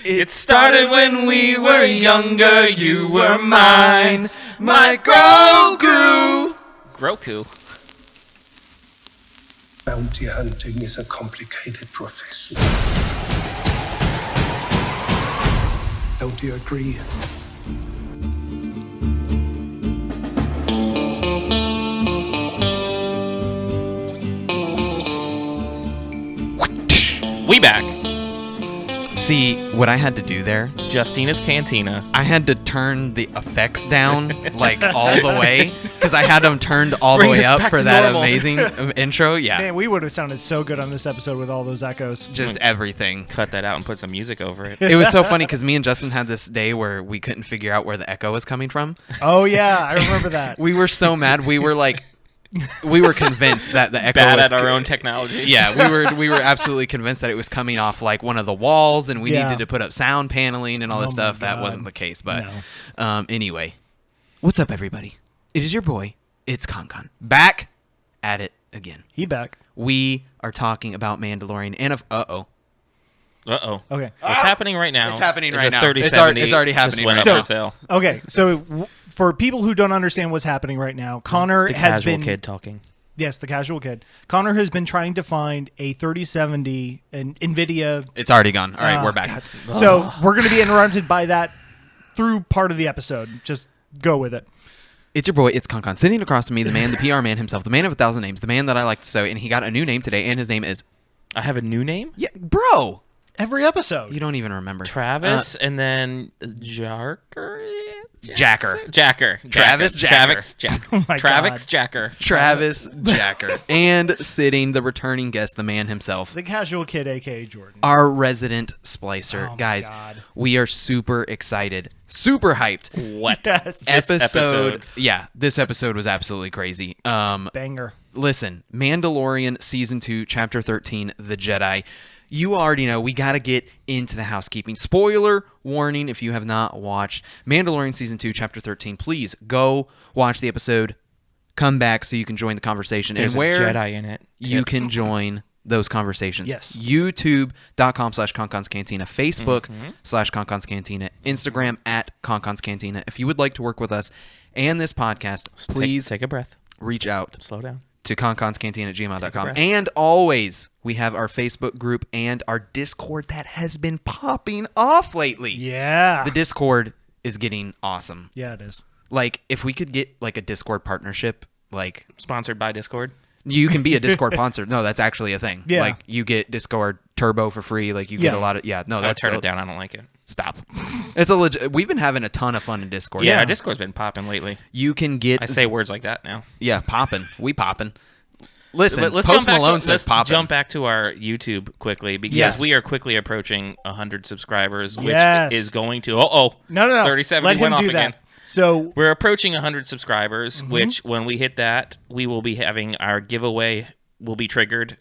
It started when we were younger, you were mine, my Grogu. Grogu. Bounty hunting is a complicated profession. Don't you agree? We back. See, what I had to do there, Justina's Cantina. I had to turn the effects down like all the way because I had them turned all Bring the way us up back for to that normal. amazing intro. Yeah, Man, we would have sounded so good on this episode with all those echoes. just everything. Cut that out and put some music over it. It was so funny because me and Justin had this day where we couldn't figure out where the echo was coming from. Oh, yeah, I remember that. We were so mad. We were like, we were convinced that the echo Bad was at our own technology. Yeah, we were absolutely convinced that it was coming off like one of the walls, and we Yeah. needed to put up sound paneling and all this Oh my stuff. That God. wasn't the case, but No. anyway, what's up, everybody? It is your boy. It's Konkon back at it again. He back. We are talking about Mandalorian and of Uh-oh. Okay. What's happening right now? It's happening is right a now. 3070 It's already just happening went right up now. for sale. Okay, so for people who don't understand what's happening right now, Connor The has casual been... kid talking. Yes, the casual kid. Connor has been trying to find a 3070 and NVIDIA... It's already gone. All right, we're back. God. So we're going to be interrupted by that through part of the episode. Just go with it. It's your boy, it's Konkon, sitting across from me, the man, the PR man himself, the man of 1,000 names, the man that I like to say, and he got a new name today, and his name is... I have a new name? Yeah, bro! Every episode. You don't even remember. Travis, and then Jacker? Jacker. Jacker. Travis Jacker. Travis Jacker. Oh my Travis God. Jacker. Travis Jacker. And sitting, the returning guest, the man himself, The casual kid, a.k.a. Jordan. our resident splicer. Oh my Guys, God. we are super excited, super hyped. What? Yes. This Episode, yeah, this episode was absolutely crazy. Banger. Listen, Mandalorian Season 2, Chapter 13, The Jedi. You already know, we got to get into the housekeeping. Spoiler warning, if you have not watched Mandalorian Season 2, Chapter 13, please go watch the episode, come back so you can join the conversation. There's and where a Jedi in it. you can join those conversations. Yes. YouTube.com/Konkons Cantina, Facebook/Konkons Cantina, Instagram @Konkons Cantina. If you would like to work with us and this podcast, please Take a breath. reach out Slow down. to konkonscantina@gmail.com. Take a breath. And always, we have our Facebook group and our Discord that has been popping off lately. Yeah. The Discord is getting awesome. Yeah, it is. Like, if we could get, like, a Discord partnership, like, Sponsored by Discord. you can be a Discord sponsor. No, that's actually a thing. Yeah. Like, you get Discord Turbo for free. Like, you get Yeah. a lot of... Yeah, no, I that's... turn it down. I don't like it. Stop. It's a legit... We've been having a ton of fun in Discord. Yeah, our Discord's been popping lately. You can get... I say words like that now. Yeah, popping. We popping. Listen, But let's Post jump back Malone to, says let's popping. jump back to our YouTube quickly because Yes. we are quickly approaching 100 subscribers, which Yes. is going to... No. 3070 Let him went off do again. that. So, We're approaching 100 subscribers, Mm-hmm. which when we hit that, we will be having our giveaway will be triggered.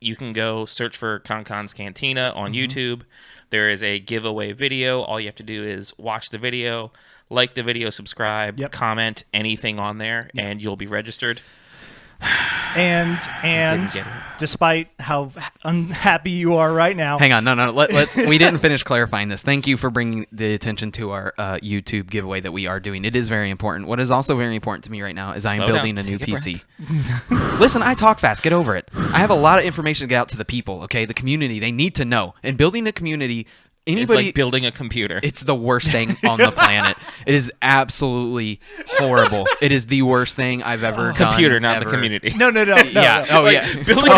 You can go search for Konkon's Cantina on Mm-hmm. YouTube. There is a giveaway video. All you have to do is watch the video, like the video, subscribe, Yep. comment anything on there, and you'll be registered. and Didn't get it. despite how unhappy you are right now, Hang on, no. Let's. We didn't finish clarifying this. Thank you for bringing the attention to our YouTube giveaway that we are doing. It is very important. What is also very important to me right now is I am Slow building down. a new Take a PC. Listen, I talk fast. Get over it. I have a lot of information to get out to the people. Okay, the community. They need to know. And building a community. It's Anybody. like building a computer. It's the worst thing on the planet. It is absolutely horrible. It is the worst thing I've ever done. computer, not the ever. community. no. Yeah. Oh, yeah. Building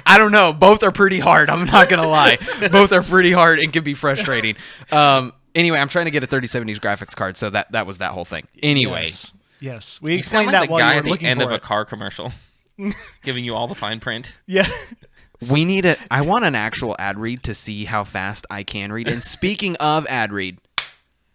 I don't know. Both are pretty hard. I'm not gonna lie. Both are pretty hard and can be frustrating. Anyway, I'm trying to get a 3070s graphics card, so that was that whole thing. Anyway, Yes. We You sound explained like that the while guy you at were the looking end for of a it. car commercial, giving you all the fine print. Yeah. we need a. I want an actual ad read to see how fast I can read. And speaking of ad read,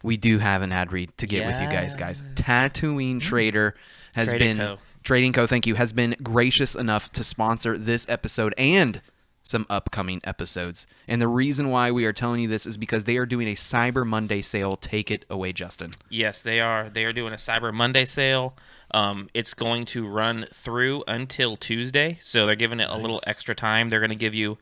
we do have an ad read to get with you guys. Tatooine Trader has Trading been Co. Trading Co. Thank you, has been gracious enough to sponsor this episode and some upcoming episodes. And the reason why we are telling you this is because they are doing a Cyber Monday sale. Take it away, Justin. Yes, they are. They are doing a Cyber Monday sale. It's going to run through until Tuesday, so they're giving it a little extra time. They're going to give you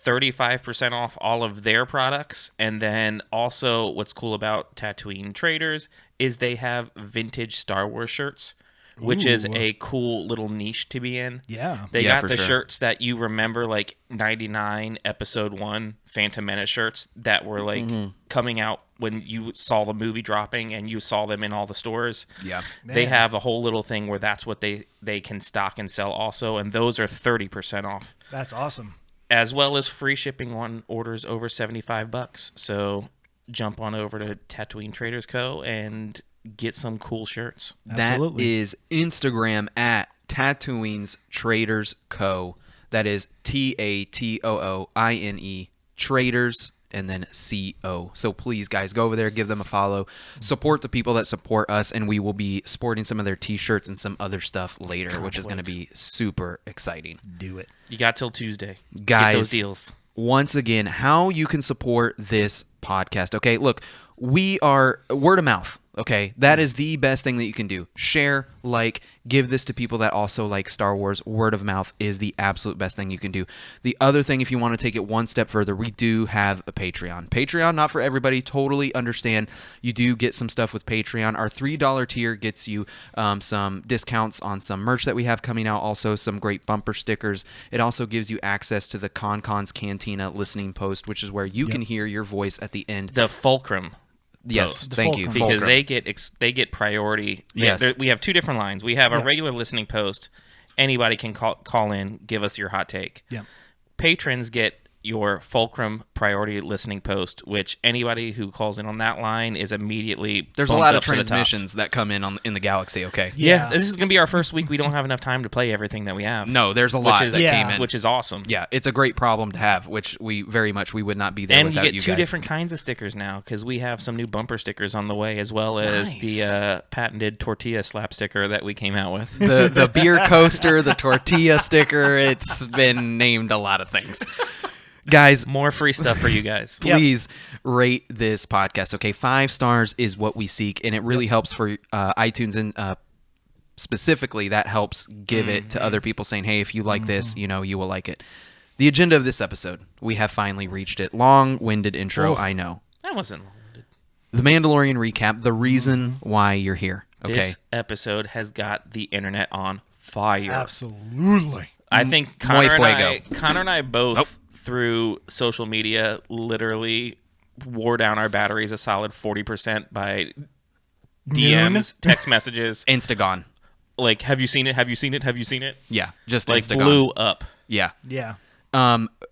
35% off all of their products. And then also what's cool about Tatooine Traders is they have vintage Star Wars shirts, which is a cool little niche to be in. Yeah. They Yeah, got for the sure. shirts that you remember, like 99 Episode 1 Phantom Menace shirts that were like coming out when you saw the movie dropping and you saw them in all the stores. Yeah. They Man. have a whole little thing where that's what they can stock and sell also, and those are 30% off, That's awesome. as well as free shipping on orders over $75. So jump on over to Tatooine Traders Co. and get some cool shirts. Absolutely. That is Instagram at Tatooine's Traders Co. That is TATOOINE Traders and then CO. So please, guys, go over there, give them a follow, support the people that support us, and we will be sporting some of their T-shirts and some other stuff later, which is going to be super exciting. Do it. You got till Tuesday. Guys, Get those deals. Once again, how you can support this podcast. Okay, look, we are word of mouth. Okay, that is the best thing that you can do. Share, like, give this to people that also like Star Wars. Word of mouth is the absolute best thing you can do. The other thing, if you want to take it one step further, we do have a Patreon. Patreon, not for everybody, totally understand. You do get some stuff with Patreon. Our $3 tier gets you some discounts on some merch that we have coming out, also some great bumper stickers. It also gives you access to the Konkon's Cantina listening post, which is where you can hear your voice at the end. The Fulcrum. Yes, post. thank you. Fulcrum. Because Fulcrum. they get priority. Yes. We have two different lines. We have a Yeah. regular listening post. Anybody can call in, give us your hot take. Yeah. Patrons get your Fulcrum priority listening post, which anybody who calls in on that line is immediately There's a bumped lot of up to the top. transmissions that come in the galaxy, okay? Yeah, this is going to be our first week. We don't have enough time to play everything that we have. No, there's a lot which is, that Yeah. came in. which is awesome. Yeah, it's a great problem to have, which we would not be there And you without get you two guys. different kinds of stickers now because we have some new bumper stickers on the way, as well as the patented tortilla slap sticker that we came out with. The beer coaster, the tortilla sticker, it's been named a lot of things. Guys, More free stuff for you guys. please rate this podcast. Okay, 5 stars is what we seek, and it really helps for iTunes, and specifically that helps give it to other people, saying, hey, if you like this, you will like it. The agenda of this episode, we have finally reached it. Long-winded intro, I know. That wasn't long-winded. The Mandalorian recap, the reason why you're here. Okay, This episode has got the internet on fire. Absolutely. I think Muy Connor and I both, through social media, literally wore down our batteries a solid 40% by DMs, text messages. Instagon. Like, have you seen it? Have you seen it? Have you seen it? Yeah, just Like, Instagon. blew up. Yeah. Yeah.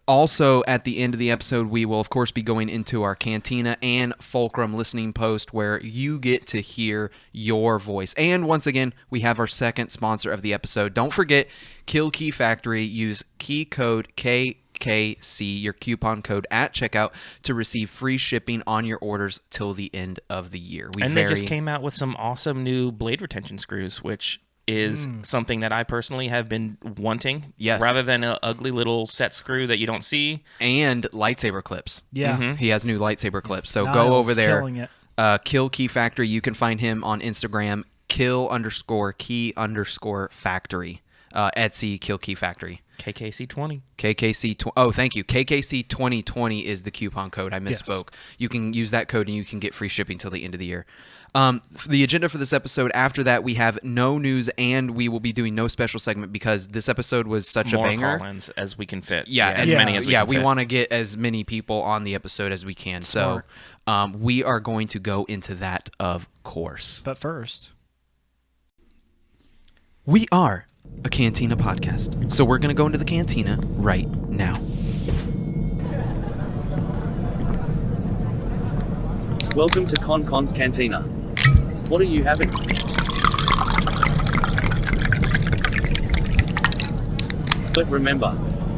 Also, at the end of the episode, we will, of course, be going into our Cantina and Fulcrum listening post where you get to hear your voice. And once again, we have our second sponsor of the episode. Don't forget, Kill Key Factory. Use key code KKC, your coupon code at checkout, to receive free shipping on your orders till the end of the year. They just came out with some awesome new blade retention screws, which is something that I personally have been wanting. Yes. Rather than an ugly little set screw that you don't see. And lightsaber clips. Yeah. He has new lightsaber clips. So Niles go over there. killing it. Kill Key Factory. You can find him on Instagram, kill_key_factory. Etsy, Kill Key Factory. KKC20. Thank you. KKC 2020 is the coupon code. I misspoke. You can use that code and you can get free shipping till the end of the year. The agenda for this episode, after that, we have no news and we will be doing no special segment because this episode was such More a banger. call-ins as we can fit. Yeah, as many as we can we fit. want to get as many people on the episode as we can. So we are going to go into that, of course. But first, We are a Cantina podcast. So we're going to go into the Cantina right now. Welcome to Konkon's Cantina. What are you having? But remember,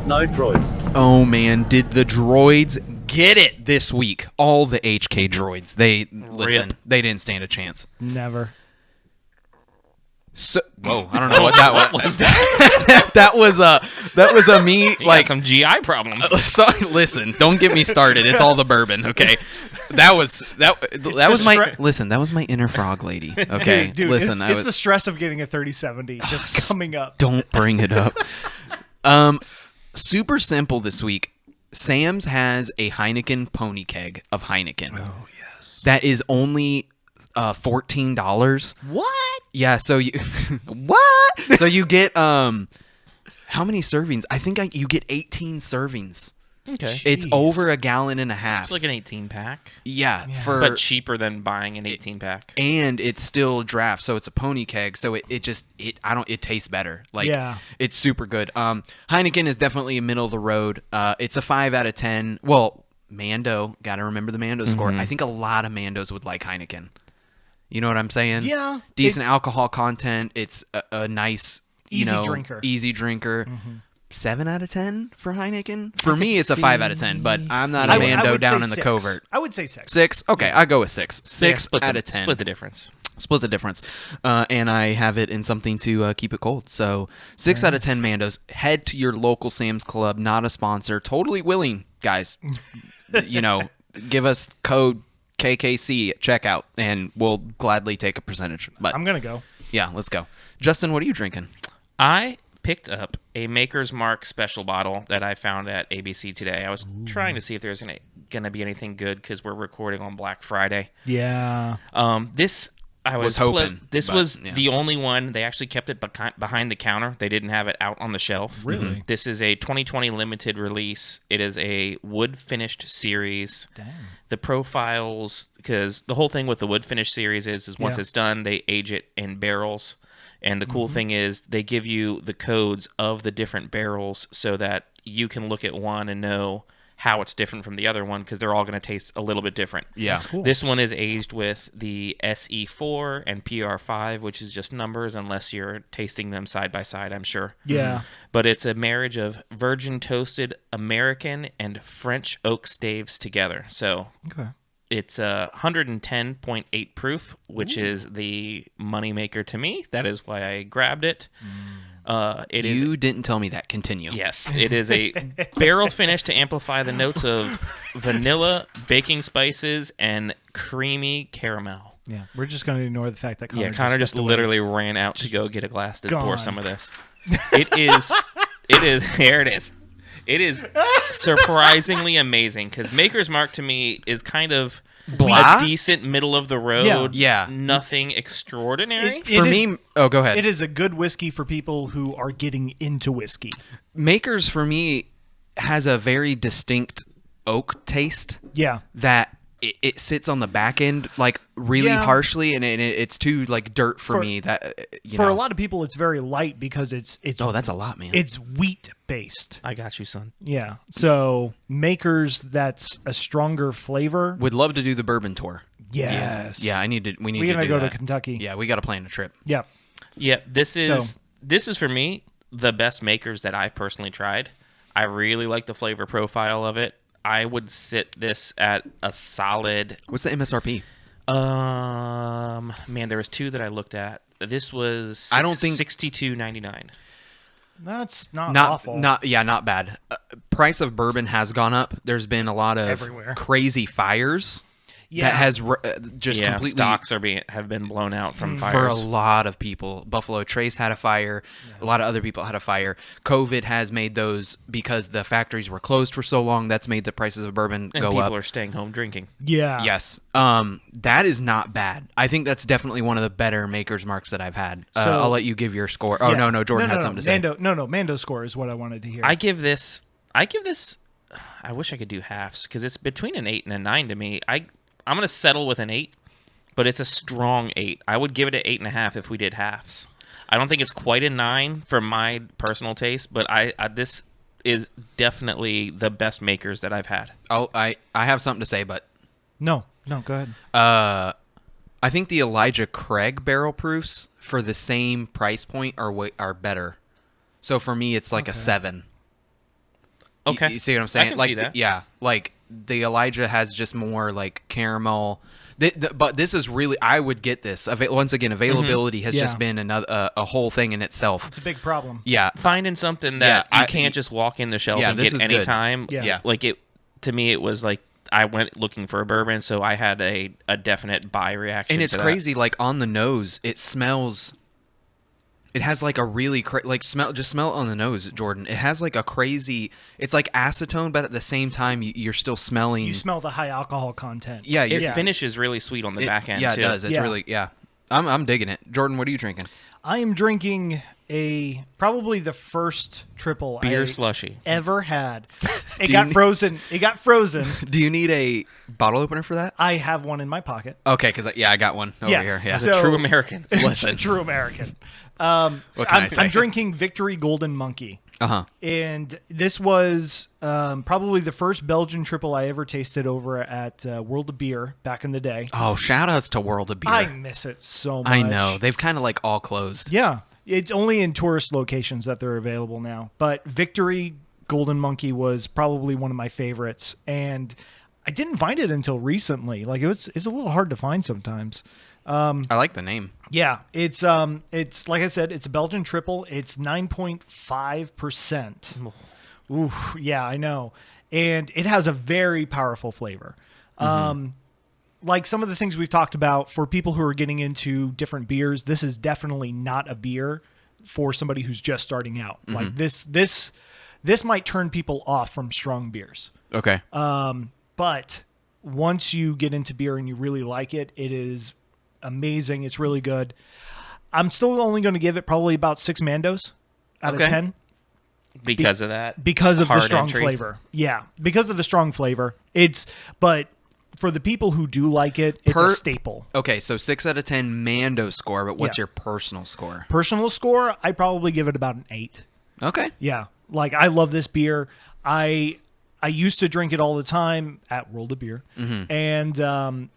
no droids. Oh man, did the droids get it this week? All the HK droids. Listen, they didn't stand a chance. never. So, whoa, I don't know what that was. that was a me You like got some GI problems. So, listen, don't get me started. It's all the bourbon, okay? That was my inner frog lady. Okay, Dude, listen, it's the stress of getting a 3070 just coming up. don't bring it up. Super simple this week. Sam's has a Heineken pony keg of Heineken. Oh yes. That is only $14. What? Yeah, so you what? So you get how many servings? I think you get 18 servings. Okay. It's Jeez. over a gallon and a half. It's like an 18-pack. Yeah, But cheaper than buying an 18-pack. and it's still draft, so it's a pony keg, so it tastes better. Like Yeah. it's super good. Heineken is definitely a middle of the road. It's a 5 out of 10. Well, Mando, gotta remember the Mando score. I think a lot of Mandos would like Heineken. You know what I'm saying? Yeah. Decent alcohol content. It's a nice, Easy drinker. Easy drinker. 7 out of 10 for Heineken. For me, it's a 5 out of 10, but I'm not a I would Mando down say in the 6. covert. I would say 6. 6? Okay, I go with 6. 6 out of 10. Split the difference. Split the difference. And I have it in something to keep it cold. So 6 out of 10 Mandos. Head to your local Sam's Club, not a sponsor. Totally willing, guys. Give us code KKC at checkout, and we'll gladly take a percentage. But I'm gonna go. yeah, let's go. Justin, what are you drinking? I picked up a Maker's Mark special bottle that I found at ABC today. I was trying to see if there's gonna be anything good because we're recording on Black Friday. Yeah. This I was hoping, This but, was yeah. the only one. They actually kept it behind the counter. They didn't have it out on the shelf. Really? This is a 2020 limited release. It is a wood finished series. Damn. The profiles, because the whole thing with the wood finish series is once Yeah. it's done, they age it in barrels. And the cool thing is they give you the codes of the different barrels so that you can look at one and know how it's different from the other one, because they're all going to taste a little bit different. Yeah. That's cool. This one is aged with the SE4 and PR5, which is just numbers unless you're tasting them side by side, I'm sure. Yeah. But it's a marriage of virgin toasted American and French oak staves together. So Okay. it's 110.8 proof, which is the moneymaker to me. That is why I grabbed it. It is. You didn't tell me that. Continue. Yes, it is a barrel finish to amplify the notes of vanilla, baking spices, and creamy caramel. Yeah. We're just gonna ignore the fact that Connor Connor just stepped away. literally ran out to go get a glass to pour Gone. some of this. It is. Here it is. It is surprisingly amazing because Maker's Mark to me is kind of Blah? a decent middle of the road. Yeah. Nothing extraordinary. It For is- me, oh, go ahead. It is a good whiskey for people who are getting into whiskey. Makers, for me, has a very distinct oak taste Yeah. that it sits on the back end like really Yeah. harshly, and it's too like dirt for me. That For a lot of people, it's very light because it's Oh, that's a lot, man. it's wheat based. I got you, son. Yeah. So Makers, that's a stronger flavor. Would love to do the bourbon tour. Yes. Yeah, we need We're to gonna do go that. to Kentucky. Yeah, we got to plan a trip. Yeah. Yeah, this is So- for me the best Makers that I've personally tried. I really like the flavor profile of it. I would sit this at a solid. What's the MSRP? Man, there was two that I looked at. This was I don't think- $62.99. That's not Not awful. not bad. Price of bourbon has gone up. There's been a lot of Everywhere. crazy fires Yeah. that has just Yeah, completely stocks have been blown out from fires. for a lot of people. Buffalo Trace had a fire. A lot of other people had a fire. COVID has made those, because the factories were closed for so long, that's made the prices of bourbon and go people up. are staying home drinking. Yeah. Yes. That is not bad. I think that's definitely one of the better Maker's Marks that I've had. So- I'll let you give your score. Oh, Yeah. no, Jordan had something to say. Mando score is what I wanted to hear. I give this. I wish I could do halves because it's between an 8 and a 9 to me. I'm gonna settle with an 8, but it's a strong 8. I would give it an 8.5 if we did halves. I don't think it's quite a 9 for my personal taste, but I this is definitely the best Makers that I've had. Oh, I have something to say, but No, go ahead. I think the Elijah Craig barrel proofs for the same price point are better. So for me, it's like a 7. Okay, You see what I'm saying? I can like see that. Yeah, like the Elijah has just more like caramel. But this is really, I would get this. Once again, availability has Yeah. just been another a whole thing in itself. It's a big problem. Yeah, Finding something that Yeah, you can't just walk in the shelf Yeah, and this get is any good. time. Yeah. Like it to me, it was like I went looking for a bourbon, so I had a definite buy reaction. and it's to that. crazy. Like on the nose, it smells It has like a really like smell. Just smell it on the nose, Jordan. It has like a crazy. It's like acetone, but at the same time, you're still smelling. You smell the high alcohol content. Yeah, It finishes really sweet on the back end, Yeah, too. it does. It's really I'm digging it. Jordan, what are you drinking? I am drinking probably the first triple Beer I slushy. ever had. It Do got you- frozen. It got frozen. Do you need a bottle opener for that? I have one in my pocket. Okay, because I got one over here. Yeah. As a true American. Listen. True American. What can I say? I'm drinking Victory Golden Monkey. Uh-huh. And this was probably the first Belgian triple I ever tasted over at World of Beer back in the day. Oh, shout outs to World of Beer. I miss it so much. I know. They've kind of like all closed. Yeah. It's only in tourist locations that they're available now. But Victory Golden Monkey was probably one of my favorites. And I didn't find it until recently. Like it's a little hard to find sometimes. I like the name. Yeah, it's like I said, it's a Belgian triple. It's 9.5%. Ooh, yeah, I know. And it has a very powerful flavor. Like some of the things we've talked about for people who are getting into different beers, this is definitely not a beer for somebody who's just starting out. Like this might turn people off from strong beers. Okay. But once you get into beer and you really like it, it is amazing. It's really good. I'm still only going to give it probably about 6 Mandos out of 10 Because of that. because of the hard strong entry. flavor. Yeah, because of the strong flavor. But for the people who do like it, it's a staple. Okay, so 6 out of 10 Mando score, but what's Yeah. your personal score? Personal score, I probably give it about an 8. Okay. Yeah, like I love this beer. I used to drink it all the time at World of Beer, and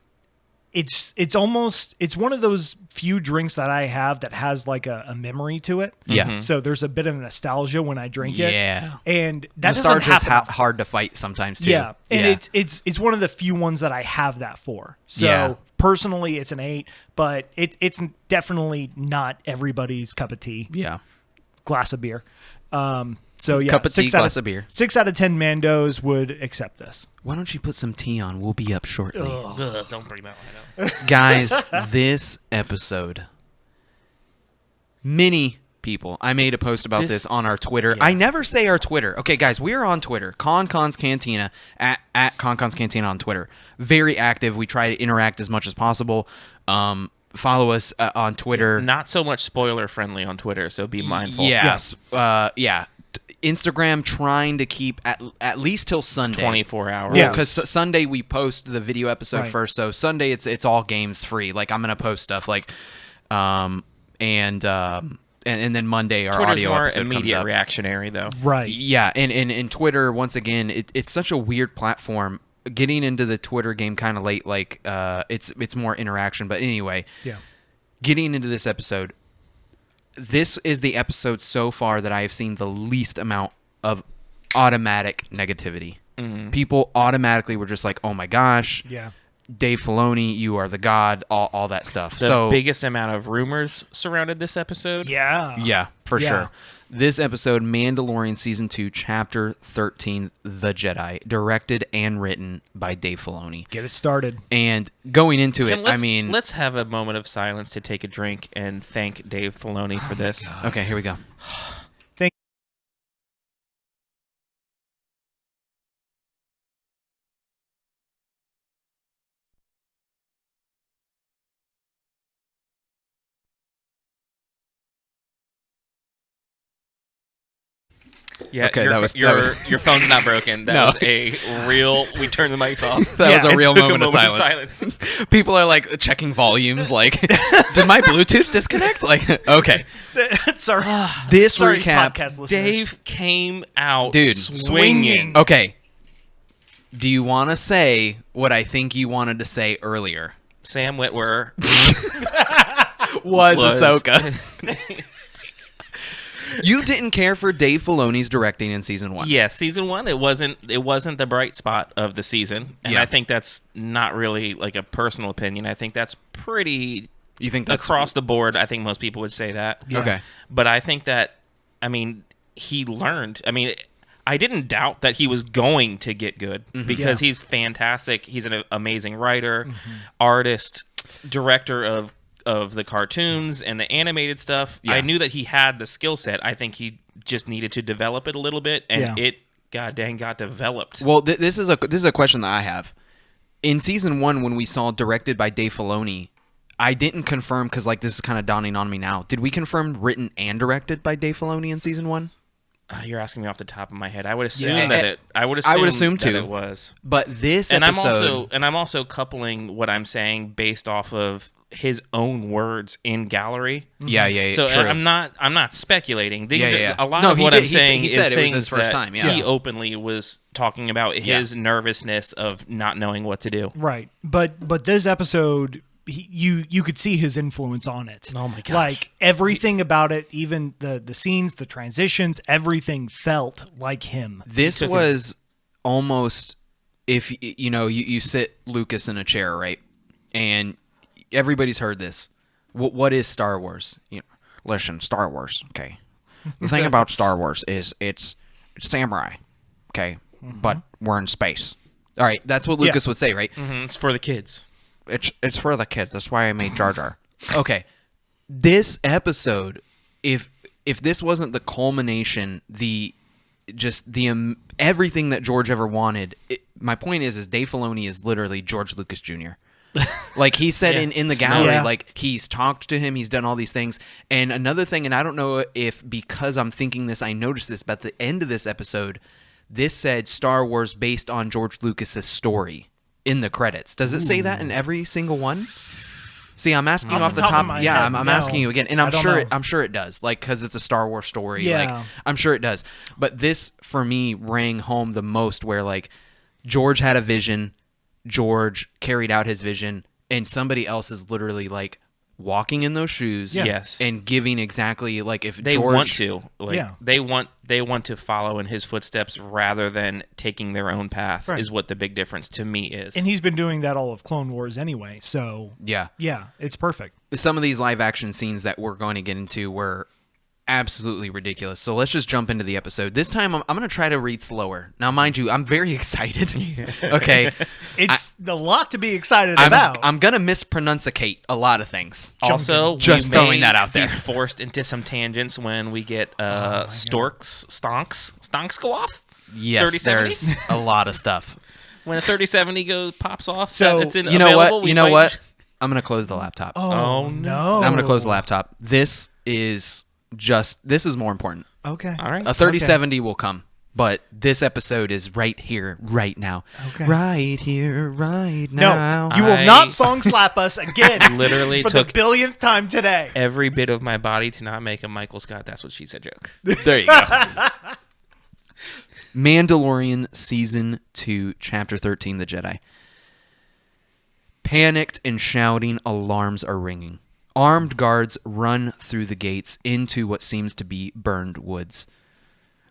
it's one of those few drinks that I have that has like a memory to it. Yeah. So there's a bit of nostalgia when I drink it. Yeah. And that doesn't Nostalgia's happen. hard to fight sometimes too. Yeah. And it's one of the few ones that I have that for. So Yeah. personally it's an 8, but it's definitely not everybody's cup of tea. Yeah. Glass of beer. So yeah, Cup of tea, 6 out glass of beer. 6 out of 10 Mandos would accept this. Why don't you put some tea on? We'll be up shortly. Ugh, don't bring that one up. Guys, this episode, many people, I made a post about this on our Twitter. I never say our Twitter. Okay, guys, we are on Twitter. Konkon's Cantina, at Konkon's Cantina on Twitter. Very active. We try to interact as much as possible. Follow us on Twitter. Not so much spoiler friendly on Twitter, so be mindful. Yes. Yeah. Instagram trying to keep at least till Sunday. 24 hours. Yeah. Because Sunday we post the video episode Right. first, so Sunday it's all games free. Like I'm gonna post stuff like, and then Monday our Twitter's audio more episode comes immediate up. reactionary, though. Right. Yeah, and Twitter once again, it's such a weird platform. Getting into the Twitter game kind of late, like it's more interaction. But anyway, Yeah. getting into this episode. This is the episode so far that I have seen the least amount of automatic negativity. People automatically were just like, "Oh my gosh, Yeah. Dave Filoni, you are the god," all that stuff. The biggest amount of rumors surrounded this episode. Yeah. yeah, for Yeah. sure. This episode, Mandalorian Season 2, Chapter 13, The Jedi, directed and written by Dave Filoni. Get it started. And going into Jim, it, let's, I mean... let's have a moment of silence to take a drink and thank Dave Filoni for this. Okay, here we go. Yeah, Okay, your, that was- your phone's not broken. That No. was a real. We turned the mics off. That was a It real took moment of silence. People are like checking volumes, like, did my Bluetooth disconnect? Like, okay. Sorry. This Sorry, recap, podcast listeners. Dave came out Dude, swinging. okay. Do you want to say what I think you wanted to say earlier? Sam Witwer Was was- Ahsoka. You didn't care for Dave Filoni's directing in season 1. Yeah, season 1 it wasn't the bright spot of the season, and Yeah. I think that's not really like a personal opinion. I think that's pretty You think that's across the board. I think most people would say that. Okay. But I think that, I mean, he learned. I mean, I didn't doubt that he was going to get good because he's fantastic. He's an amazing writer, artist, director of of the cartoons and the animated stuff. Yeah. I knew that he had the skill set. I think he just needed to develop it a little bit, and it god dang got developed. Well, this is a question that I have. In season 1, when we saw directed by Dave Filoni, I didn't confirm because like this is kind of dawning on me now. Did we confirm written and directed by Dave Filoni in season 1? You're asking me off the top of my head. I would assume Yeah. that it. I would assume too. that it was. But this And episode, I'm also coupling what I'm saying based off of his own words in gallery. yeah, So true. I'm not speculating. These Yeah. are, a lot No, of he what did- I'm he saying said is it was things his first that time, yeah. he openly was talking about his nervousness of not knowing what to do. Right. But this episode, you could see his influence on it. Oh my gosh. Like everything about it, even the scenes, the transitions, everything felt like him. This was almost if you sit Lucas in a chair, right? And everybody's heard this. What is Star Wars? Listen, Star Wars. Okay, the thing about Star Wars is it's samurai. Okay, but we're in space. All right, that's what Lucas would say, right? It's for the kids. It's for the kids. That's why I made Jar Jar. Okay, this episode, if this wasn't the culmination, everything that George ever wanted. My point is Dave Filoni is literally George Lucas Jr. Like he said in the gallery, like he's talked to him, he's done all these things. And another thing, and I don't know if because I'm thinking this, I noticed this, but at the end of this episode, this said Star Wars based on George Lucas's story in the credits. Does it say that in every single one? See, I'm asking you off the top. I'm asking you again, and I'm sure it does, like because it's a Star Wars story. Yeah. Like I'm sure it does. But this for me rang home the most, where like George had a vision. George carried out his vision, and somebody else is literally like walking in those shoes, Yes, and giving exactly like if they George want to, they want to follow in his footsteps rather than taking their own path. Right. Is what the big difference to me is. And he's been doing that all of Clone Wars anyway. So yeah, it's perfect. some of these live action scenes that we're going to get into were absolutely ridiculous. So let's just jump into the episode. This time I'm going to try to read slower. Now, mind you, I'm very excited. Okay. It's a lot to be excited about. I'm going to mispronunciate a lot of things. Also, Just we may throwing that out there. be forced into some tangents when we get stonks go off. Yes, 3070? there's a lot of stuff. When a 3070 pops off, So, it's You know available, what? we You know might- what? I'm going to close the laptop. oh no! I'm going to close the laptop. This is more important. Okay. All right. A 3070 will come, but this episode is right here, right now. Okay. Right here, right No, now. you will I- not song slap us again. Literally for took the billionth time today. every bit of my body to not make a Michael Scott That's What She Said joke. There you go. Mandalorian Season 2, Chapter 13, The Jedi. Panicked and shouting, alarms are ringing. Armed guards run through the gates into what seems to be burned woods.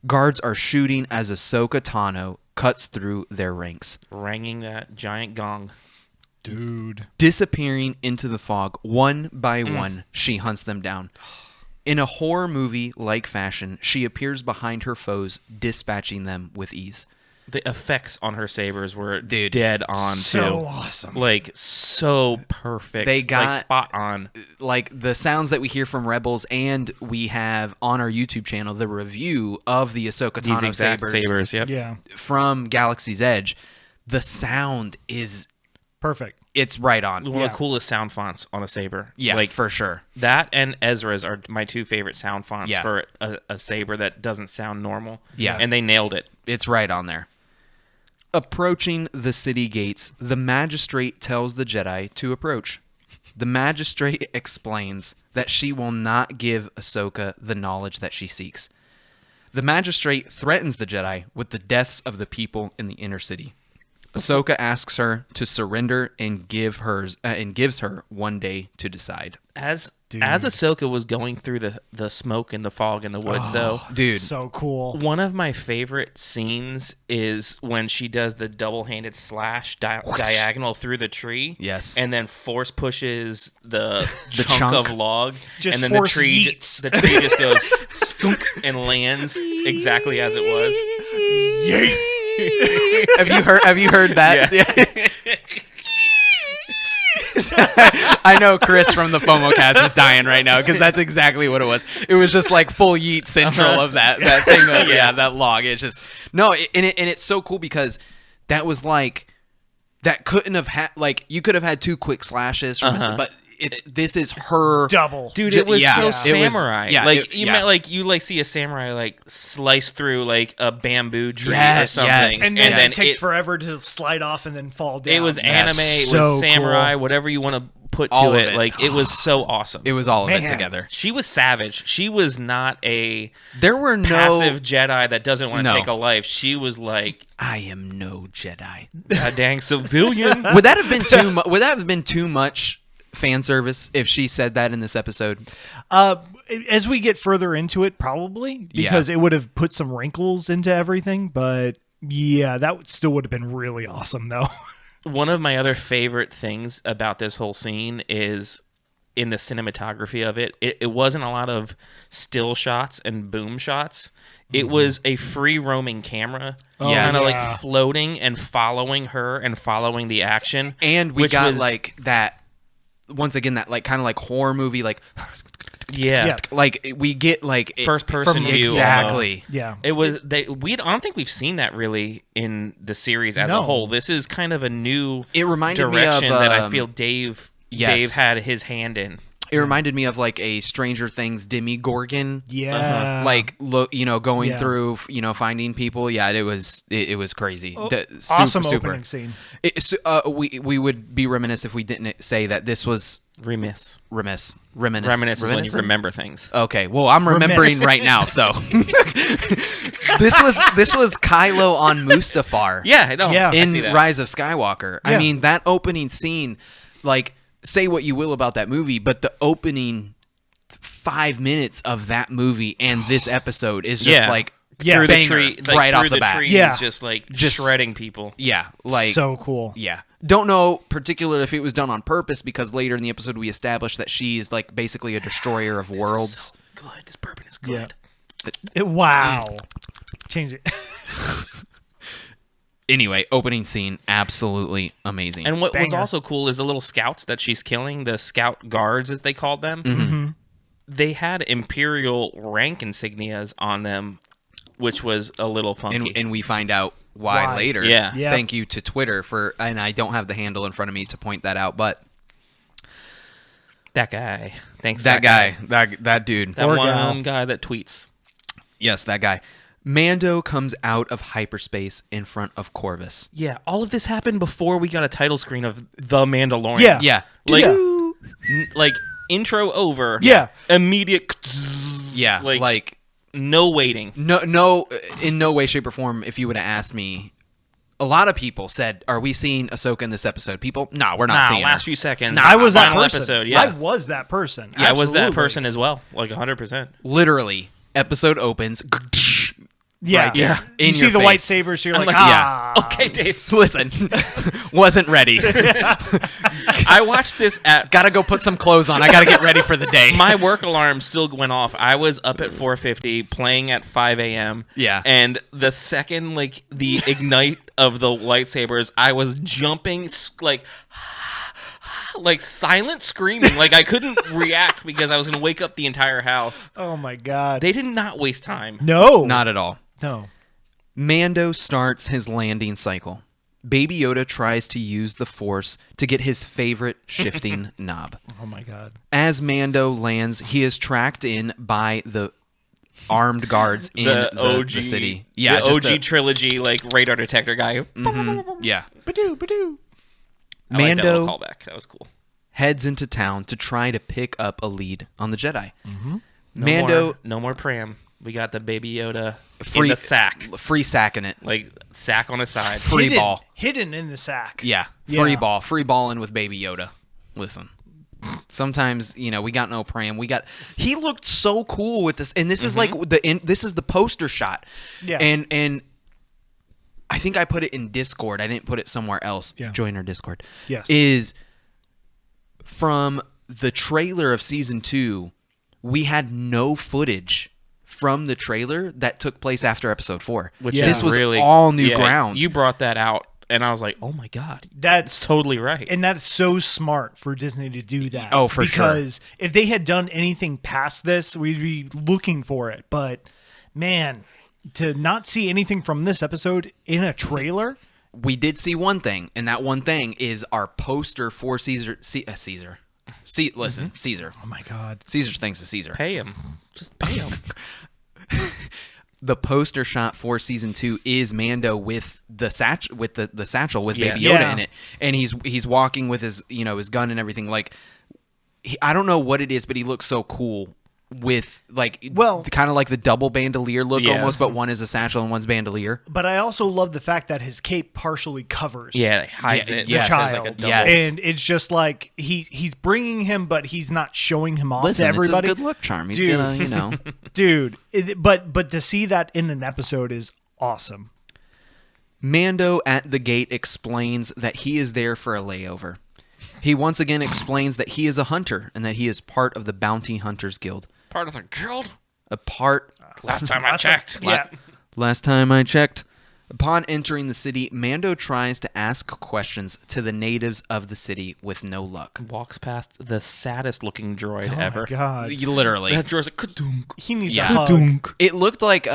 Guards are shooting as Ahsoka Tano cuts through their ranks, Ringing that giant gong. Dude. disappearing into the fog. One by one, she hunts them down. In a horror movie-like fashion, she appears behind her foes, dispatching them with ease. The effects on her sabers were dead on So too. awesome. Like so perfect. They got- like, spot on. Like the sounds that we hear from Rebels, and we have on our YouTube channel the review of the Ahsoka These Tano exact sabers. Yep. Yeah. from Galaxy's Edge. The sound is Perfect. it's right on. One of the coolest sound fonts on a saber. Yeah, like for sure. that and Ezra's are my two favorite sound fonts Yeah. for a saber that doesn't sound normal. Yeah. and they nailed it. It's right on there. Approaching the city gates, the magistrate tells the Jedi to approach. The magistrate explains that she will not give Ahsoka the knowledge that she seeks. The magistrate threatens the Jedi with the deaths of the people in the inner city. Ahsoka asks her to surrender and gives her one day to decide. As Ahsoka was going through the smoke and the fog in the woods, though, Dude, So cool. one of my favorite scenes is when she does the double-handed slash diagonal through the tree. Yes. and then force pushes the chunk. chunk of log, Just and then force the tree yeets. just goes skunk and lands exactly as it was. have you heard that? Yeah. I know Chris from the FOMOcast is dying right now because that's exactly what it was. It was just like full yeet central of that thing. That log. It's just no, and it's so cool because that was like that couldn't have had like you could have had 2 quick slashes from but this is her double. Dude, it was so It was- samurai. Like you yeah. meant like you like see a samurai like slice through like a bamboo tree or Yes, something, yes. And then it takes forever to slide off and then fall down. It was anime. It so was samurai. cool. Whatever you want to put to All of it. it. Like it was so awesome. It was all of it Man. together. She was savage. She was not a There were no passive Jedi that doesn't want to No. take a life. She was like I am no Jedi. a dang civilian. Would that have been too much? Would that have been too much fan service if she said that in this episode? As we get further into it, probably because it would have put some wrinkles into everything. But yeah, that still would have been really awesome, though. One of my other favorite things about this whole scene is in the cinematography of it. It wasn't a lot of still shots and boom shots. It was a free roaming camera, Yes. kind of Yeah. like floating and following her and following the action. And we which got was- like that once again that like kind of like horror movie like yeah. like we get like First person view exactly. Yeah. It was I don't think we've seen that really in the series as a No. whole. This is kind of a new It reminded me direction of, that I feel Dave yes. had his hand in. It reminded me of like a Stranger Things Demogorgon. Yeah. Like look, going Yeah. through, finding people. Yeah, it was crazy. awesome super. opening scene. We would be remiss if we didn't say that this was Reminisce reminisce is when you reminiscent? remember things. Okay, well, I'm remembering right now. So this was Kylo on Mustafar. Yeah, I know. Yeah. I see in that. Rise of Skywalker. I Yeah. mean, that opening scene, like, say what you will about that movie, but the opening 5 minutes of that movie and this episode is just Yeah. like through the banger tree, like, right through off the bat. trees, Yeah. just Just- shredding people. Yeah, like So cool. yeah. Don't know particularly if it was done on purpose because later in the episode we established that she is like basically a destroyer of worlds. Good. This bourbon is good. Wow. Change it. Anyway, opening scene absolutely amazing. And what was Banger. also cool is the little scouts that she's killing, the scout guards as they called them. Mm-hmm. They had Imperial rank insignias on them, which was a little funky. and we find out why Why. later. Yeah. Yeah. Thank you to Twitter and I don't have the handle in front of me to point that out, but that guy. Thanks, that guy, that dude. That Poor one gal. guy that tweets. Yes, that guy. Mando comes out of hyperspace in front of Corvus. Yeah, all of this happened before we got a title screen of The Mandalorian. Yeah. Yeah. Like, Yeah. like intro over. Yeah. Immediate. Yeah. Like no waiting. no in no way, shape, or form, if you would have asked me, a lot of people said, "Are we seeing Ahsoka in this episode?" People, no, we're not seeing last her. few seconds. I was that Final person. episode. Yeah, I was that person. I was that Absolutely. person as well. Like 100%. Literally, episode opens. Yeah. Right there, You in see your the face. lightsabers, you're I'm like, like, yeah. Okay, Dave. Listen, wasn't ready. I watched this at. Gotta go put some clothes on. I gotta get ready for the day. My work alarm still went off. I was up at 4:50 playing at 5 a.m. Yeah. And the second like the ignite of the lightsabers, I was jumping like silent screaming. Like I couldn't react because I was going to wake up the entire house. oh my God. They did not waste time. No. Not at all. No. Mando starts his landing cycle. Baby Yoda tries to use the Force to get his favorite shifting knob. Oh my God. As Mando lands, he is tracked in by the armed guards in The the OG city. Yeah, Yeah, the just OG trilogy like radar detector guy. yeah. Badoo, badoo. I like that little Mando callback. That was cool. heads into town to try to pick up a lead on the Jedi. No more pram. We got the Baby Yoda free in the sack, free sacking it. like sack on his side. Free hidden, ball. Hidden in the sack. Yeah, Yeah. free balling with Baby Yoda. Listen, sometimes we got no pram. He looked so cool with this, and this is like this is the poster shot. Yeah. and I think I put it in Discord. I didn't put it somewhere else. Yeah. Join our Discord. Yes. Is from the trailer of season 2. We had no footage from the trailer that took place after episode 4. Which Yeah. This was really all new yeah, ground. You brought that out and I was like, oh my god, That's totally right. And that's so smart for Disney to do that. Oh, for sure. Because if they had done anything past this, we'd be looking for it. But man, to not see anything from this episode in a trailer. We did see one thing, and that one thing is our poster for Caesar. Caesar. Caesar. Oh my God. Caesar thinks of Caesar. Pay him, just pay him. The poster shot for season 2 is Mando with the satchel with Baby Yoda Yeah. in it, and he's walking with his his gun and everything. Like, I don't know what it is, but he looks so cool with kind of like the double bandolier look almost, but one is a satchel and one's bandolier. But I also love the fact that his cape partially covers Yeah, it hides it. the Yes. child. Like a double- Yes. And it's just like he's bringing him, but he's not showing him off Listen, to everybody. it's his good luck charm. He's Dude. gonna, Dude, but to see that in an episode is awesome. Mando at the gate explains that he is there for a layover. He once again explains that he is a hunter and that he is part of the Bounty Hunters Guild. Part of the guild. A part. Last time I checked. Last time I checked. Upon entering the city, Mando tries to ask questions to the natives of the city with no luck. Walks past the saddest looking droid Oh ever. my God. Literally. That droid's like, "Ka-dunk." He needs Yeah. a hug. It looked like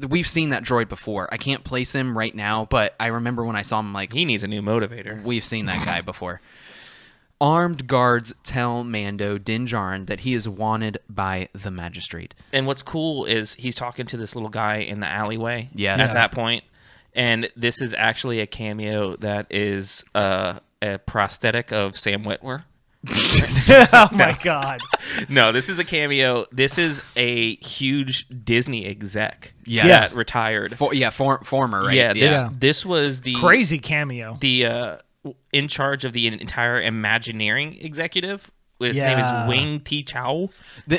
we've seen that droid before. I can't place him right now, but I remember when I saw him, like, He needs a new motivator. we've seen that guy before. Armed guards tell Mando Din Djarin that he is wanted by the magistrate. And what's cool is he's talking to this little guy in the alleyway. Yes. At that point, and this is actually a cameo that is a prosthetic of Sam Witwer. Oh my God. No, this is a cameo. This is a huge Disney exec Yes. that retired. Former, right? Yeah, this was the Crazy cameo. in charge of the entire Imagineering executive. His name Yeah. is Wing Ti Chow.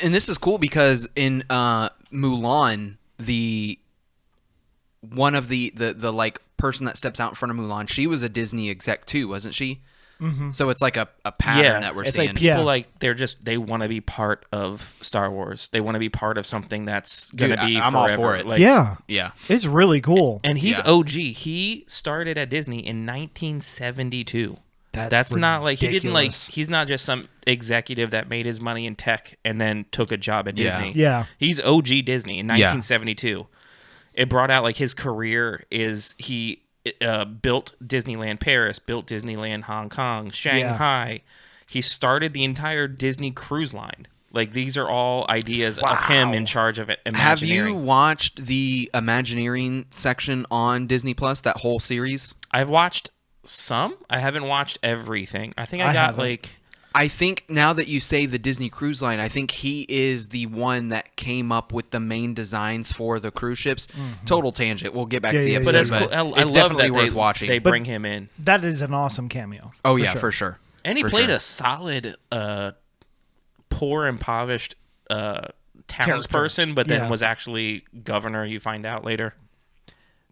And this is cool because in Mulan, one of the like person that steps out in front of Mulan, she was a Disney exec too, wasn't she? Mm-hmm. So it's like a pattern that we're it's seeing. like people Yeah. like they want to be part of Star Wars. They want to be part of something that's gonna Dude, be I'm all forever. for it. Like, Yeah. Yeah. It's really cool. and he's Yeah. OG. He started at Disney in 1972. That's not like he didn't like. ridiculous. He's not just some executive that made his money in tech and then took a job at Yeah. Disney. Yeah. He's OG Disney in 1972. It brought out like his career is he built Disneyland Paris, built Disneyland Hong Kong, Shanghai. He started the entire Disney cruise line. Like these are all ideas of him in charge of it. Have you watched the Imagineering section on Disney Plus? That whole series. I've watched some. I haven't watched everything. I think I got haven't. like. I think now that you say the Disney Cruise Line, I think he is the one that came up with the main designs for the cruise ships. Total tangent. We'll get back to the Yeah, episode, But it's but cool. I it's love definitely that worth watching. They bring him in, That is an awesome cameo. Oh yeah, for sure. and he For played sure. a solid, poor, impoverished townsperson, but then Yeah. was actually governor. You find out later.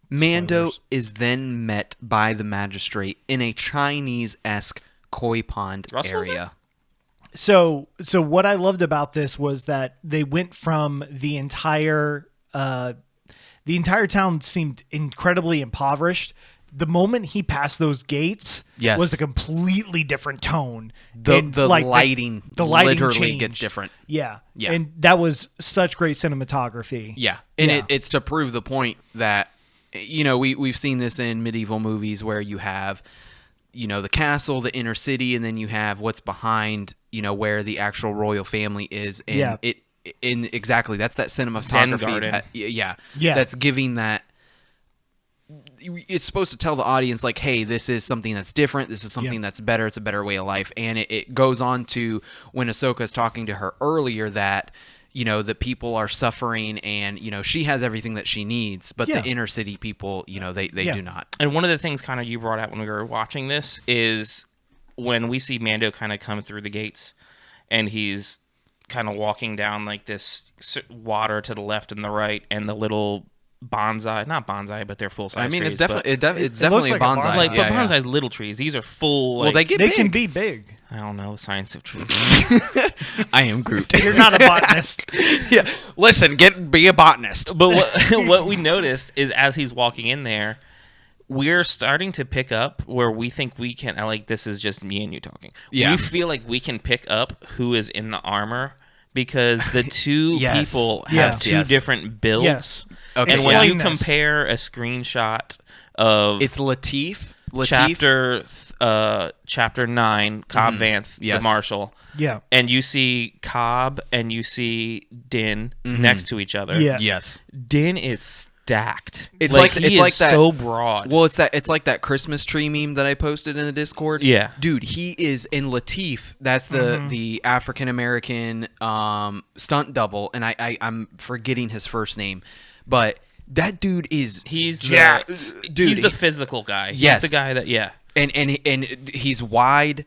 Mando Spoilers. is then met by the magistrate in a Chinese-esque koi pond Russell's area. So what I loved about this was that they went from the entire town seemed incredibly impoverished. The moment he passed those gates Yes. was a completely different tone. The And, lighting the lighting literally changed. gets different. Yeah. Yeah. And that was such great cinematography. Yeah, and Yeah. it's to prove the point that we've seen this in medieval movies where you have the castle, the inner city, and then you have what's behind where the actual royal family is. And Yeah. exactly that's that cinematography. garden. Yeah. That's giving that. It's supposed to tell the audience like, hey, this is something that's different. This is something that's better. It's a better way of life. And it goes on to when Ahsoka is talking to her earlier that the people are suffering and she has everything that she needs, but Yeah. the inner city people they Yeah. do not. And one of the things kind of you brought out when we were watching this is when we see Mando kind of come through the gates and he's kind of walking down like this water to the left and the right and the little not bonsai, but they're full size. I mean, trees, it's definitely it's it looks definitely a like a bonsai. bonsai. like, yeah, but yeah. bonsai's little trees. These are full. Well, Like, they get They big. can be big. I don't know the science of trees. I am Groot. You're not a botanist. Yeah, listen, be a botanist. But what what we noticed is as he's walking in there, we're starting to pick up where we think we can. This is just me and you talking. Yeah. We feel like we can pick up who is in the armor because the two Yes. people have Yes. two Yes. different builds. Yes. Okay, And when yeah. you Explain this. compare a screenshot of It's Latif. chapter 9, Cobb Vanth, Yes. the Marshal, Yeah. and you see Cobb and you see Din next to each other. Yeah. Yes. Din is stacked. It's he like is that. so broad. Well, it's like that Christmas tree meme that I posted in the Discord. Yeah. Dude, he is in Latif. That's the African American stunt double, and I'm forgetting his first name, but that dude is He's jacked. Dude, he's the physical guy. Yes. He's the guy that and he's wide,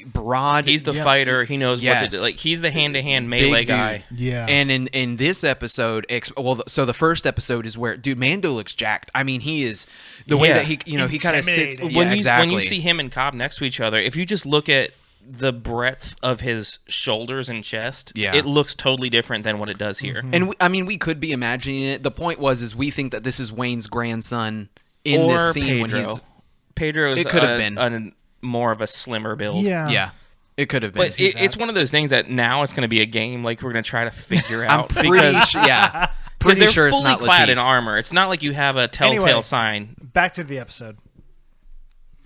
broad. he's the fighter. He knows what to Yes. do. Like he's the hand-to-hand melee big guy. dude. Yeah. And in this episode, so the first episode is where Mando looks jacked. I mean, he is the way Yeah. that he kind of sits. Intimidating. Yeah, exactly. When you see him and Cobb next to each other, if you just look at the breadth of his shoulders and chest, Yeah. it looks totally different than what it does here. And we could be imagining it. The point is we think that this is Wayne's grandson in Or this scene Pedro. when he's. Pedro's It could have been. more of a slimmer build. Yeah. Yeah, it could have been. But it's one of those things that now it's going to be a game like we're going to try to figure I'm out pretty because sure. Yeah, because pretty they're sure it's fully not clad Latif. in armor. It's not like you have a telltale Anyway. sign. Back to the episode.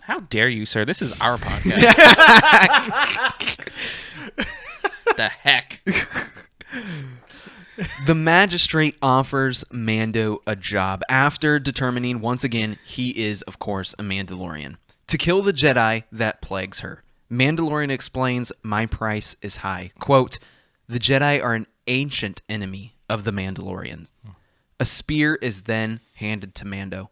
How dare you, sir? This is our podcast. The heck? The magistrate offers Mando a job after determining once again he is, of course, a Mandalorian. To kill the Jedi that plagues her. Mandalorian explains, my price is high. Quote, the Jedi are an ancient enemy of the Mandalorian. A spear is then handed to Mando.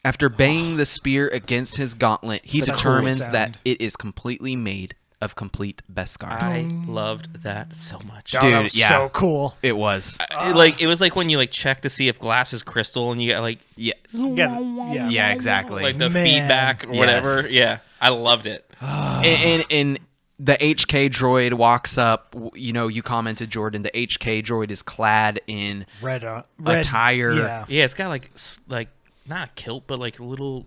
After banging the spear against his gauntlet, he Such a cool determines sound. that it is completely made of complete Beskar. I loved that so much. Oh, Dude, that was yeah. so cool. It was. It was like when you check to see if glass is crystal and you get Yeah. Yeah. Yeah, exactly. like the Man. feedback or whatever. Yes. Yeah, I loved it. And the HK droid walks up. You commented, Jordan. The HK droid is clad in Red attire. Yeah. Yeah, it's got like not a kilt, but like little.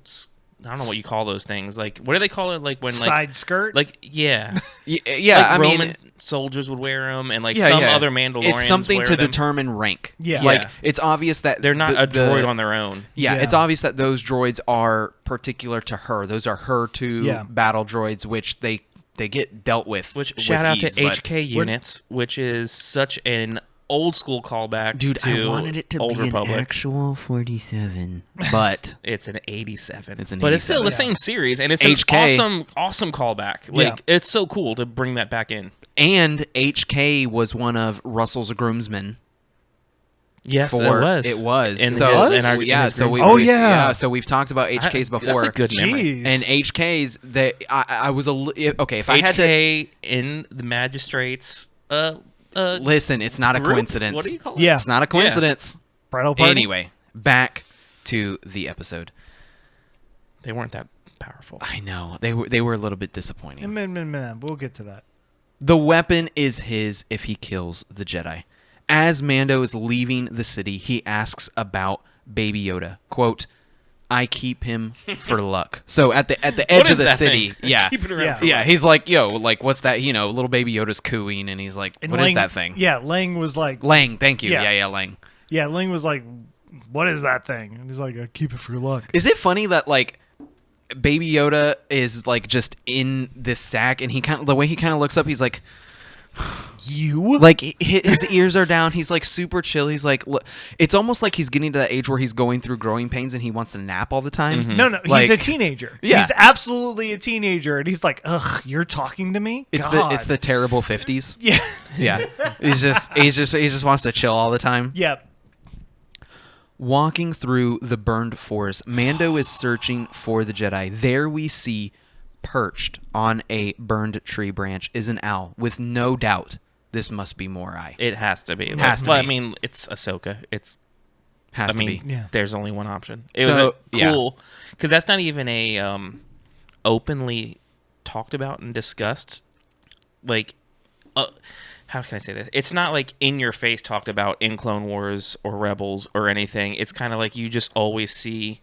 I don't know what you call those things. Like, what do they call it? Like when Side skirt. yeah, Yeah, like I Roman mean, soldiers would wear them, and yeah, some yeah. other Mandalorians. It's something wear to them. determine rank. Yeah. Like Yeah. it's obvious that They're not a droid on their own. Yeah, Yeah. it's obvious that those droids are particular to her. Those are her two Yeah. battle droids, which they get dealt with. Which with shout out ease, to but- HK units, which is such an old school callback. Dude, to I wanted it to Old be Republic. an actual 47, but It's an 87. It's an but it's still 87. the same series, and it's HK. an awesome callback. Yeah. It's so cool to bring that back in. and HK was one of Russell's groomsmen. Yes, For it was. It was. In so his- in our- in yeah, his so groom's- we Oh, we- yeah. So we've talked about HKs before. That's a good memory. Jeez. And HKs, I was okay. If I had to HK in the magistrates. listen, it's not a Group? coincidence. What do you call it? Yeah. It's not a coincidence. Bridal party. Anyway, back to the episode. They weren't that powerful. I know they were a little bit disappointing. We'll get to that. The weapon is his if he kills the Jedi. As Mando is leaving the city, he asks about Baby Yoda. Quote, I keep him for luck. So at the edge is of the that city, thing? yeah. Keep it around Yeah. for Yeah, he's like, yo, like, what's that? Little Baby Yoda's cooing, and he's like, And what is Lang- that thing? Yeah, Lang was like, Lang, thank you. Yeah. Yeah, Lang. yeah, Lang was like, what is that thing? And he's like, I keep it for luck. Is it funny that, like, Baby Yoda is, like, just in this sack, and the way he kind of looks up, he's like, You? like his ears are down. He's like super chill. He's like, it's almost like he's getting to that age where he's going through growing pains and he wants to nap all the time. No, he's Like- a teenager. Yeah. He's absolutely a teenager. And he's like, ugh, you're talking to me? God. It's the terrible 50s. Yeah. Yeah. he just wants to chill all the time. Yeah. Walking through the burned forest, Mando is searching for the Jedi. There we see, perched on a burned tree branch, is an owl. With no doubt, this must be Morai. It has to be. Has to But, be. I mean, it's Ahsoka. Has to be. Yeah. There's only one option. It So, was yeah. cool because that's not even a openly talked about and discussed. Like, how can I say this? It's not like in your face talked about in Clone Wars or Rebels or anything. It's kind of like you just always see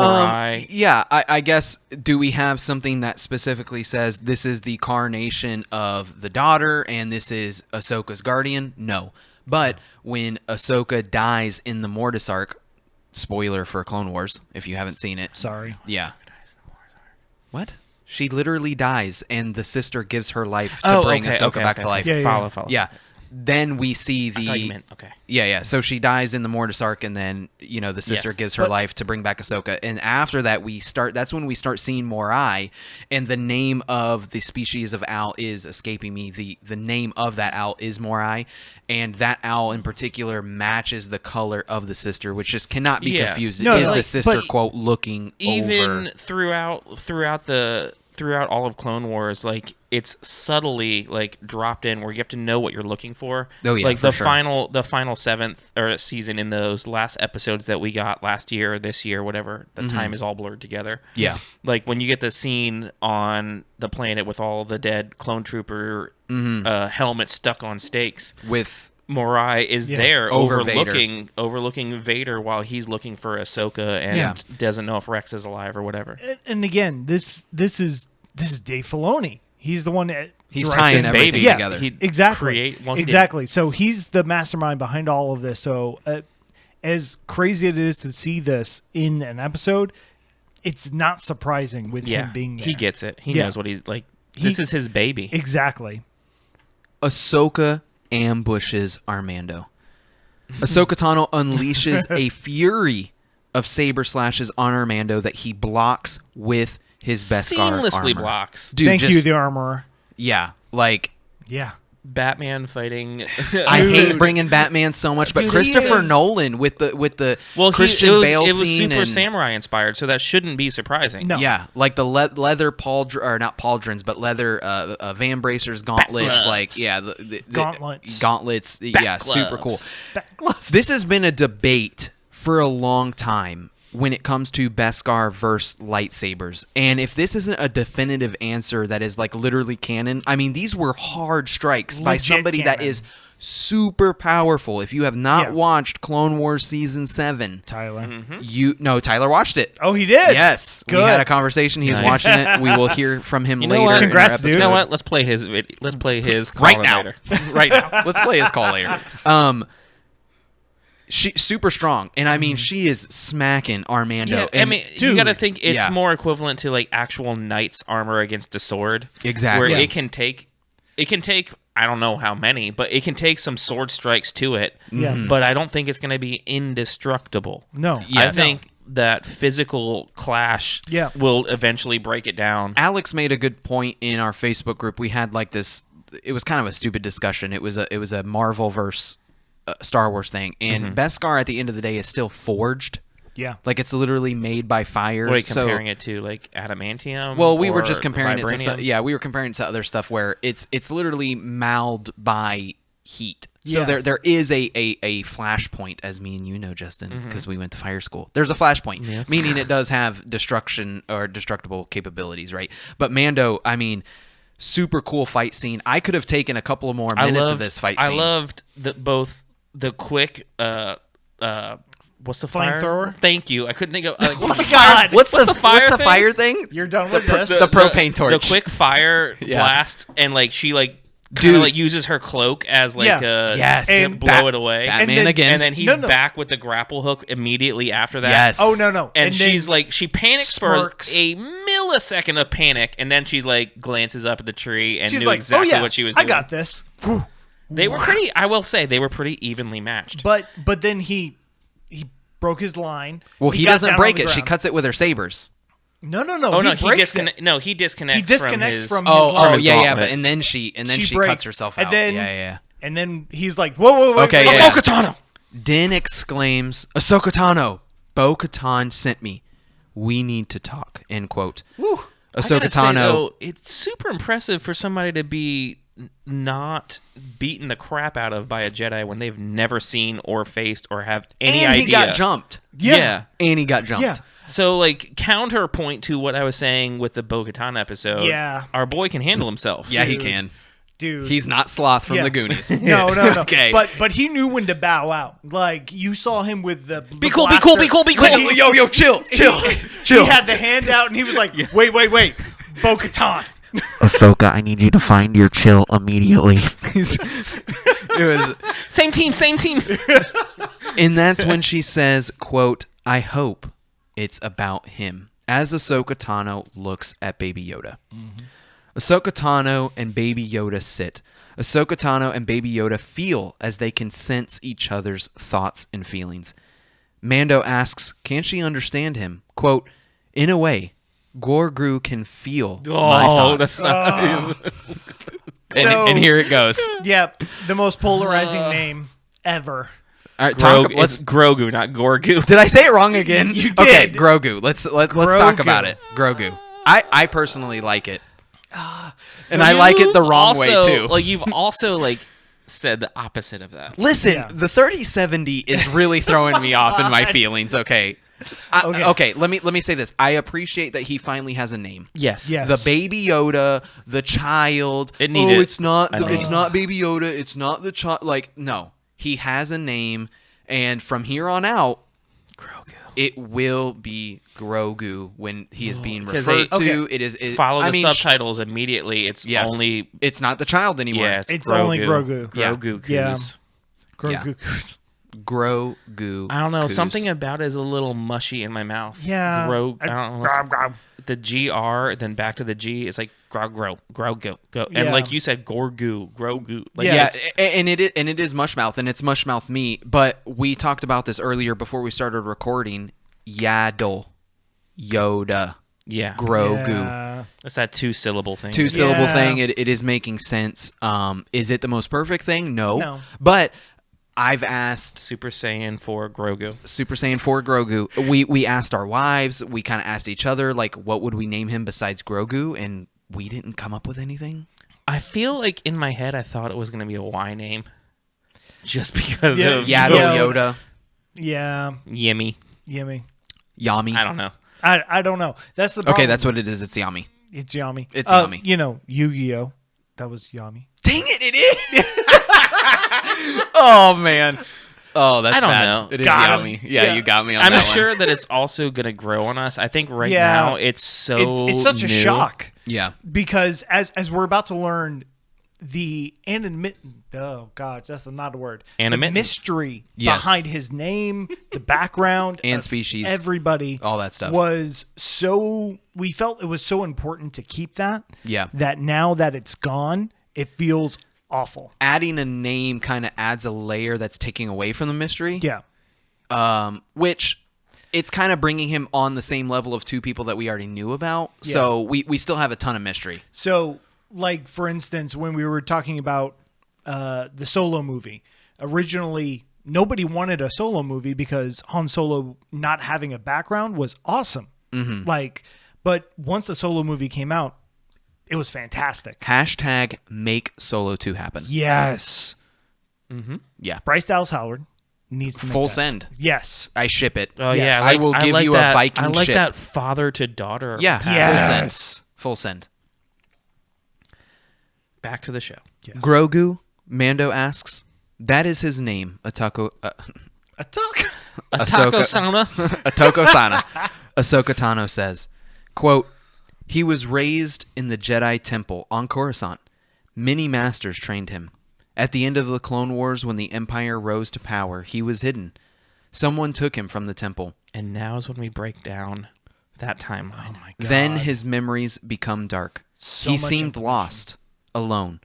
Morai. Yeah, I guess, do we have something that specifically says this is the carnation of the daughter and this is Ahsoka's guardian? No. But when Ahsoka dies in the Mortis arc, spoiler for Clone Wars, if you haven't seen it. Sorry. Yeah. What? She literally dies, and the sister gives her life to bring Ahsoka back to life. Yeah. Follow. Yeah. Then we see the. I thought you meant, okay. Yeah. So she dies in the Mortis arc, and then the sister Yes. gives her life to bring back Ahsoka. And after that, that's when we start seeing Morai, and the name of the species of owl is escaping me. The name of that owl is Morai, and that owl in particular matches the color of the sister, which just cannot be confused. It is the sister quote looking even over. throughout all of Clone Wars, like it's subtly like dropped in where you have to know what you're looking for. Oh yeah, like for the sure. final seventh or season in those last episodes that we got last year, this year, whatever. The time is all blurred together. Yeah. Like when you get the scene on the planet with all the dead clone trooper helmets stuck on stakes With Morai is there Over overlooking Vader while he's looking for Ahsoka and doesn't know if Rex is alive or whatever. And again, this is Dave Filoni. He's the one that he's writes tying his everything baby. together. He Exactly. he exactly. So he's the mastermind behind all of this. So as crazy it is to see this in an episode, it's not surprising with him being there. He gets it. He knows what he's like. This is his baby. Exactly. Ahsoka ambushes Armando. Ahsoka Tano unleashes a fury of saber slashes on Armando that he blocks with his Beskar Seamlessly armor. blocks. Dude, Thank you, the armorer. Yeah, like Yeah. Batman fighting. I hate bringing Batman so much, but Dude, he Christopher is- Nolan with the Well, Christian it was, Bale it was scene super and, samurai inspired, so that shouldn't be surprising. No. yeah, like the leather or not pauldrons, but leather van bracers, gauntlets, gloves. like the Gauntlets. yeah, super cool. gloves. Back gloves. This has been a debate for a long time when it comes to Beskar versus lightsabers. And if this isn't a definitive answer that is like literally canon, I mean, these were hard strikes by Legit somebody that canon. is super powerful. If you have not Yeah. watched Clone Wars Season 7, Tyler. Tyler watched it. Oh, he did? Yes. Good. We had a conversation. He's Nice. watching it. We will hear from him You know later. what? in our Congrats, episode. dude. You know what? Let's play his call Right in now. later. Right now. Let's play his call later. She's super strong, and I mean, she is smacking Armando. Yeah, I and mean, you dude, got to think it's yeah. more equivalent to like actual knight's armor against a sword. Exactly. Where Yeah. it can take I don't know how many, but it can take some sword strikes to it. Yeah. But I don't think it's going to be indestructible. No. Yes. I think that physical clash will eventually break it down. Alex made a good point in our Facebook group. We had like this. It was kind of a stupid discussion. It was a Marvel versus Star Wars thing, and Beskar at the end of the day is still forged. Yeah. Like it's literally made by fire. What are you So- comparing it to, like adamantium? Well, we were or just comparing vibranium? we were comparing it to other stuff where it's literally mauled by heat. So Yeah. there is a flashpoint, as me and you know, Justin, because we went to fire school. There's a flashpoint, meaning it does have destruction or destructible capabilities, right? But Mando, I mean, super cool fight scene. I could have taken a couple of more minutes of this fight scene. I loved both the quick what's the fire? Flamethrower? Thank you. I couldn't think of what's the God. fire? What's the fire what's the thing? fire thing? You're done with this. The propane torch. The quick fire Yeah. blast, and like she like kind Dude. of like uses her cloak as like Yes. to And blow it away. Batman then- again. And then he's No, no. back with the grapple hook immediately after that. Yes. Oh, no. And, then she's like, she panics smirks. for a millisecond of panic, and then she's like, glances up at the tree and she's knew like, exactly oh, yeah, what she was I doing. got this. Whew. They were pretty, I will say, they were pretty evenly matched. But then he broke his line. Well, he got doesn't down break on it. the She ground. cuts it with her sabers. No. Oh, no, he breaks disconnects. it. No, he disconnects. He disconnects from his Oh, line. his yeah, gauntlet. but and then she cuts breaks, herself out. And then, yeah. And then he's like, whoa. Okay, wait, yeah. Ahsoka Tano! Din exclaims, "Ahsoka Tano, Bo-Katan sent me. We need to talk." End quote. Whew. I Ahsoka gotta say, Tano. though, it's super impressive for somebody to be not beaten the crap out of by a Jedi when they've never seen or faced or have any and idea. he got jumped. Yeah. And he got jumped. Yeah. So, like, counterpoint to what I was saying with the Bo-Katan episode. Yeah. Our boy can handle himself. Yeah, he Dude. can. Dude. He's not Sloth from Yeah. the Goonies. No. Okay. But he knew when to bow out. Like, you saw him with the Be cool, be cool, be cool, be cool. Wait, yo, chill. He had the hand out, and he was like, wait. Bo-Katan. Ahsoka, I need you to find your chill immediately. It was, Same team. and that's when she says, quote, I hope it's about him, as Ahsoka Tano looks at Baby Yoda. Ahsoka Tano and Baby Yoda sit. Ahsoka Tano and Baby Yoda feel as they can sense each other's thoughts and feelings. Mando asks, can she understand him? Quote, in a way, Grogu can feel my thoughts. That's not. And here it goes. Yep, the most polarizing name ever. All right, It's Grogu, not Gorgu. Did I say it wrong again? You Okay, did. Grogu. Let's talk about it. Grogu. I personally like it. And I like it the wrong way too. Like you've also like said the opposite of that. Listen, Yeah. the 3070 is really throwing me off in my feelings, okay? Okay, let me say this. I appreciate that he finally has a name. Yes. Yes. The Baby Yoda, the child. It needed it's not a name. it's not Baby Yoda, it's not the child. Like, no. He has a name, and from here on out, Grogu. it will be Grogu when he is being 'Cause referred they- to. It is Follow I the mean, subtitles immediately. It's yes, only it's not the child anymore. It's only Grogu. Yeah. Grogu. Yeah. Goose. Grogu. Grogu. I don't know. Goose. Something about it is a little mushy in my mouth. Yeah. I don't know. The GR, then back to the G. It's like Grogu. And Yeah. like you said, Grogu. Like, Yeah. Yeah, it's- and it is mushmouth, and it's mushmouth meat. But we talked about this earlier before we started recording. Yaddle, Yoda, yeah. Grogu. Yeah. It's that 2-syllable thing. Two-syllable Yeah. thing. It is making sense. Is it the most perfect thing? No. But I've asked Super Saiyan for Grogu. Super Saiyan 4 Grogu. We asked our wives. We kind of asked each other, like, what would we name him besides Grogu? And we didn't come up with anything. I feel like in my head I thought it was going to be a Y name. Just because Yeah, of Yaddle, Yeah. Yoda, Yeah. Yimmy. Yummy. Yami. I don't know. I don't know. That's the problem. Okay, that's what it is. It's Yami. It's Yami. It's Yami. You know, Yu-Gi-Oh. That was Yami. Dang it is. Oh man. Oh, that's I don't bad. know. It is Got him. Yami. Yeah, Yeah. you got me on I'm that one. sure that it's also going to grow on us. I think right Yeah. now it's so It's such a new. shock Yeah. because as we're about to learn the oh god, that's not a word. The Animate? mystery Yes. behind his name, the background, And of species. everybody, All that stuff. was so. We felt it was so important to keep that. Yeah. That now that it's gone, it feels awful. Adding a name kind of adds a layer that's taking away from the mystery. Yeah. Which it's kind of bringing him on the same level of two people that we already knew about. Yeah. So we still have a ton of mystery. So, like for instance, when we were talking about the Solo movie, originally nobody wanted a Solo movie because Han Solo not having a background was awesome. Mm-hmm. Like, but once the Solo movie came out, it was fantastic. Hashtag make Solo 2 happen. Yes, Yeah. Bryce Dallas Howard needs to make Full that. send. Yes, I ship it. Oh Yes. yeah, I will give like you a that, Viking I like ship. that father to daughter. Yeah. yes. Full send. Back to the show. Yes. Grogu, Mando asks, that is his name, Atako. A talk. A Ahsoka- taco sauna. Atoko Sana. Ahsoka Tano says, quote, he was raised in the Jedi Temple on Coruscant. Many masters trained him. At the end of the Clone Wars, when the Empire rose to power, he was hidden. Someone took him from the temple. And now is when we break down that timeline. Oh my Then his memories become dark. So He much seemed information. lost, alone,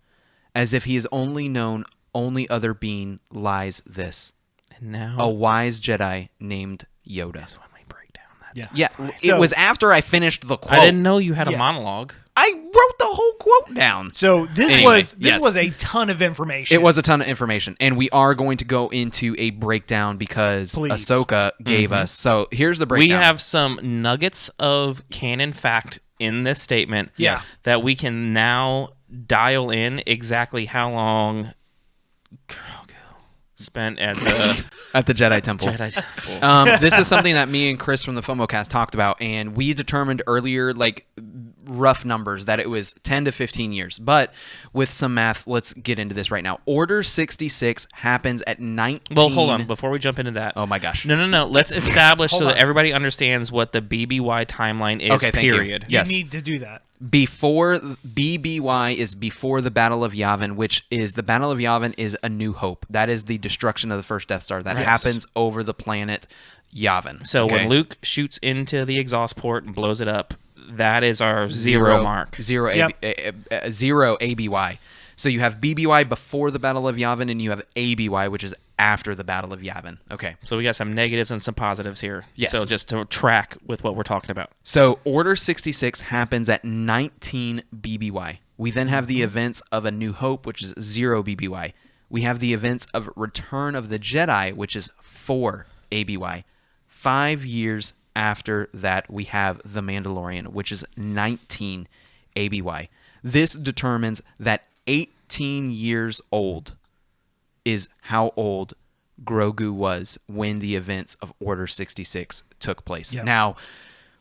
as if he has only known only other being lies this. And now A wise Jedi named Yoda. is when we break down that. Yeah. Yeah, So- it was after I finished the quote. I didn't know you had Yeah. a monologue. I wrote the whole quote down. So this Anyway, was yes. a ton of information. It was a ton of information, and we are going to go into a breakdown because Please. Ahsoka gave us. So here's the We breakdown. have some nuggets of canon fact in this statement. Yes. That we can now dial in exactly how long Grogu spent at the at the Jedi Temple. Jedi Temple. This is something that me and Chris from the FOMOcast talked about, and we determined earlier, like rough numbers that it was 10 to 15 years. But with some math, let's get into this right now. Order 66 happens at 19. Well, hold on. Before we jump into that. Oh, my gosh. No. Let's establish so Hold that on. everybody understands what the BBY timeline is, Okay, thank you. period. Yes. You need to do that. Before BBY is before the Battle of Yavin, which is the Battle of Yavin is A New Hope. That is the destruction of the first Death Star that happens over the planet Yavin. So Okay? when Luke shoots into the exhaust port and blows it up, that is our zero mark. Zero, Yep. zero ABY. So you have BBY before the Battle of Yavin, and you have ABY, which is after the Battle of Yavin. Okay. So we got some negatives and some positives here. Yes. So just to track with what we're talking about. So Order 66 happens at 19 BBY. We then have the events of A New Hope, which is 0 BBY. We have the events of Return of the Jedi, which is 4 ABY. 5 years after that, we have The Mandalorian, which is 19 ABY. This determines that 18 years old is how old Grogu was when the events of Order 66 took place. Yeah. Now,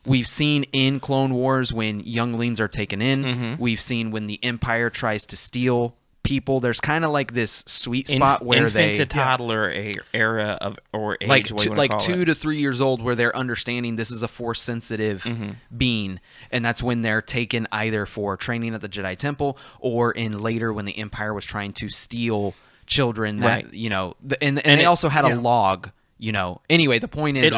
we've seen in Clone Wars when younglings are taken in. We've seen when the Empire tries to steal people. There's kind of like this sweet spot where infant they to toddler era of or age, like what you wanna like call 2 it. to 3 years old, where they're understanding this is a force sensitive being, and that's when they're taken either for training at the Jedi Temple or in later when the Empire was trying to steal children that Right. and they it- also had yeah. a log. Anyway, the point is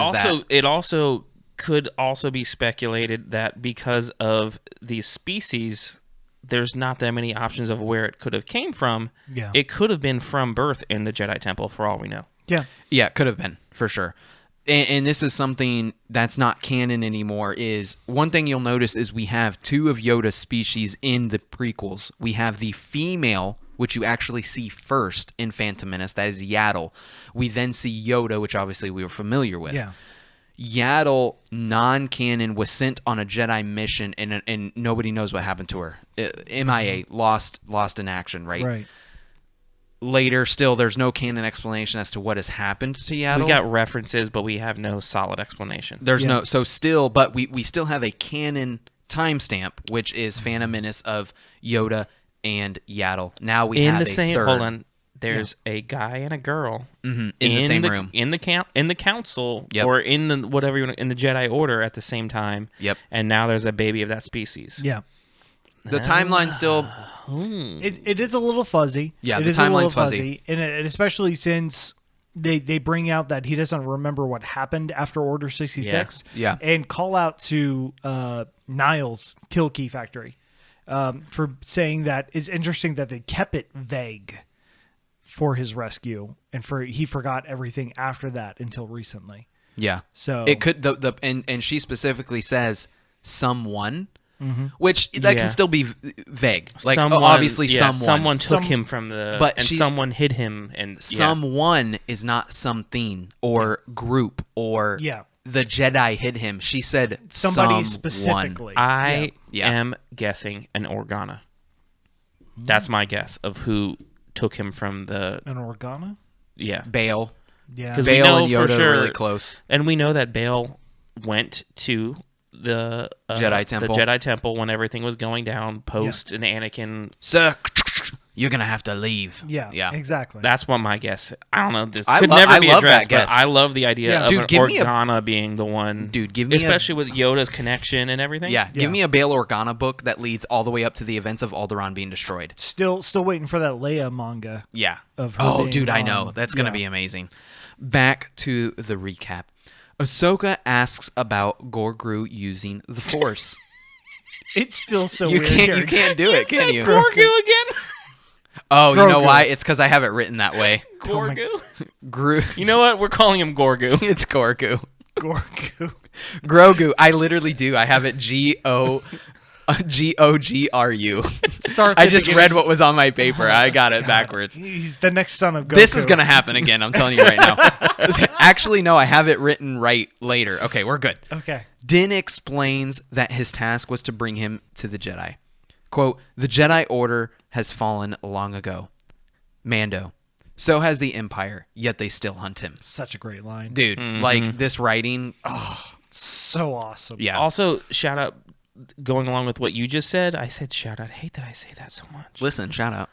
It also could also be speculated that because of these species, there's not that many options of where it could have came from. Yeah. It could have been from birth in the Jedi Temple, for all we know. Yeah. Yeah, it could have been, for sure. And this is something that's not canon anymore. Is one thing you'll notice is we have 2 of Yoda's species in the prequels. We have the female, which you actually see first in Phantom Menace. That is Yaddle. We then see Yoda, which obviously we were familiar with. Yeah. Yaddle, non-canon, was sent on a Jedi mission, and nobody knows what happened to her. MIA, lost in action, right? Right. Later, still, there's no canon explanation as to what has happened to Yaddle. We got references, but we have no solid explanation. There's Yeah. no, so still, but we still have a canon timestamp, which is Phantom Menace of Yoda and Yaddle. Now we in have the a same third. hold on. There's a guy and a girl In the same room. in the council Yep. or in the whatever you want, in the Jedi Order at the same time. Yep. And now there's a baby of that species. Yeah. The timeline still, It is a little fuzzy. Yeah, it the is a little timeline's fuzzy. and especially since they bring out that he doesn't remember what happened after Order 66. Yeah. And call out to Niles Kill Key Factory for saying that it's interesting that they kept it vague for his rescue, and he forgot everything after that until recently. yeah. So It could, and she specifically says someone, which that Yeah. can still be vague. Like, Someone, obviously yeah, someone. took him from the, But and she- someone hid him, and Someone is not something or group or Yeah. the Jedi hid him. She said somebody someone. specifically. I Yeah. am guessing an Organa. That's my guess of who took him from the An Organa? Bale. Yeah. 'Cause we Bale know and for Yoda sure- are really close. And we know that Bale went to the Jedi Temple. The Jedi Temple when everything was going down post and Anakin. Sir, you're gonna have to leave. Yeah. Yeah. Exactly. That's what my guess. I don't know. This I could love never be that addressed, guess. but I love the idea Yeah. of Dude, an give me a- Organa being the one. Dude, give me especially with Yoda's connection and everything. Yeah, Yeah. give me a Bail Organa book that leads all the way up to the events of Alderaan being destroyed. Still waiting for that Leia manga. Yeah. Of her Oh, being dude, I gone. know. That's going to Yeah. be amazing. Back to the recap. Ahsoka asks about Grogu using the Force. It's still so you weird. can't here. you can't do it, can you? Grogu again. Oh, you know Grogu. why? It's because I have it written that way. Gorgu. Gru. You know what? We're calling him Gorgu. It's Grogu. Grogu. Grogu. I literally do. I have it Gogru. Start I the just beginning. read what was on my paper. I got it backwards. He's the next son of Goku. This is going to happen again. I'm telling you right now. Actually, no, I have it written right later. Okay, we're good. Okay. Din explains that his task was to bring him to the Jedi. Quote, the Jedi Order has fallen long ago. Mando. So has the Empire, yet they still hunt him. Such a great line. Dude, like this writing, So awesome. yeah. Also, shout out going along with what you just said, I said shout out. I hate that I say that so much. Listen, shout out.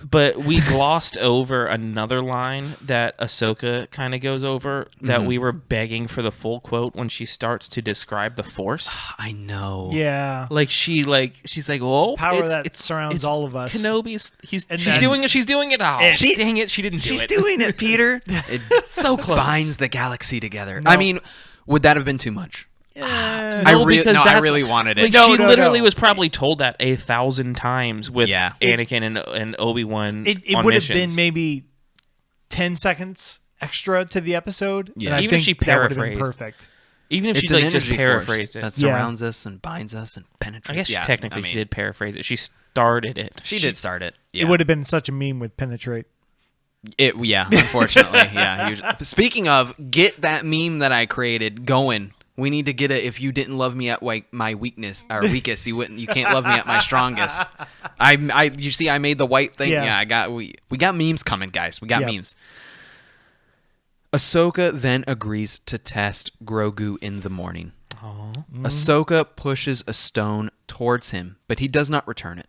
But we glossed over another line that Ahsoka kind of goes over that we were begging for the full quote when she starts to describe the Force. I know. Yeah. Like she's like, oh, Power that surrounds all of us. Kenobi's she's that's- doing it. She's doing it. Oh, dang it, she didn't do it. She's doing it, Peter. It so close. binds the galaxy together. No. I mean, would that have been too much? I really wanted it. Like, No, she no, literally no. was probably told that 1,000 times with Yeah. Anakin and Obi-Wan It on would have missions. been maybe 10 seconds extra to the episode. Yeah. And I Even if think she that would have been paraphrased. perfect. Even if It's she an like just energy paraphrased force it. that surrounds us and binds us and penetrates. I guess yeah, technically I mean, she did paraphrase it. She started it. She did start it. Yeah. It would have been such a meme with penetrate. Yeah, unfortunately. Yeah. Speaking of, get that meme that I created going. We need to get it. If you didn't love me at my weakness or weakest, you can't love me at my strongest. You see, I made the white thing. Yeah. Yeah, we got memes coming, guys. We got Yep. memes. Ahsoka then agrees to test Grogu in the morning. Ahsoka pushes a stone towards him, but he does not return it.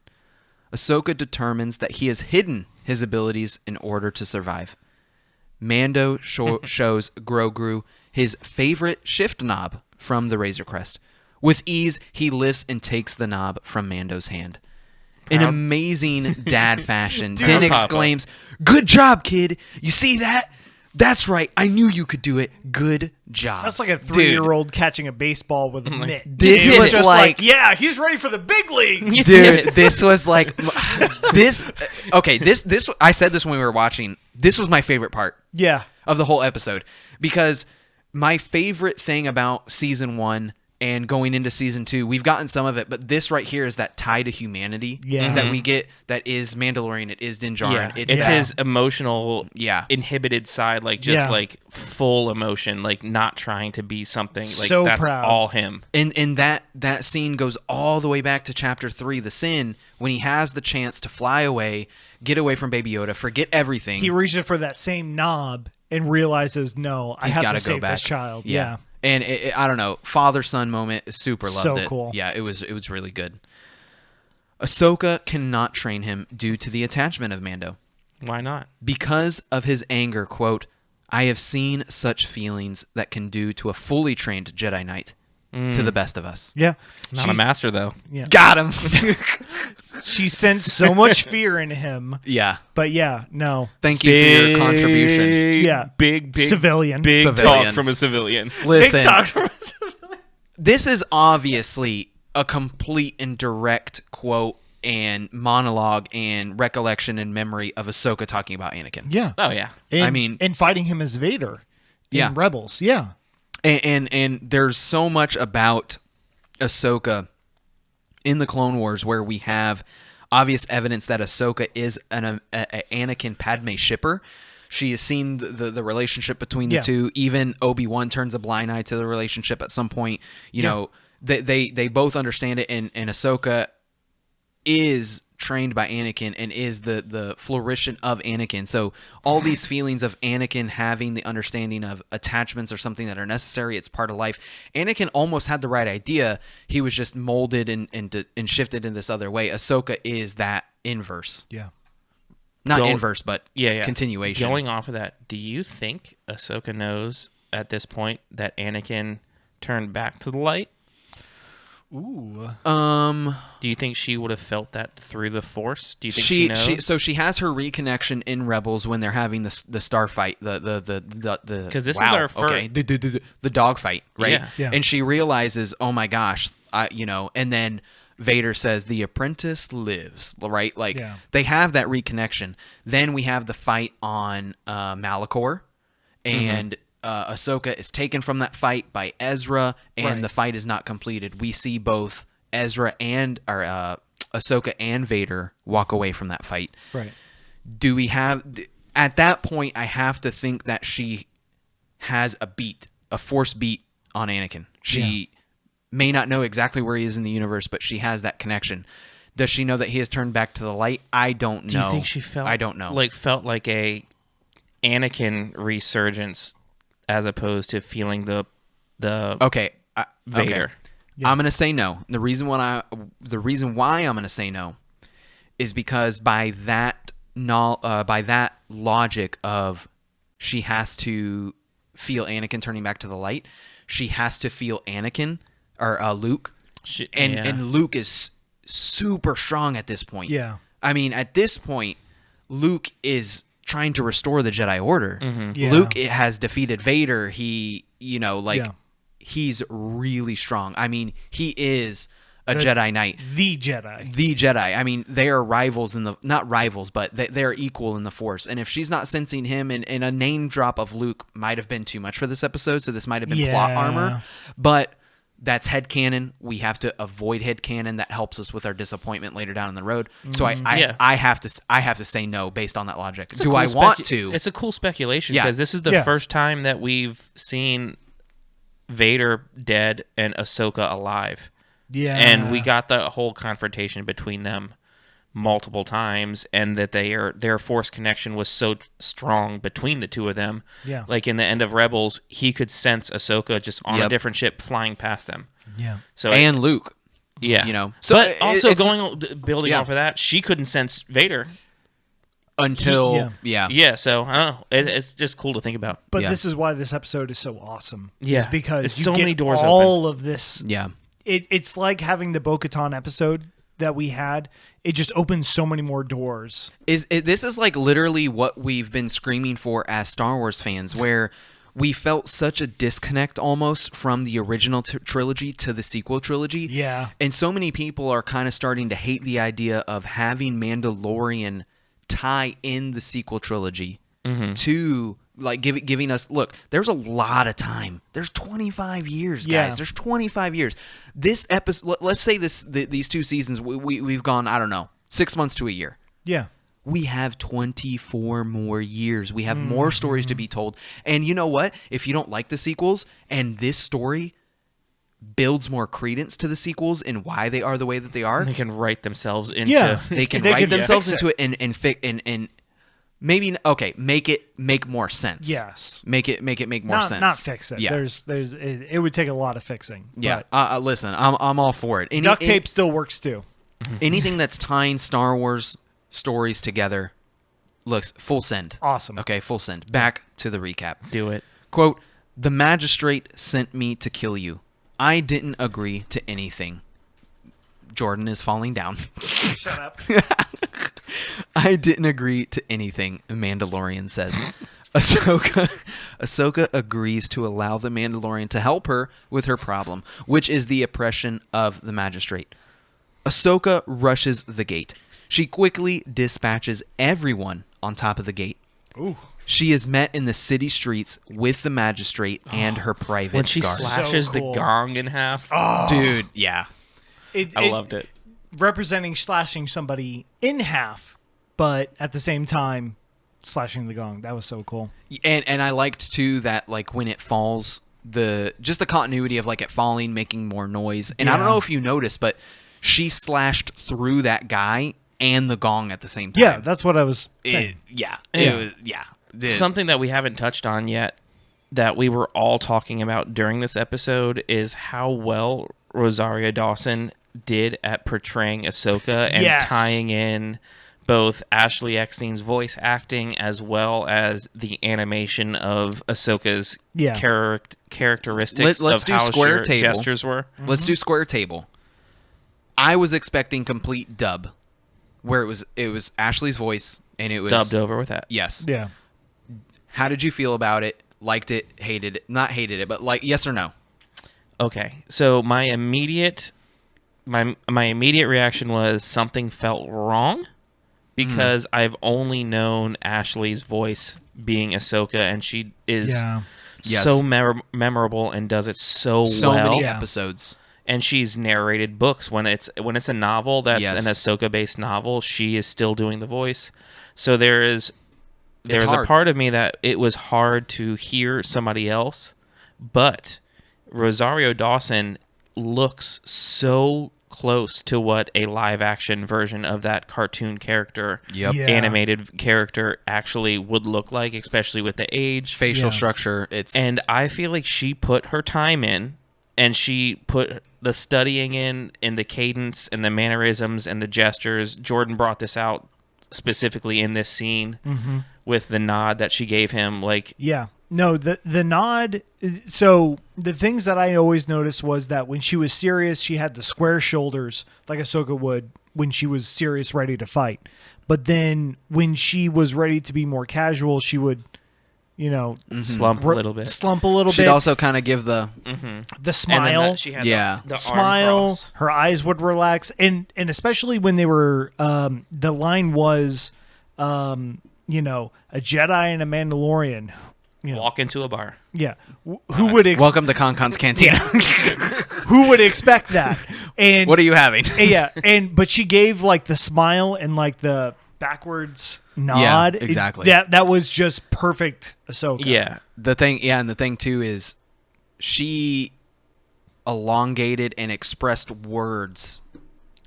Ahsoka determines that he has hidden his abilities in order to survive. Mando shows Grogu his favorite shift knob from the Razor Crest. With ease, he lifts and takes the knob from Mando's hand. In amazing dad fashion, Din Papa. exclaims, "Good job, kid! You see that? That's right. I knew you could do it. Good job." That's like a Dude, 3-year-old catching a baseball with a mitt. this It was just like- yeah, he's ready for the big leagues. Dude, this was like this. Okay, this. I said this when we were watching. This was my favorite part Yeah. of the whole episode because my favorite thing about season 1 and going into season 2, we've gotten some of it, but this right here is that tie to humanity Yeah. that we get. That is Mandalorian. It is Din Djarin. It's that- his emotional, Yeah. inhibited side, like just Yeah. like full emotion, like not trying to be something. Like So that's proud. all him. And that scene goes all the way back to chapter 3, the sin, when he has the chance to fly away, get away from Baby Yoda, forget everything. He reaches for that same knob and realizes, no, I He's have gotta to go save back. this child. Yeah. And I don't know, father-son moment, super loved So it. cool. Yeah, it was really good. Ahsoka cannot train him due to the attachment of Mando. Why not? Because of his anger, quote, "I have seen such feelings that can do to a fully trained Jedi Knight, to the best of us." Yeah. Not a master though. Yeah. Got him. She sensed so much fear in him. Yeah. But yeah, no. Thank you for your contribution. Yeah. Big Civilian. big Civilian. talk from a civilian. Listen, Big talk from a civilian. this is obviously a complete and direct quote and monologue and recollection and memory of Ahsoka talking about Anakin. Yeah. Oh yeah. And fighting him as Vader in Yeah. Rebels. Yeah. And there's so much about Ahsoka in the Clone Wars where we have obvious evidence that Ahsoka is an Anakin Padme shipper. She has seen the relationship between the Yeah. two. Even Obi-Wan turns a blind eye to the relationship at some point. You know, they both understand it, and Ahsoka is trained by Anakin and is the flourishing of Anakin. So all these feelings of Anakin having the understanding of attachments or something that are necessary, it's part of life. Anakin almost had the right idea. He was just molded and shifted in this other way. Ahsoka is that inverse. Yeah. Not Go- inverse, but Yeah. continuation. Going off of that, do you think Ahsoka knows at this point that Anakin turned back to the light? Ooh. Do you think she would have felt that through the Force? Do you think she knows? she has her reconnection in Rebels when they're having the star fight, the 'Cause this is our first- okay, the dog fight, right? Yeah. Yeah. And she realizes, oh my gosh, and then Vader says the apprentice lives, right? Like Yeah. they have that reconnection. Then we have the fight on Malachor, and Ahsoka is taken from that fight by Ezra, and Right. the fight is not completed. We see both Ezra and Ahsoka and Vader walk away from that fight. Right. Do we have at that point? I have to think that she has a force beat on Anakin. She may not know exactly where he is in the universe, but she has that connection. Does she know that he has turned back to the light? I don't know. Do you think she felt? I don't know. Felt like a Anakin resurgence, as opposed to feeling the okay, Vader. Okay. Yeah. I'm gonna say no. The reason why I'm gonna say no is because by that logic of she has to feel Anakin turning back to the light, she has to feel Anakin or Luke, and Luke is super strong at this point. Yeah. I mean, at this point, Luke is trying to restore the Jedi Order. Yeah. Luke has defeated Vader. He's really strong. I mean, he is a Jedi Knight. The Jedi. The Jedi. I mean, they are rivals not rivals, but they're equal in the Force. And if she's not sensing him, and a name drop of Luke might have been too much for this episode, so this might have been plot armor. But that's headcanon. We have to avoid headcanon. That helps us with our disappointment later down the road. So I have to say no based on that logic. Do I want to? It's a cool speculation because this is the first time that we've seen Vader dead and Ahsoka alive. Yeah. And we got the whole confrontation between them multiple times, and that their Force connection was so strong between the two of them. Yeah. Like in the end of Rebels, he could sense Ahsoka just on a different ship flying past them. Yeah. So and Luke. Yeah. You know. So but also building off of that, she couldn't sense Vader. Until so I don't know. It's just cool to think about. But this is why this episode is so awesome. Yeah. Is because it's you so get many doors all open. of this. Yeah. It's like having the Bo-Katan episode that we had. It just opens so many more doors. This is like literally what we've been screaming for as Star Wars fans, where we felt such a disconnect almost from the original trilogy to the sequel trilogy. Yeah. And so many people are kind of starting to hate the idea of having Mandalorian tie in the sequel trilogy to like giving us, look, there's a lot of time. There's 25 years, guys. Yeah. There's 25 years. This episode, let's say these 2 seasons, we've gone, I don't know, 6 months to a year. Yeah. We have 24 more years. We have more stories to be told. And you know what? If you don't like the sequels and this story builds more credence to the sequels and why they are the way that they are, They can write themselves into they can write themselves into it and maybe make more sense. Yes. Make it make more sense. Not fix it. Yeah. It would take a lot of fixing. Yeah. But Listen, I'm all for it. duct tape still works too. Anything that's tying Star Wars stories together looks full send. Awesome. Okay, full send. Back to the recap. do it. Quote, "The magistrate sent me to kill you. I didn't agree to anything." Jordan is falling down. Shut up. "I didn't agree to anything," Mandalorian says. Ahsoka agrees to allow the Mandalorian to help her with her problem, which is the oppression of the magistrate. Ahsoka rushes the gate. She quickly dispatches everyone on top of the gate. Ooh. She is met in the city streets with the magistrate and her private When she guards. slashes So the cool. gong in half, Dude, yeah. I loved it. Representing slashing somebody in half, but at the same time slashing the gong. That was so cool. And I liked too that like when it falls, the continuity of like it falling, making more noise. And I don't Yeah. know if you noticed, but she slashed through that guy and the gong at the same time. Yeah, that's what I was saying. Dude. Something that we haven't touched on yet that we were all talking about during this episode is how well Rosario Dawson did at portraying Ahsoka and Yes. tying in both Ashley Eckstein's voice acting as well as the animation of Ahsoka's characteristics Let's of do how square her table. gestures were. Let's do square table. I was expecting complete dub, where it was Ashley's voice and it was Dubbed over with that. Yes. Yeah. How did you feel about it? Liked it? Hated it? Not hated it, but like yes or no? Okay, so my immediate reaction was something felt wrong because I've only known Ashley's voice being Ahsoka, and she is Yes. so memorable and does it so well. Many episodes. And she's narrated books when it's a novel that's Yes. an Ahsoka based novel. She is still doing the voice, so there's a hard. part of me that it was hard to hear somebody else, but Rosario Dawson looks so close to what a live action version of that cartoon character, Yep. Yeah. animated character actually would look like, especially with the age. Facial structure. And I feel like she put her time in and she put the studying in the cadence and the mannerisms and the gestures. Jordan brought this out specifically in this scene with the nod that she gave him. Like, Yeah. No, the nod. So the things that I always noticed was that when she was serious, she had the square shoulders like Ahsoka would when she was serious, ready to fight. But then when she was ready to be more casual, she would, slump a little bit. Slump a little She'd bit. also kind of give the The smile. She had Yeah. the arm Smile. cross. Her eyes would relax, and especially when they were. The line was, a Jedi and a Mandalorian. Walk into a bar. Yeah. Who would welcome to Konkon's Cantina. who would expect that? And What are you having? yeah, but she gave like the smile and like the backwards nod. exactly. That was just perfect Ahsoka. Yeah. And the thing too is she elongated and expressed words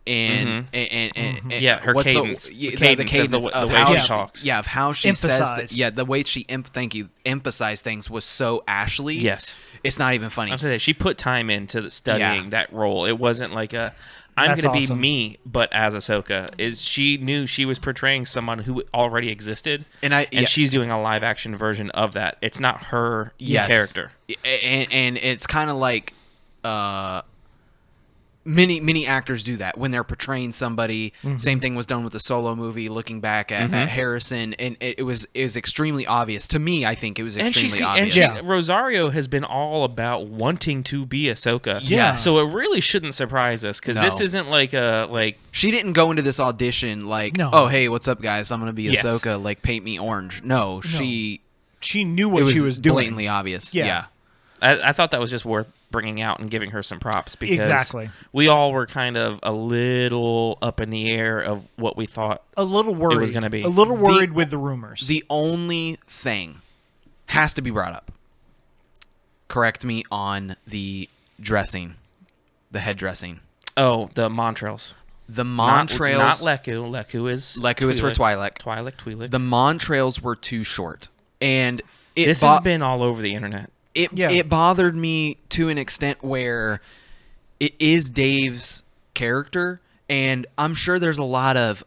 and Yeah, her what's cadence. the Cadence of cadence the of way how she she talks. Yeah, of how she says Emphasized. that. Yeah, the way she emphasized things was so Ashley. Yes. It's not even funny. I'm saying she put time into studying Yeah. that role. It wasn't like I'm That's going to awesome. be me, but as Ahsoka. She knew she was portraying someone who already existed, And she's doing a live action version of that. It's not her Yes. character. And it's kind of like many actors do that when they're portraying somebody. Same thing was done with the Solo movie. Looking back at Harrison, and it was extremely obvious to me. I think it was extremely obvious. Rosario has been all about wanting to be Ahsoka. Yeah. So it really shouldn't surprise us because this No. isn't like She didn't go into this audition like, No. oh hey, what's up guys? I'm gonna be Yes. Ahsoka. Like paint me orange. No, she Knew it what was she was doing. blatantly obvious. Yeah. Yeah. I thought that was just worth bringing out and giving her some props because Exactly. we all were kind of a little up in the air of what we thought. A little worried. was gonna be. A little worried with the rumors. The only thing has to be brought up. Correct me on the dressing, the head dressing. Oh, the Montrals. The Not Montrails. Leku. Leku is For Twi'lek. Twi'lek. The Montrails were too short, and This has been all over the internet. It bothered me to an extent where it is Dave's character, and I'm sure there's a lot of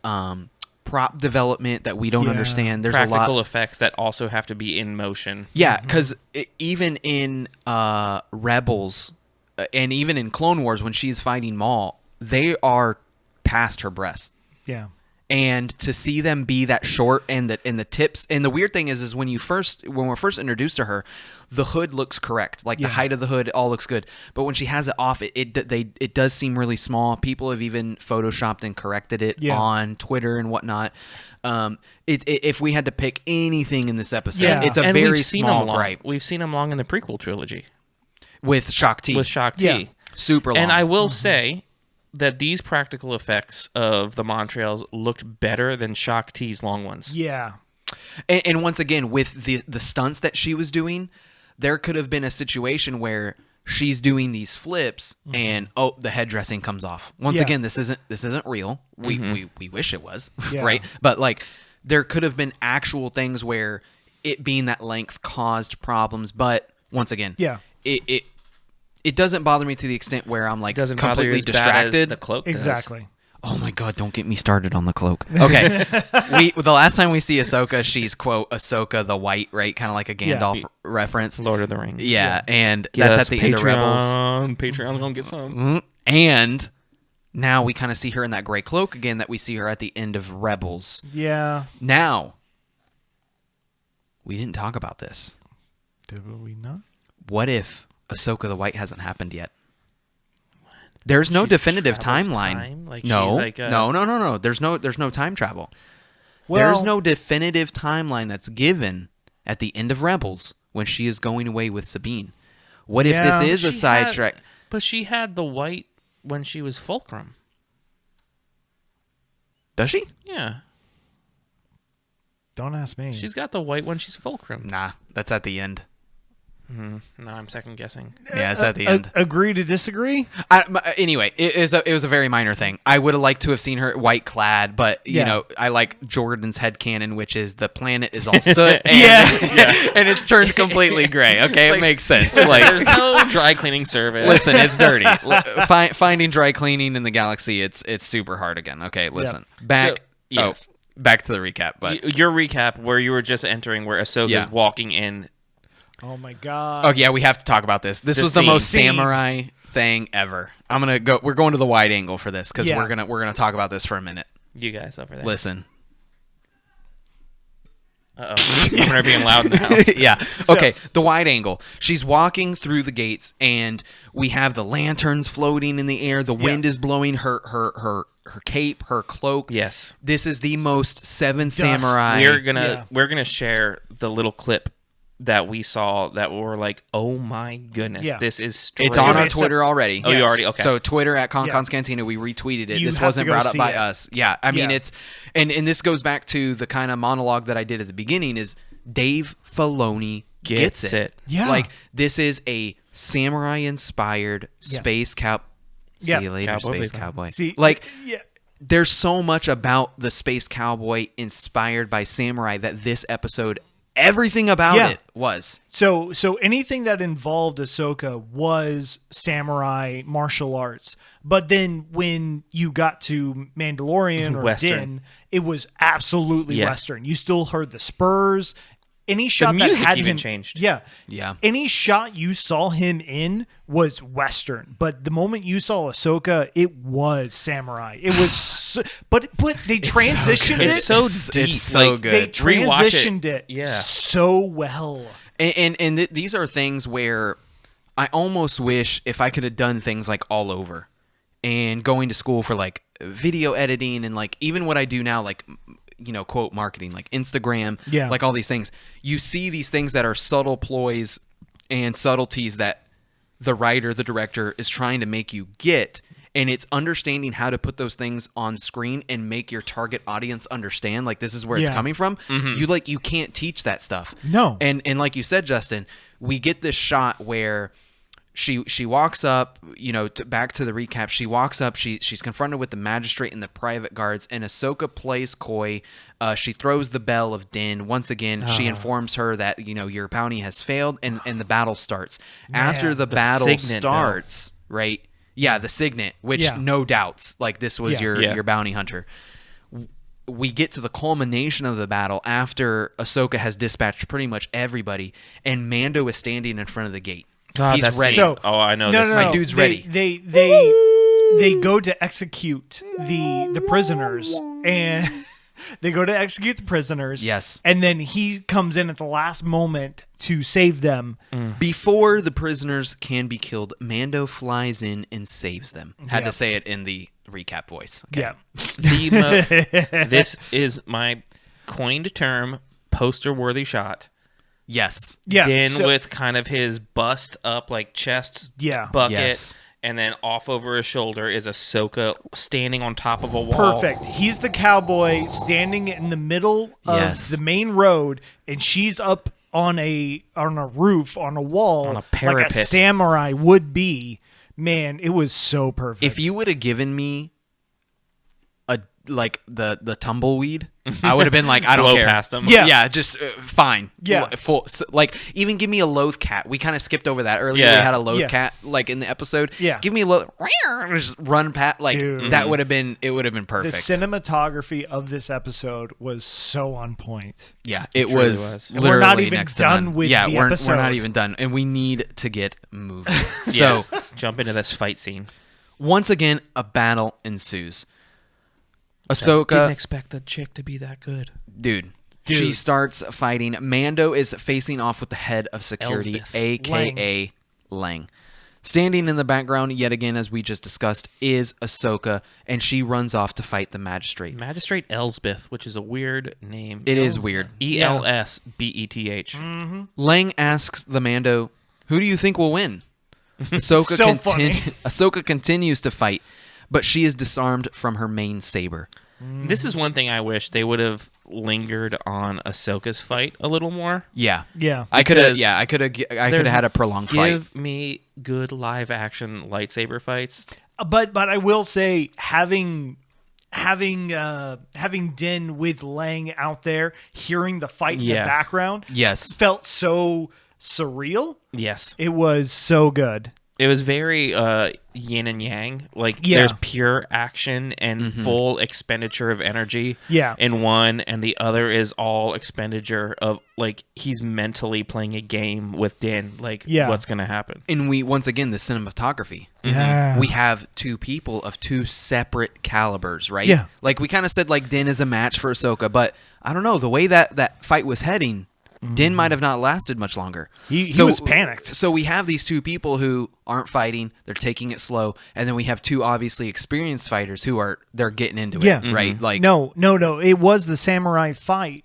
prop development that we don't understand. There's Practical a lot, effects that also have to be in motion. yeah, because even in Rebels and even in Clone Wars when she's fighting Maul, they are past her breast. yeah. And to see them be that short and the tips, and the weird thing is when we're first introduced to her, the hood looks correct, like the height of the hood all looks good. But when she has it off, it does seem really small. People have even photoshopped and corrected it on Twitter and whatnot. If we had to pick anything in this episode, it's a And very we've seen small them long. gripe We've seen them long in the prequel trilogy with Shak Ti. with Shak Ti. Yeah. Super long. And I will say that these practical effects of the Montrails looked better than Shak Ti's long ones. Yeah. And once again, with the stunts that she was doing, there could have been a situation where she's doing these flips and the head dressing comes off. Once Yeah. again, this isn't real. We wish it was, Yeah. right? But like there could have been actual things where it being that length caused problems. But once again, Yeah. it doesn't bother me to the extent where I'm like Doesn't bother you completely as bad distracted. as the cloak does. Exactly. Oh my god, don't get me started on the cloak. Okay. The last time we see Ahsoka, she's quote Ahsoka the White, right? Kind of like a Gandalf reference. Lord of the Rings. Yeah, and Get that's us at the end of Rebels. Patreon's gonna get some. And now we kind of see her in that gray cloak again that we see her at the end of Rebels. Yeah. Now, we didn't talk about this. Did we not? What if Ahsoka the White hasn't happened yet? There's no definitive travels timeline. time? Like no, she's like no. There's no time travel. Well- There's no definitive timeline that's given at the end of Rebels when she is going away with Sabine. What if Yeah. this is a She sidetrack? But she had the white when she was Fulcrum. Does she? Yeah. Don't ask me. She's got the white when she's Fulcrum. Nah, that's at the end. No, I'm second guessing. Yeah, it's at the end. Agree to disagree? Anyway, it was a very minor thing. I would have liked to have seen her white clad, but you Yeah. know, I like Jordan's headcanon, which is the planet is all soot, and, and it's turned completely gray. Okay, it makes sense. Like, There's no dry cleaning service. listen, it's dirty. Finding dry cleaning in the galaxy, it's super hard again. Okay, listen, back. So, yes. Back to the recap, but Your recap where you were just entering, where Ahsoka Yeah. is walking in. Oh my god. oh yeah, we have to talk about this. This The was the most scene. samurai thing ever. We're going to the wide angle for this because Yeah. we're gonna talk about this for a minute. You guys over there. Listen. Uh-oh. I'm gonna be loud in the house. Yeah. Okay. The wide angle. She's walking through the gates, and we have the lanterns floating in the air. The wind is blowing her cape, her cloak. Yes. This is the most Seven Samurai. We're gonna share the little clip that we saw that were like, oh my goodness, Yeah. this is straight. It's on our Okay, so- Twitter already. Oh, you already okay? So Twitter at Konkon's Yeah. Cantina, we retweeted it. You This have wasn't to go brought up see by it. us. Yeah, I mean Yeah. it's and this goes back to the kind of monologue that I did at the beginning. Is Dave Filoni gets it? Yeah. like this is a samurai inspired Yeah. space cow. See Yeah. you later, Cowboy space Bebop. cowboy. See, like yeah. there's so much about the space cowboy inspired by samurai that this episode, everything about Yeah. it was. So anything that involved Ahsoka was samurai martial arts. But then when you got to Mandalorian or Western. Din, it was absolutely Yeah. Western. You still heard the spurs. Any shot music that had even him changed. Yeah. Yeah. Any shot you saw him in was Western. But the moment you saw Ahsoka, it was samurai. It was but they transitioned it. It's so It's deep. so like, good. They Rewatch transitioned it Yeah. so well. And these are things where I almost wish if I could have done things like all over and going to school for like video editing and like even what I do now, like, you know, quote marketing, like Instagram, Yeah. like all these things. You see these things that are subtle ploys and subtleties that the writer, the director is trying to make you get. And it's understanding how to put those things on screen and make your target audience understand, like, this is where it's Yeah. coming from. You can't teach that stuff. No. And like you said, Justin, we get this shot where she walks up, you know, back to the recap. She walks up. She's confronted with the magistrate and the private guards, and Ahsoka plays coy. She throws the bell of Din. Once again, she informs her that, you know, your bounty has failed, and the battle starts. After the battle signet starts, right? Yeah, the signet, which Yeah. no doubts, like, this was Yeah. your bounty hunter. We get to the culmination of the battle after Ahsoka has dispatched pretty much everybody, and Mando is standing in front of the gate. God, He's that's ready. So- Oh, I know No, this. no, My no. dude's They- ready. They go to execute the prisoners, and they go to execute the prisoners. Yes. And then he comes in at the last moment to save them. Before the prisoners can be killed, Mando flies in and saves them. Had Yeah. to say it in the recap voice. Okay. Yeah. This is my coined term, poster-worthy shot. Yes. Yeah. Din so- with kind of his bust up, like, chest Yeah. bucket. Yes. And then off over his shoulder is Ahsoka standing on top of a wall. Perfect. He's the cowboy standing in the middle of Yes. the main road, and she's up on a roof, on a wall, On a like a parapet. samurai would be. Man, it was so perfect. If you would have given me the tumbleweed, I would have been like, I don't Blow care. past him. Yeah. Yeah, just fine. Yeah. Like, even give me a loath cat. We kind of skipped over that earlier. Yeah. We had a loath Yeah. cat like in the episode. Yeah. Give me a loath. Just run past. Like, Dude. that would have been. It would have been the perfect. cinematography of this episode was so on point. Yeah, it truly was. was. And we're not literally even next to done none. with yeah, the we're episode. not even done, and we need to get moving. So So jump into this fight scene. once again, a battle ensues. Didn't Ahsoka, expect the chick to be that good. dude, she starts fighting. Mando is facing off with the head of security, Elsbeth. aka Lang. Standing in the background, yet again, as we just discussed, is Ahsoka, and she runs off to fight the magistrate. Magistrate Elsbeth, which is a weird name. It is weird. Elsbeth. Lang asks the Mando, "Who do you think will win?" Ahsoka, So funny. Ahsoka continues to fight, but she is disarmed from her main saber. This is one thing I wish they would have lingered on Ahsoka's fight a little more. Yeah. Yeah. I could have. Because Yeah, I could have had a prolonged fight. Give me good live action lightsaber fights. But I will say having Din with Lang out there, hearing the fight in the background, Yes. felt so surreal. Yes. It was so good. It was very yin and yang. Like Yeah. there's pure action and full expenditure of energy Yeah. in one, and the other is all expenditure of like he's mentally playing a game with Din. Like what's gonna happen? And we once again the cinematography. Yeah. We have two people of two separate calibers, right? Yeah. Like we kind of said, like Din is a match for Ahsoka, but I don't know the way that fight was heading. Din might have not lasted much longer. He was panicked. So we have these two people who aren't fighting; they're taking it slow, and then we have two obviously experienced fighters who they're getting into it, right? Like no. It was the samurai fight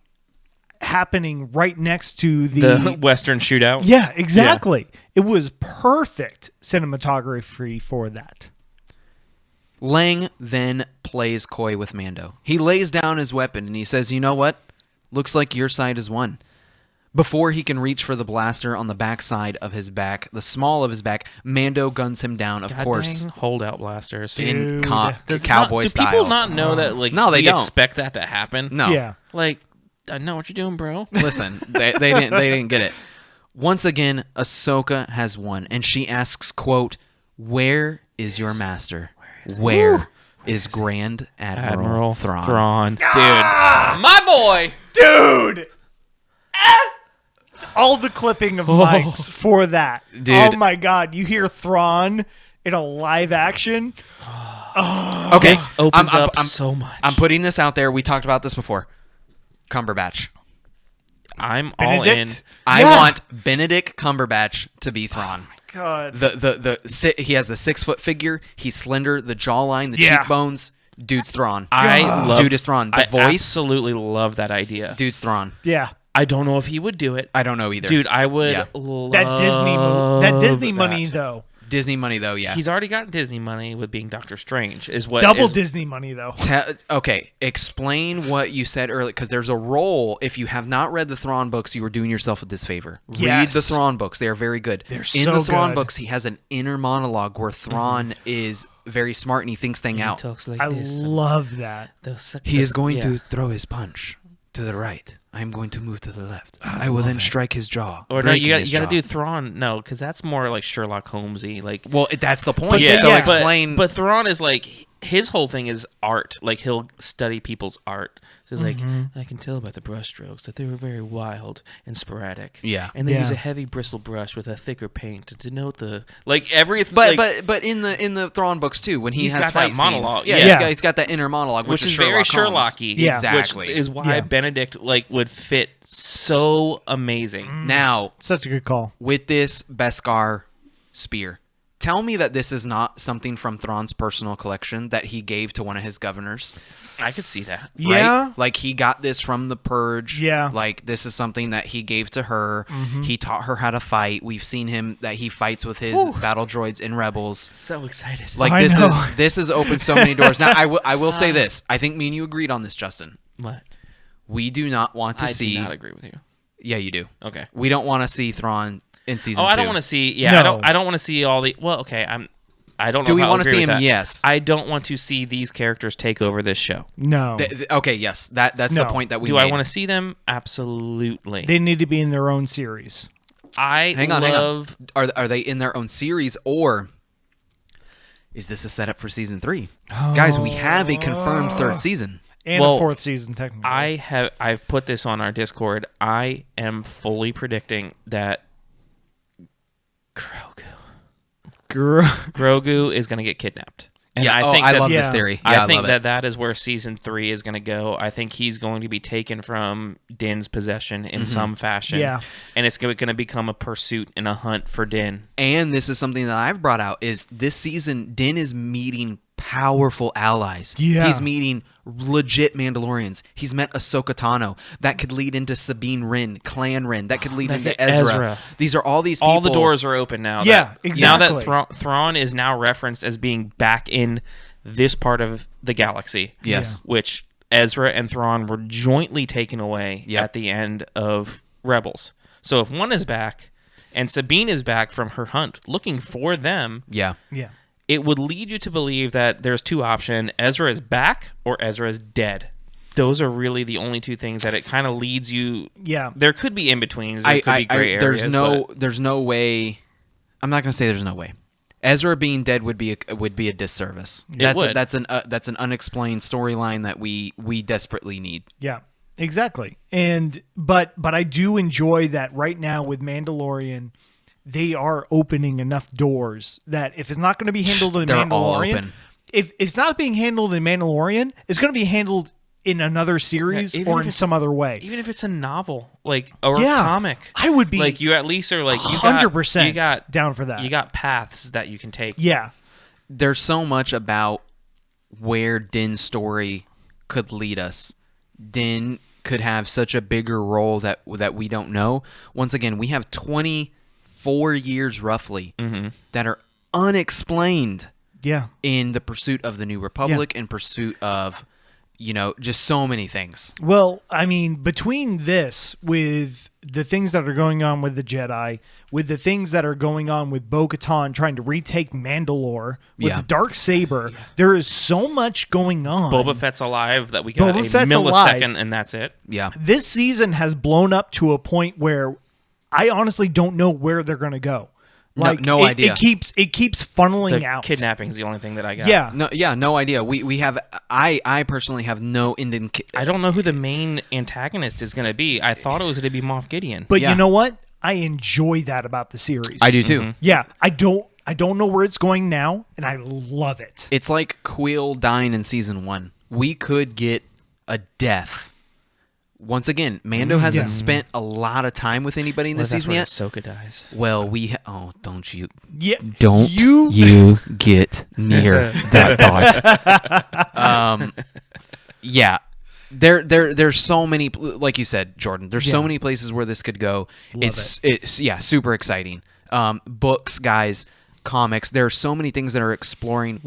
happening right next to The Western shootout. Yeah, exactly. It was perfect cinematography for that. Lang then plays coy with Mando. He lays down his weapon and he says, "You know what? Looks like your side has won." Before he can reach for the blaster on the backside of his back, the small of his back, Mando guns him down, of course, Dang holdout blasters. in Does cowboy do style. people not know that? Like, No, they we don't. expect that to happen. No. Yeah. Like, I know what you're doing, bro. Listen, they didn't get it. Once again, Ahsoka has won, and she asks, quote, "Where is your master? Where is Grand Admiral Thrawn?" Dude. My boy. Dude! All the clipping of mics for that. Dude. Oh my god, you hear Thrawn in a live action? Okay, This opens up so much. I'm putting this out there. We talked about this before. Cumberbatch. I'm all in. Benedict? I Yeah. want Benedict Cumberbatch to be Thrawn. God. He has a 6-foot figure. He's slender. The jawline, the Yeah. cheekbones. Dude's Thrawn. Dude is Thrawn. The I voice. absolutely love that idea. Dude's Thrawn. Yeah. I don't know if he would do it. I don't know either. Dude, I would Yeah. love That Disney money that. though. Disney money though. Yeah. He's already got Disney money with being Doctor Strange. Is what Double is- Disney money though. Okay, explain what you said earlier, because there's a role. If you have not read the Thrawn books, you are doing yourself a disfavor. Read Yes. the Thrawn books; they are very good. They're in so the Thrawn good. books. He has an inner monologue where Thrawn is very smart and he thinks things He out. talks like I this. love that. He is going to throw his punch to the right. I am going to move to the left. I will then strike his jaw. Or no, breaking you his got to jaw. do Thrawn. No, because that's more like Sherlock Holmesy. Like, Well, that's the point. yeah. So but, explain. But Thrawn is like his whole thing is art. Like he'll study people's art. So it's like I can tell by the brushstrokes that they were very wild and sporadic. Yeah. and they use Yeah. a heavy bristle brush with a thicker paint to denote the like everything. But like, but in the Thrawn books too, when he He's has got fight that monologue. scenes, Yeah. he's got that inner monologue, which is is very Sherlock Holmes. Sherlocky. Yeah. Exactly. Which is why Yeah. Benedict like would fit so amazing. Now, Such a good call. with this Beskar spear, tell me that this is not something from Thrawn's personal collection that he gave to one of his governors. I could see that. Right? Yeah. Like he got this from the Purge. Yeah. Like this is something that he gave to her. He taught her how to fight. We've seen him that he fights with his battle droids in Rebels. So excited. Like I know. this has opened so many doors. Now I will say this. I think me and you agreed on this, Justin. What? We do not want to I see. do not agree with you. Yeah, you do. Okay. We don't want to see Thrawn in season 2. Oh, I don't want to see. Yeah, No. I don't want to see all the. Well, okay. I don't know. Do we want wanna to see him? That. Yes. I don't want to see these characters take over this show. No. Okay, yes. That's the No. point that we Do made. I want to see them? Absolutely. They need to be in their own series. I Hang on. love. Are they in their own series, or is this a setup for season 3? Guys, we have a confirmed third season. And Well, a fourth season, technically. I've put this on our Discord. I am fully predicting that Grogu is going to get kidnapped. And Yeah, I think I that, love this Yeah. theory. Yeah, I think love that it. that is where season 3 is going to go. I think he's going to be taken from Din's possession in some fashion. Yeah. And it's going to become a pursuit and a hunt for Din. And this is something that I've brought out is this season Din is meeting powerful allies. Yeah. He's meeting legit Mandalorians. He's met Ahsoka Tano. That could lead into Sabine Wren, Clan Wren. That could lead into Ezra. These are all these people. All the doors are open now. Yeah, Now that exactly. Thrawn is now referenced as being back in this part of the galaxy. Yes. Which Ezra and Thrawn were jointly taken away Yep. at the end of Rebels. So if one is back and Sabine is back from her hunt looking for them, Yeah. Yeah. it would lead you to believe that there's two options. Ezra is back or Ezra is dead. Those are really the only two things that it kind of leads you. Yeah. There could be in-betweens. There could be gray areas. There's no way. I'm not going to say there's no way. Ezra being dead would be a disservice. That's an unexplained storyline that we desperately need. Yeah, exactly. And but I do enjoy that right now with Mandalorian, they are opening enough doors that if it's not going to be handled in They're all Mandalorian, open. if it's not being handled in Mandalorian, it's going to be handled in another series Yeah, even or if in it's- some other way. Even if it's a novel, like, or Yeah, a comic, I would be like, you at least are like 100% you got down for that. You got paths that you can take. Yeah, There's so much about where Din's story could lead us. Din could have such a bigger role that we don't know. Once again, we have 24 years roughly that are unexplained yeah. in the pursuit of the New Republic, in pursuit of, just so many things. Well, I mean, between this, with the things that are going on with the Jedi, with the things that are going on with Bo-Katan trying to retake Mandalore, with Yeah. the Darksaber, there is so much going on. Boba Fett's alive that we got Boba a Fett's millisecond alive. and that's it. Yeah. This season has blown up to a point where I honestly don't know where they're going to go. No idea. It keeps funneling The out. kidnapping's the only thing that I got. Yeah. No idea. We have. I personally have no I don't know who the main antagonist is going to be. I thought it was going to be Moff Gideon. But Yeah. you know what? I enjoy that about the series. I do too. Yeah, I don't know where it's going now, and I love it. It's like Quill dying in season 1. We could get a death. Once again, Mando hasn't spent a lot of time with anybody in this that's season where yet. Ahsoka dies. Well, don't you Yeah, Don't you get near that thought. Yeah. There's so many, like you said, Jordan. There's so many places where this could go. It's super exciting. Books, guys, comics. There are so many things that are exploring.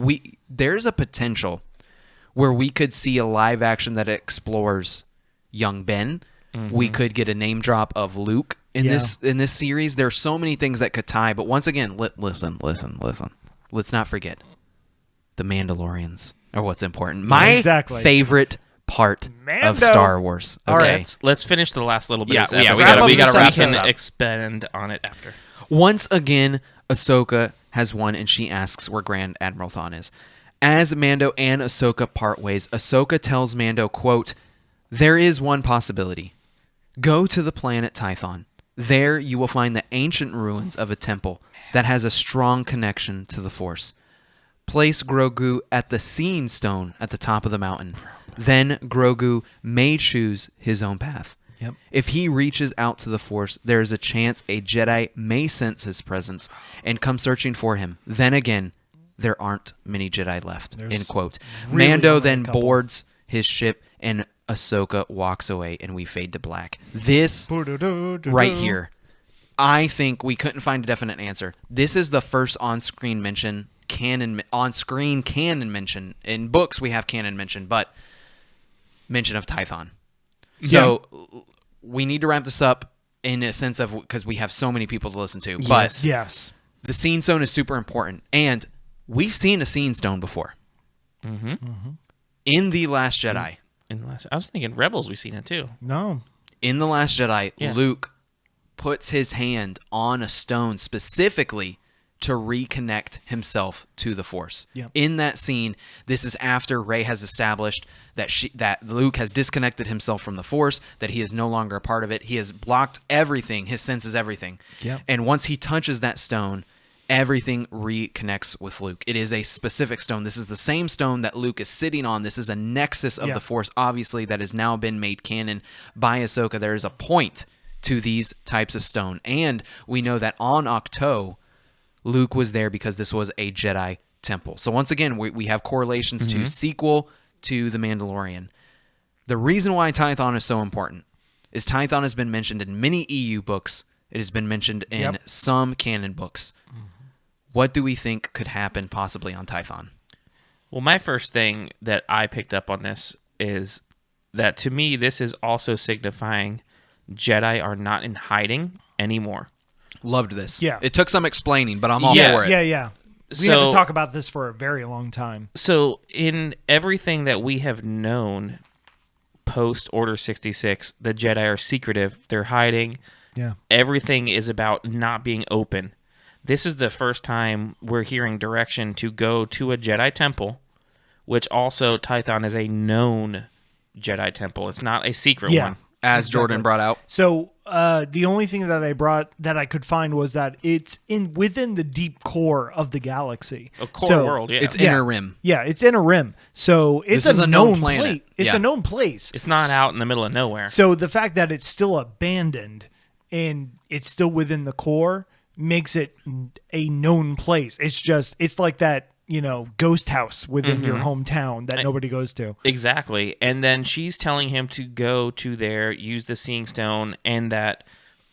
There's a potential where we could see a live action that explores young Ben. We could get a name drop of Luke in this series. There's so many things that could tie. But once again, listen. Let's not forget the Mandalorians are what's important. My Exactly. favorite part of Mando. Star Wars. Okay. All right. Let's finish the last little bit. Yeah, of this yeah, episode. we gotta wrap We this can up. expand on it after. Once again, Ahsoka has won, and she asks where Grand Admiral Thrawn is. As Mando and Ahsoka part ways, Ahsoka tells Mando, quote, "There is one possibility. Go to the planet Tython. There you will find the ancient ruins of a temple that has a strong connection to the Force. Place Grogu at the Seeing Stone at the top of the mountain. Then Grogu may choose his own path. Yep. If he reaches out to the Force, there is a chance a Jedi may sense his presence and come searching for him. Then again, there aren't many Jedi left." End quote. really Mando only a then couple. boards his ship and Ahsoka walks away, and we fade to black. This right here, I think we couldn't find a definite answer. This is the first on-screen mention, on-screen canon mention. In books, we have canon mention, but mention of Tython. So we need to wrap this up in a sense of, because we have so many people to listen to. But Yes. the Seeing Stone is super important, and we've seen a Seeing Stone before. In The Last Jedi. I was thinking Rebels. We've seen it too. No. In The Last Jedi, Yeah. Luke puts his hand on a stone specifically to reconnect himself to the Force. Yep. In that scene, this is after Rey has established that Luke has disconnected himself from the Force, that he is no longer a part of it. He has blocked everything, his senses, everything. Yep. And once he touches that stone, everything reconnects with Luke. It is a specific stone. This is the same stone that Luke is sitting on. This is a nexus of Yeah. the Force, obviously, that has now been made canon by Ahsoka. There is a point to these types of stone. And we know that on Ahch-To, Luke was there because this was a Jedi temple. So once again, we have correlations to sequel to The Mandalorian. The reason why Tython is so important is Tython has been mentioned in many EU books. It has been mentioned in some canon books. What do we think could happen possibly on Tython? Well, my first thing that I picked up on this is that to me, this is also signifying Jedi are not in hiding anymore. Loved this. Yeah. It took some explaining, but I'm all Yeah. for it. Yeah. We had to talk about this for a very long time. So in everything that we have known post Order 66, the Jedi are secretive. They're hiding. Yeah. Everything is about not being open. This is the first time we're hearing direction to go to a Jedi temple, which also Tython is a known Jedi temple. It's not a secret one. As Jordan brought out. So the only thing that I could find was that it's within the deep core of the galaxy. A core world, yeah. It's inner rim. Yeah, it's inner rim. So it's This is a a known known planet. place. It's Yeah. a known place. It's not out in the middle of nowhere. So the fact that it's still abandoned and it's still within the core makes it a known place. It's like that, ghost house within your hometown that nobody goes to. Exactly. And then she's telling him to go to there, use the Seeing Stone, and that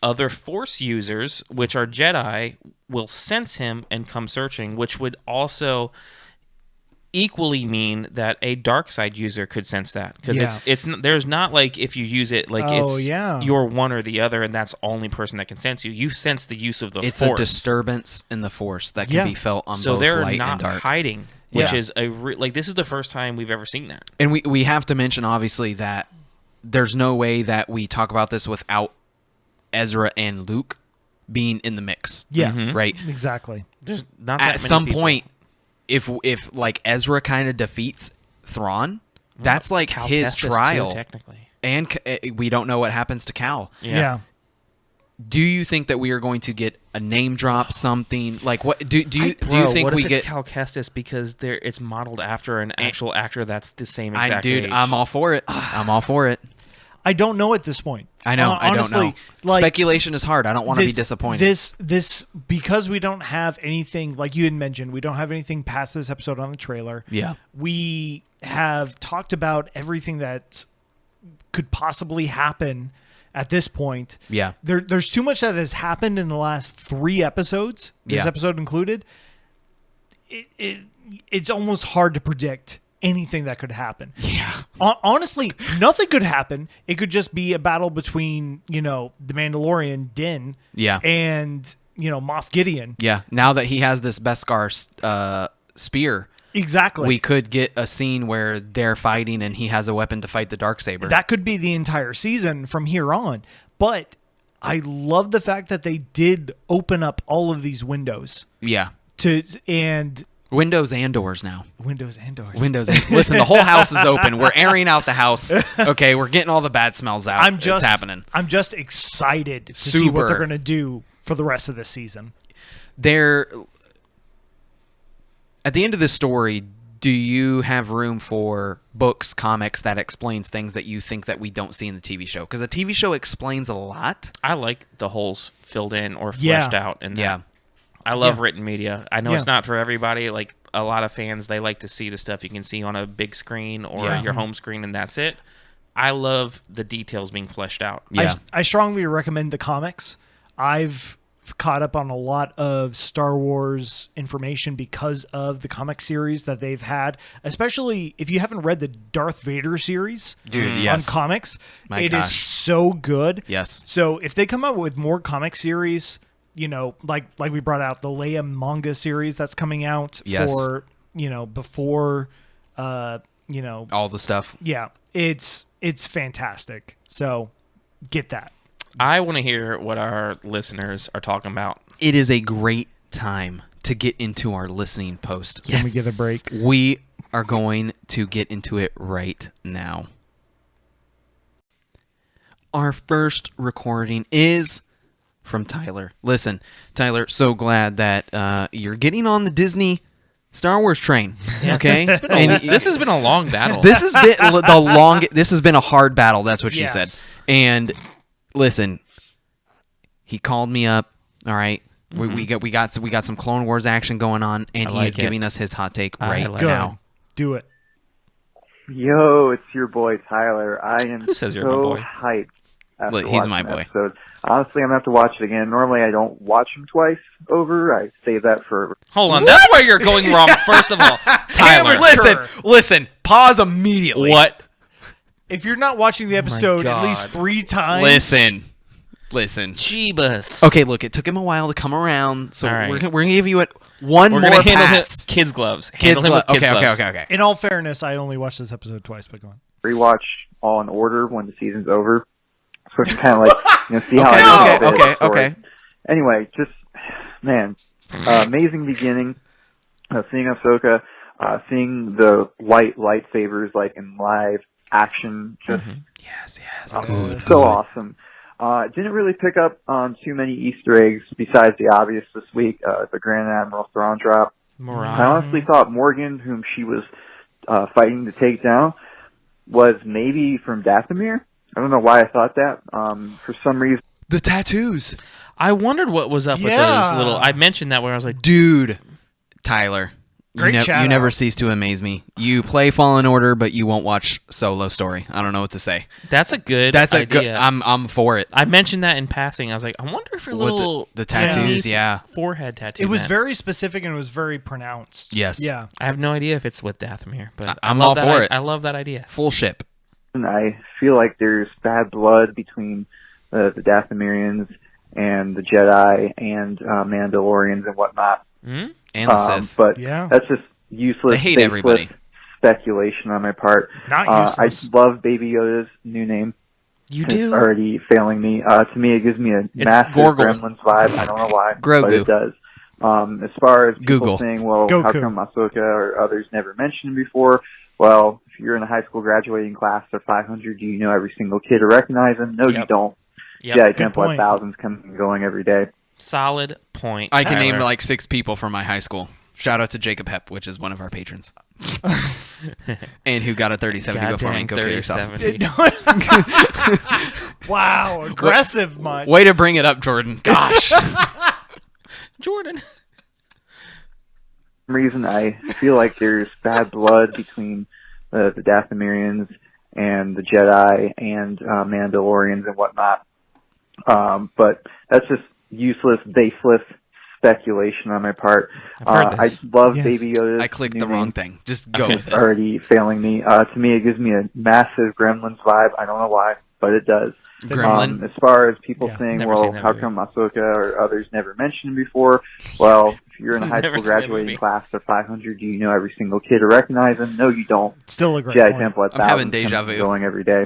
other Force users, which are Jedi, will sense him and come searching, which would also equally mean that a dark side user could sense that, because there's not like if you use it like you're one or the other and that's the only person that can sense you sense the use of the It's Force. a disturbance in the Force that can be felt on so both they're light not and dark. hiding, which is this is the first time we've ever seen that. And we have to mention obviously that there's no way that we talk about this without Ezra and Luke being in the mix. Yeah, right. Exactly. There's not that At many some people. point, if like Ezra kind of defeats Thrawn, that's like Cal his Kestis, too, trial, technically. and we don't know what happens to Cal. Yeah. Do you think that we are going to get a name drop, something like what? Do you think what we if get? it's Cal Kestis because it's modeled after an actual actor that's the same exact age? I'm all for it. I'm all for it. I don't know at this point. I know. Honestly, I don't know. like, speculation is hard. I don't want to be disappointed. This because we don't have anything like you had mentioned. We don't have anything past this episode on the trailer. Yeah. We have talked about everything that could possibly happen at this point. Yeah. There's too much that has happened in the last 3 episodes. This episode included. It's almost hard to predict anything that could happen. Yeah. Honestly, nothing could happen. It could just be a battle between, the Mandalorian Din and, Moff Gideon. Yeah. Now that he has this Beskar spear, Exactly. we could get a scene where they're fighting and he has a weapon to fight the Darksaber. That could be the entire season from here on. But I love the fact that they did open up all of these windows. Yeah. Windows and doors now. Windows and doors. Listen, the whole house is open. We're airing out the house. Okay, we're getting all the bad smells out. It's happening. I'm just excited to see what they're going to do for the rest of the season. At the end of this story, do you have room for books, comics that explains things that you think that we don't see in the TV show? Because the TV show explains a lot. I like the holes filled in or fleshed out. And yeah. I love written media. I know it's not for everybody. Like a lot of fans, they like to see the stuff you can see on a big screen or your home screen, and that's it. I love the details being fleshed out. Yeah. I strongly recommend the comics. I've caught up on a lot of Star Wars information because of the comic series that they've had, especially if you haven't read the Darth Vader series on comics. It is so good. Yes. So if they come out with more comic series, like we brought out the Leia manga series that's coming out for, before, all the stuff. Yeah, it's fantastic. So get that. I want to hear what our listeners are talking about. It is a great time to get into our listening post. Can we get a break? We are going to get into it right now. Our first recording is from Tyler. Listen, Tyler, so glad that you're getting on the Disney Star Wars train. Okay, This has been a long battle. This has been This has been a hard battle. That's what she said. And listen, he called me up. All right, we got some Clone Wars action going on, and he is giving us his hot take right now. Do it. Yo, it's your boy Tyler. I am Who says you're so my boy? hyped after He's watching my the boy. episode. Honestly, I'm going to have to watch it again. Normally, I don't watch them twice over. I save that for... Hold on, that's where you're going wrong. First of all, Tyler, Listen. Pause immediately. what? If you're not watching the episode at least God. 3 times, Listen. Jeebus. Okay, look, it took him a while to come around, so All right. we're gonna give you one We're more gonna handle pass. kids gloves. Kids Handle him with glo- kids gloves. okay. In all fairness, I only watched this episode twice, but go on. Rewatch all in order when the season's over. So it's kind of like, see how I know the story. Okay. Anyway, just, man, amazing beginning. Seeing Ahsoka, seeing the white lightsabers like in live action, just Yes. so awesome. Didn't really pick up on too many Easter eggs besides the obvious this week, the Grand Admiral Thrawn drop. I honestly thought Morgan, whom she was fighting to take down, was maybe from Dathomir. I don't know why I thought that. For some reason. The tattoos. I wondered what was up with those little. I mentioned that when I was like, Dude, Tyler, Great shout you never out. cease to amaze me. You play Fallen Order, but you won't watch Solo Story. I don't know what to say. that's a good That's a idea. good. I'm for it. I mentioned that in passing. I was like, I wonder if your With little the tattoos, underneath yeah. forehead tattoo. It was meant. very specific and it was very pronounced. Yes. Yeah. I have no idea if it's with Dathomir, but I'm love all that for it. I love that idea. Full ship. I feel like there's bad blood between the Dathomirians and the Jedi and Mandalorians and whatnot. Hmm? And the Sith. But Yeah. that's just useless, They hate baseless everybody. speculation on my part. Not useless. I love Baby Yoda's new name. You It's do? already failing me. To me, it gives me a massive Gorgle. Gremlins vibe. I don't know why, Grogu. but it does. As far as people Google. saying, well, Goku. how come Ahsoka or others never mentioned him before? Well, if you're in a high school graduating class of 500, do you know every single kid to recognize him? No, you Yep. don't. Yep. Jedi Good Temple point. at thousands coming and going every day. Solid point. I can name Tyler. like 6 people from my high school. Shout out to Jacob Hepp, which is one of our patrons. And who got a 3070 before me. Go kill yourself. 3070. Wow, aggressive much. Way to bring it up, Jordan. Gosh. Jordan. For some reason, I feel like there's bad blood between the Dathomirians and the Jedi and Mandalorians and whatnot. But that's just useless, baseless speculation on my part. I've heard I this. love Yes. Baby Yoda's I clicked new the wrong name. thing. Just go It's with it. already failing me. To me, it gives me a massive Gremlins vibe. I don't know why, but it does. Gremlin. As far as people Yeah, saying, never well, seen that how movie. come Ahsoka or others never mentioned him before? Well, if you're in a high Never school seen that graduating movie. class of 500, do you know every single kid to recognize him? No, you don't. Still a great Jedi point. Temple at I'm having thousands deja coming and vu. going every day.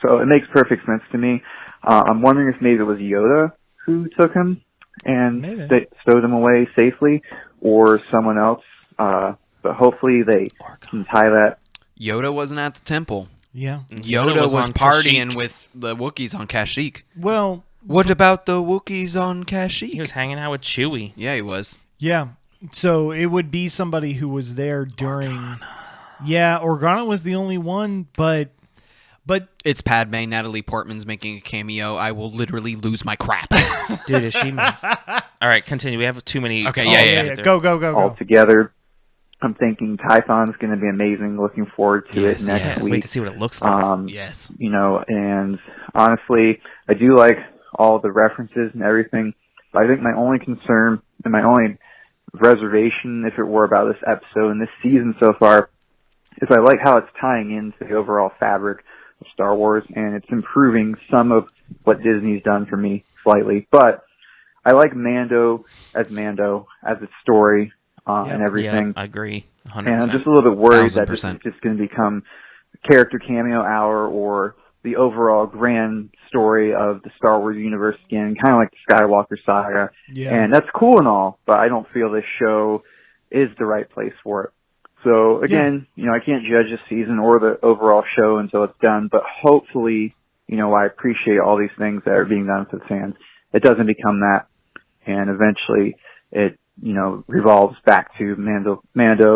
So it makes perfect sense to me. I'm wondering if maybe it was Yoda who took him and Maybe. stowed him away safely, or someone else. But hopefully they can tie that. Yoda wasn't at the temple. Yeah. Yoda was on partying Kashyyyk. with the Wookiees on Kashyyyk. Well, What about the Wookiees on Kashyyyk? He was hanging out with Chewie. Yeah, he was. yeah. So it would be somebody who was there during. Yeah, Organa was the only one, but It's Padme. Natalie Portman's making a cameo. I will literally lose my crap. Dude, is she nice? All right, continue. We have too many. Okay, calls yeah. out there. Go. all together. I'm thinking Typhon's going to be amazing. Looking forward to Yes, it next Yes, week. wait to see what it looks like. Yes. You know, and honestly, I do like all the references and everything. But I think my only concern and my only reservation, if it were about this episode and this season so far, is I like how it's tying into the overall fabric of Star Wars, and it's improving some of what Disney's done for me slightly. But I like Mando as its story and everything. Yeah, I agree. 100%. And I'm just a little bit worried that this 1000%. is just going to become character cameo hour or the overall grand story of the Star Wars universe again, kind of like the Skywalker saga. Yeah. And that's cool and all, but I don't feel this show is the right place for it. So again, you know, I can't judge the season or the overall show until it's done, but hopefully, you know, I appreciate all these things that are being done for the fans. It doesn't become that, and eventually it, you know, revolves back to Mando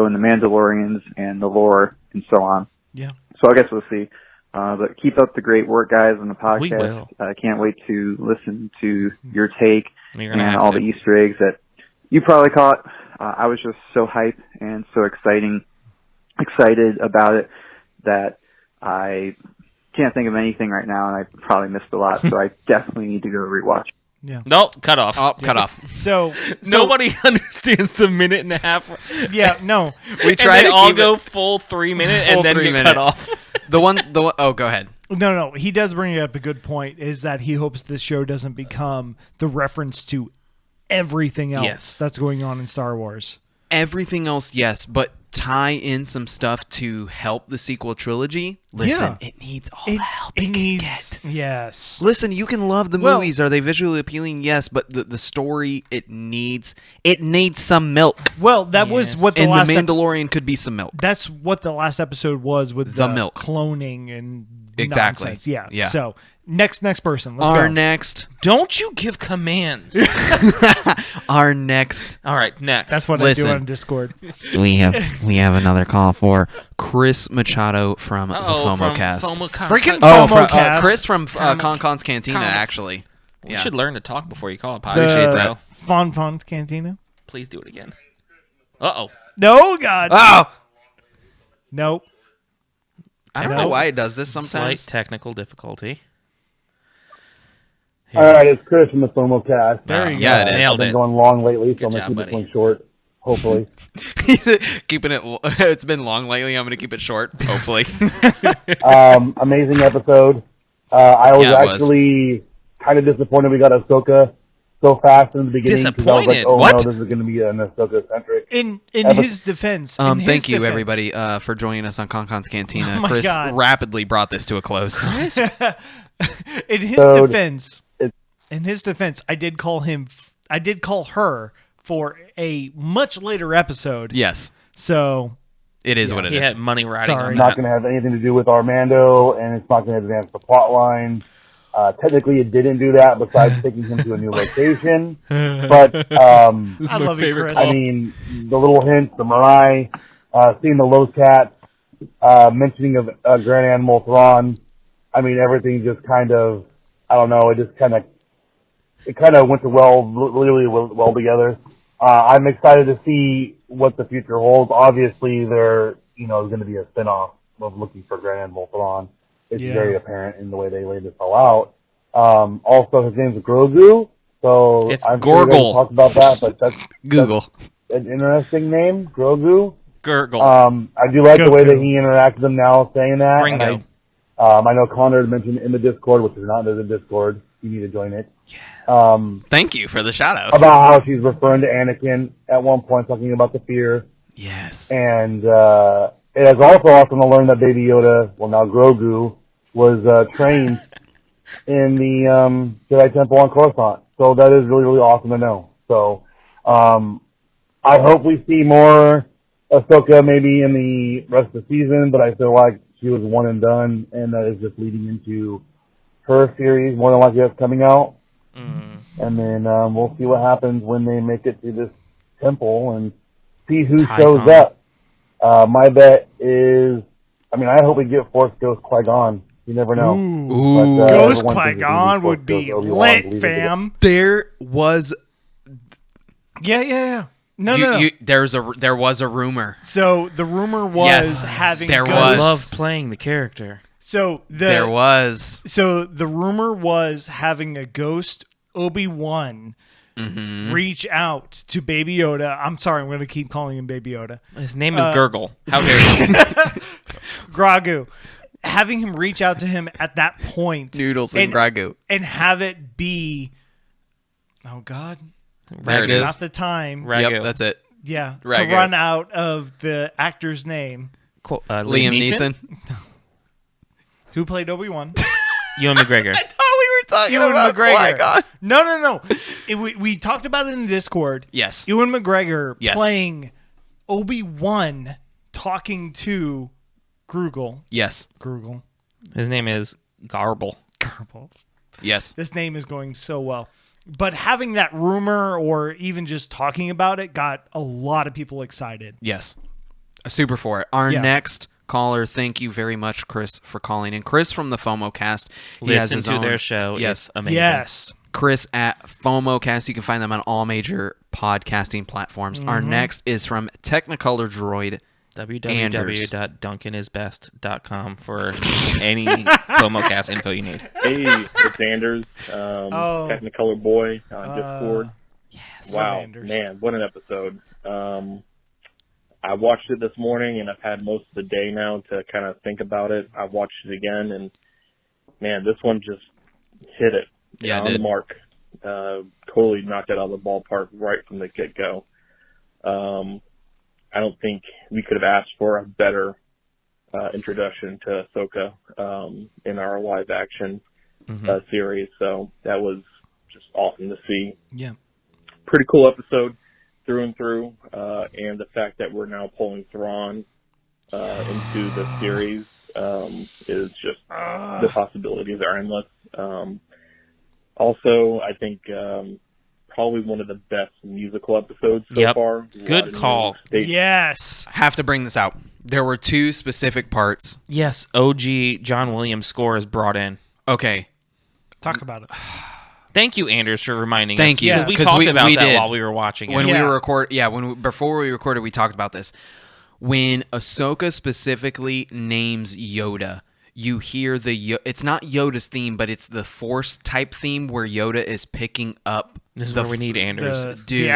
and the Mandalorians and the lore and so on. Yeah. So I guess we'll see. But keep up the great work, guys, on the podcast. We will. I can't wait to listen to your take You're and gonna have all to. the Easter eggs that you probably caught. I was just so hyped and so excited about it that I can't think of anything right now, and I probably missed a lot, so I definitely need to go rewatch. Yeah. Nope, cut off. Oh, cut off. So Nobody understands the minute and a half. yeah, no. We And try they to all keep go it full 3 minute full and then 3 get minute. cut off. The one. Oh, go ahead. No, he does bring up a good point, is that he hopes this show doesn't become the reference to everything else Yes. that's going on in Star Wars. Everything else, yes, but tie in some stuff to help the sequel trilogy. Listen, Yeah. it needs all the help it can needs, get. yes. Listen, you can love the Well- movies. Are they visually appealing? Yes, but the story, it needs some milk. Well, that was what the And last the Mandalorian could be some milk. that's what the last episode was with The milk. cloning and Exactly. nonsense. Yeah. Yeah. So next person. Let's Our go. next. Don't you give commands. Our next. All right, next. That's what Listen. I do on Discord. We have another call for Chris Machado from the from FOMOcast. Freaking Oh, FOMOcast. Chris from Konkon's Cantina, actually. We Yeah. should learn to talk before you call a Appreciate podcast, that. bro. Fon Cantina. Please do it again. Uh-oh. No, God. Oh! Nope. I don't know why it does this sometimes. Slight technical difficulty. All right, it's Chris from the FOMOcast. There you go. Yeah, it is. I've Nailed been it. going long lately, so Good I'm going job, to keep buddy. this one short, hopefully. Keeping it. It's been long lately. I'm going to keep it short. Hopefully. Amazing episode. I was Yeah, it was. actually kind of disappointed we got Ahsoka so fast in the beginning. 'cause I was Disappointed? like, oh What? no, this is going to be an Ahsoka-centric. In Ever- his defense. Thank you, everybody, for joining us on Konkon's Cantina. Oh my Chris God. rapidly brought this to a close. In his So, defense, I did call her for a much later episode. Yes, So it is what it He is. had money riding Sorry. on It's not that. going to have anything to do with Armando, and it's not going to advance the plot line. Technically, it didn't do that besides taking him to a new location. But, I love you, Chris. I mean, the little hints, the Mirai, seeing the Lowe's cat, mentioning of Grand Admiral Thrawn. I mean, everything just kind of, I don't know, it kind of went really well together. I'm excited to see what the future holds. Obviously, there, is going to be a spinoff of looking for Grand Admiral Thrawn. It's Yeah. very apparent in the way they laid this all out. Also, his name's Grogu, so It's I'm sure you guys Gorgle. talked about that, but that's Google. an interesting name, Grogu. Gurgle. I do like the way Goku. that he interacted with them now, saying that. and Gringo. I know Connor had mentioned in the Discord, which is not in the Discord. You need to join it. Thank you for the shout out. About how she's referring to Anakin at one point, talking about the fear. Yes. And it is also awesome to learn that Baby Yoda, well now Grogu, was trained in the Jedi Temple on Coruscant. So that is really, really awesome to know. So I hope we see more Ahsoka maybe in the rest of the season, but I feel like she was one and done, and that is just leading into her series, more than likely that's coming out. And then we'll see what happens when they make it to this temple and see who shows Python. up. My bet is, I hope we get Force Ghost Qui-Gon. You never know. Ooh. But, Ghost everyone thinks it's Qui-Gon gonna be would Force be Ghost Obi-Wan, lit, believe it. fam. There was. Yeah. No. There was a rumor. So the rumor was Yes, having there Ghost. was. I love playing the character. So There was. So the rumor was having a ghost Obi-Wan reach out to Baby Yoda. I'm sorry, I'm going to keep calling him Baby Yoda. His name is Gurgle. How dare you? Grogu. Having him reach out to him at that point. Noodles and Grogu. And have it be, oh God. There it is. Not the time. Ragu. Yep, that's it. Yeah. Ragu. To run out of the actor's name. Liam Neeson. Who played Obi-Wan? Ewan McGregor. Oh, we were talking Ewan about McGregor. Qui-Gon. No. We talked about it in Discord. Yes. Ewan McGregor Yes. playing Obi-Wan talking to Grugel. Yes. Grugel. His name is Garble. Yes. This name is going so well. But having that rumor or even just talking about it got a lot of people excited. Yes. Super for it. Our Yeah. next caller, thank you very much, Chris, for calling in. Chris from the FOMOcast. He has Listen his to own- their show. Yes. It's amazing. Yes. Chris at FOMOcast. You can find them on all major podcasting platforms. Our next is from Technicolor Droid www.duncanisbest.com for any ComoCast info you need. Hey, it's Anders, Technicolor Boy on Discord. Wow, Anders. man, what an episode. I watched it this morning, and I've had most of the day now to kind of think about it. I watched it again, and, man, this one just hit it on the mark. Totally knocked it out of the ballpark right from the get-go. I don't think we could have asked for a better introduction to Ahsoka in our live-action series, so that was just awesome to see. Yeah. Pretty cool episode through and through, and the fact that we're now pulling Thrawn into the series is just the possibilities are endless. Also, I think probably one of the best musical episodes so far. Good call. Yes. Have to bring this out. There were two specific parts. Yes, OG John Williams score is brought in. Okay. Talk about it. Thank you, Anders, for reminding us. Thank you. Because we 'Cause talked we about that did. while we were watching it. When we were before we recorded, we talked about this. When Ahsoka specifically names Yoda, you hear it's not Yoda's theme, but it's the Force type theme where Yoda is picking up. This is where we need Anders. Dude.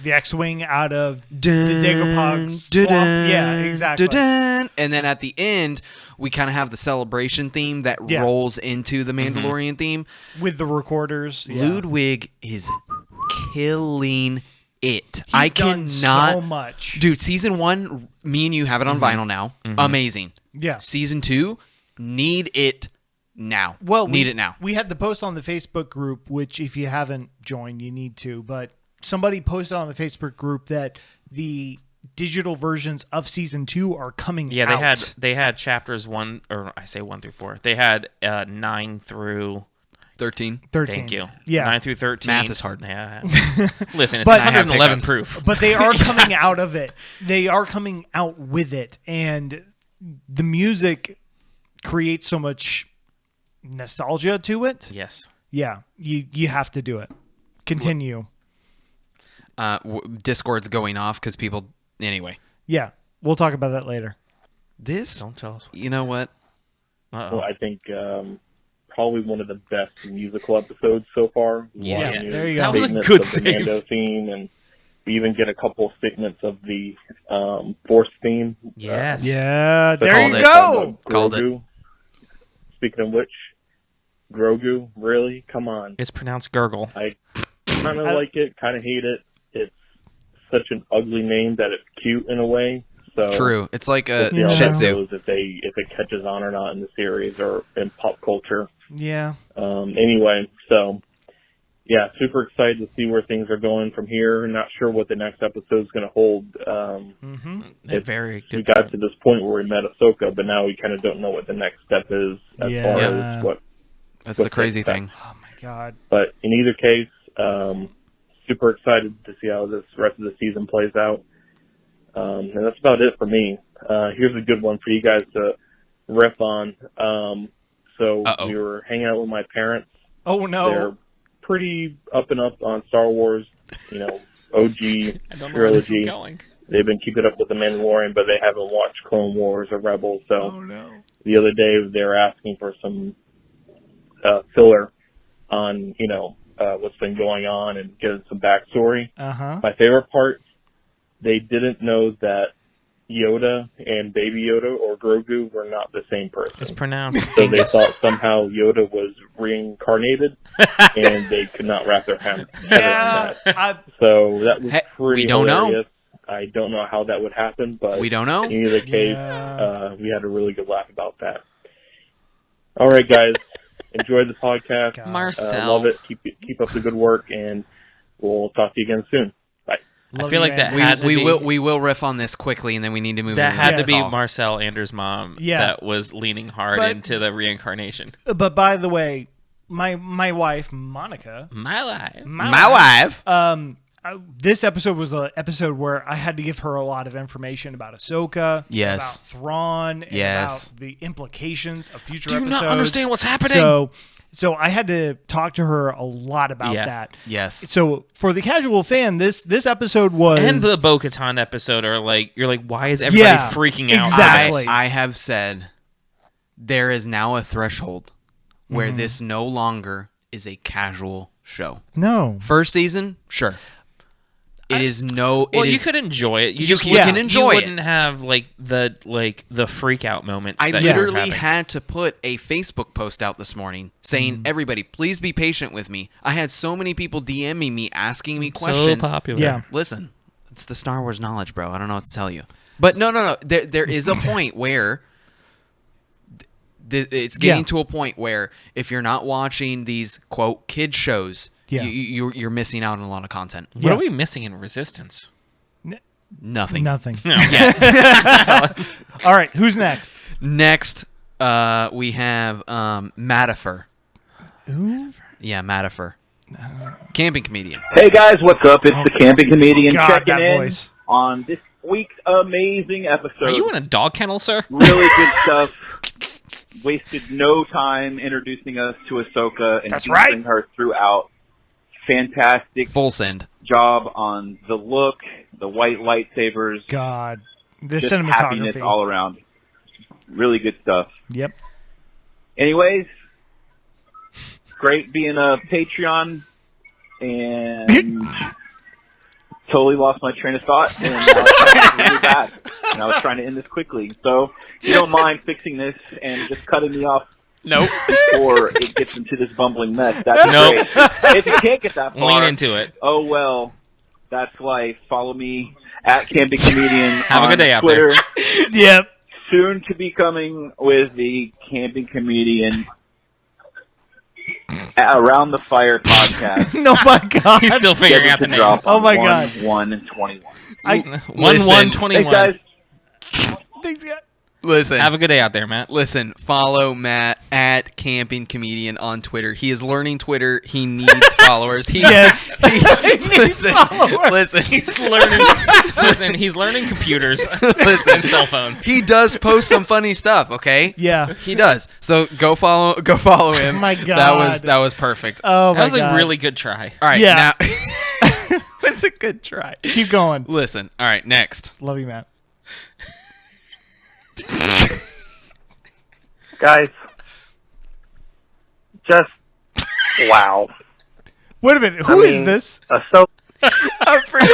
The X-Wing out of the Dagobah swamp. Yeah, exactly. And then at the end, we kind of have the celebration theme that rolls into the Mandalorian theme. With the recorders. Yeah. Ludwig is killing it. He's done so much. Dude, season 1, me and you have it on vinyl now. Amazing. Yeah. Season 2, need it now. Well, need it now. We had the post on the Facebook group, which if you haven't joined, you need to. But somebody posted on the Facebook group that the digital versions of season 2 are coming out. Yeah, they had chapters 1, or I say 1 through 4. They had 9 through 13. Thank you. Yeah. 9 through 13. Math is hard. Yeah. Listen, it's But- 111 proof. But they are coming out of it. They are coming out with it. And the music creates so much nostalgia to it. Yes. Yeah. You have to do it. Continue. Discord's going off because people... Anyway. Yeah. We'll talk about that later. This... Don't tell us. You know what? Uh-oh. Well, I think probably one of the best musical episodes so far. Yes. Yeah, there you go. That was a Statements good of the save. Mando theme, and we even get a couple of statements of the Force theme. Yes. Yeah. The There Called you it. go. Called Grogu. Speaking of which, Grogu, really? Come on. It's pronounced gurgle. I kind of like it, kind of hate it. It's such an ugly name that it's cute in a way. So True. It's like we'll a see how Shih that Tzu. goes if it catches on or not in the series or in pop culture. Yeah. Anyway, so yeah, super excited to see where things are going from here. Not sure what the next episode is going to hold. Very We good. got to this point where we met Ahsoka, but now we kind of don't know what the next step is as far as what. That's what the crazy to expect. thing. Oh my God. But in either case, super excited to see how this rest of the season plays out. And that's about it for me. Here's a good one for you guys to riff on. So we were hanging out with my parents. Oh no. They're pretty up and up on Star Wars, OG I don't know where this trilogy. is going. They've been keeping up with the Mandalorian, but they haven't watched Clone Wars or Rebels. So no. the other day they were asking for some filler on, what's been going on and getting some backstory. Uh-huh. My favorite part, they didn't know that Yoda and Baby Yoda or Grogu were not the same person. It's pronounced So they dingus. thought somehow Yoda was reincarnated, and they could not wrap their head around that. So that was pretty we don't know. hilarious. I don't know how that would happen, but We don't know. in either case, we had a really good laugh about that. All right, guys. Enjoy the podcast. Marcel. Love it. Keep up the good work, and we'll talk to you again soon. Bye. I feel like that had to we be... will riff on this quickly, and then we need to move. That into had the to next be call. Marcel Anders' mom that was leaning hard But- into the reincarnation. But by the way, my wife Monica, My wife. this episode was an episode where I had to give her a lot of information about Ahsoka, Yes. about Thrawn, and Yes. about the implications of future Do you episodes. not understand what's happening? So I had to talk to her a lot about that. Yes. So for the casual fan, this episode was, and the Bo-Katan episode are like, you're like, why is everybody freaking out? Exactly. I have said there is now a threshold where this no longer is a casual show. No. First season, sure. It is no. Well, it you is, could enjoy it. You can enjoy you it. wouldn't have like the freak out moments. I that you were literally having. had to put a Facebook post out this morning saying, "Everybody, please be patient with me." I had so many people DMing me, asking me questions. So popular. Yeah. Listen, it's the Star Wars knowledge, bro. I don't know what to tell you. But no. There is a point where it's getting to a point where if you're not watching these quote kid shows, you're missing out on a lot of content. What are we missing in Resistance? Nothing. Nothing. No. All right, who's next? Next, we have Madifer. Who? Yeah, Madifer. Camping comedian. Hey guys, what's up? It's the camping comedian God, checking that in voice. on this week's amazing episode. Are you in a dog kennel, sir? Really good stuff. Wasted no time introducing us to Ahsoka and That's featuring right. her throughout. Fantastic Full send. job on the look, the white lightsabers, God, the just happiness cinematography. all around. Really good stuff. Yep. Anyways, great being a Patreon, and totally lost my train of thought, and really bad. And I was trying to end this quickly. So if you don't mind fixing this and just cutting me off Nope. before it gets into this bumbling mess, that's Nope. great. If you can't get that far, Lean into it. oh well, that's life. Follow me at Camping Comedian Have a on good day out Twitter. there. Yep. Soon to be coming with the Camping Comedian Around the Fire podcast. No, my God. He's still figuring out the name. Drop Oh, on my God. 1/1/21. 1/1/21. Thanks, guys. Thanks, guys. Listen. Have a good day out there, Matt. Listen, follow Matt at Camping Comedian on Twitter. He is learning Twitter. He needs followers. Yes. He needs followers. Listen, He's learning. Listen, he's learning computers and cell phones. he does post some funny stuff. Okay. Yeah. He does. So go follow him. Oh my God. That was perfect. Oh, my That was God. a really good try. All right. Yeah. Now, it's a good try. Keep going. Listen. All right. Next. Love you, Matt. Guys, just wow. Wait a minute. Who is this? Ahsoka. I'm pretty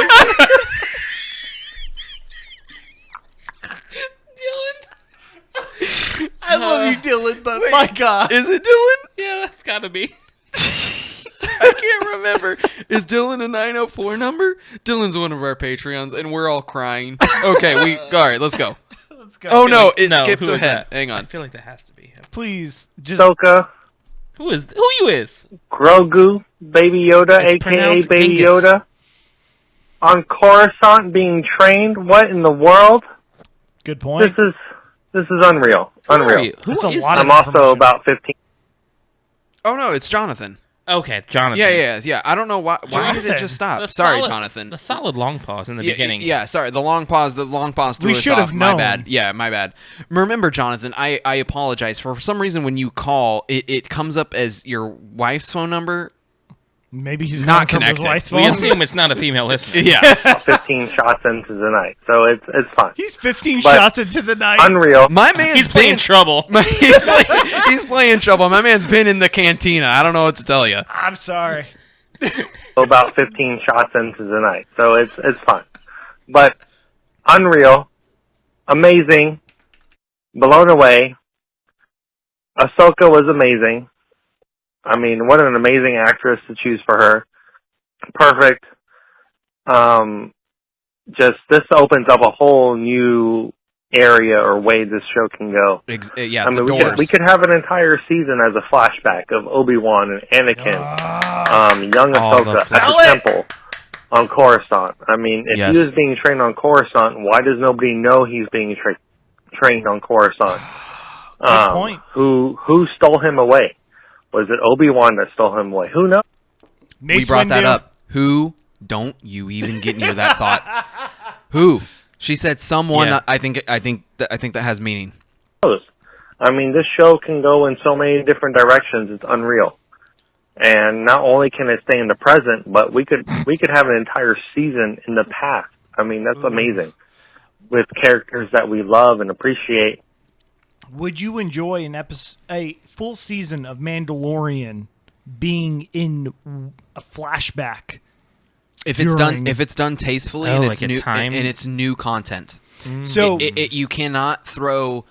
I love you, Dylan, but my God. Is it Dylan? Yeah, that's gotta be. I can't remember. Is Dylan a 904 number? Dylan's one of our Patreons, and we're all crying. Okay, all right, let's go. Let's go. Oh no, it No, skipped who is ahead. that? Hang I on. feel like that has to be him. Please, just Ahsoka, Who you is? Grogu, Baby Yoda, It's aka pronounced Baby Genghis. Yoda, on Coruscant being trained. What in the world? good point. This is unreal. Who are Unreal. you? Who That's a is lot that? I'm also information. about 15. Oh no, it's Jonathan. Okay, Jonathan. Yeah. I don't know why did it Jonathan. just stop? The Sorry, solid- Jonathan. The solid long pause in the beginning. Yeah, sorry. The long pause threw We us should off. have My known. bad. Yeah, my bad. Remember, Jonathan, I apologize. For some reason, when you call, it comes up as your wife's phone number. Maybe he's Not calling from his connected. wife's We phone. assume it's not a female listener. Yeah. 15 shots into the night, so it's fun. He's 15 But- shots into the night. Unreal. My man's He's playing trouble. he's playing trouble. My man's been in the cantina. I don't know what to tell you. I'm sorry. About 15 shots into the night, so it's fun. But unreal, amazing, blown away. Ahsoka was amazing. I mean, what an amazing actress to choose for her. Perfect. Just this opens up a whole new area or way this show can go. Yeah, I mean, the doors. we could have an entire season as a flashback of Obi-Wan and Anakin, young Oh, the Ahsoka at the temple on Coruscant. I mean, if Yes. he was being trained on Coruscant, why does nobody know he's being trained on Coruscant? point. Who stole him away? Was it Obi-Wan that stole him away? Who knows? we Mace brought that Windu. up. Who? Don't you even get near that thought. Who? She said someone. Yeah. I think that has meaning. Knows? I mean, this show can go in so many different directions. It's unreal. And not only can it stay in the present, but we could have an entire season in the past. I mean, that's amazing. With characters that we love and appreciate. Would you enjoy a full season of Mandalorian being in a flashback? If it's done tastefully and like it's a new time- and it's new content. So You cannot throw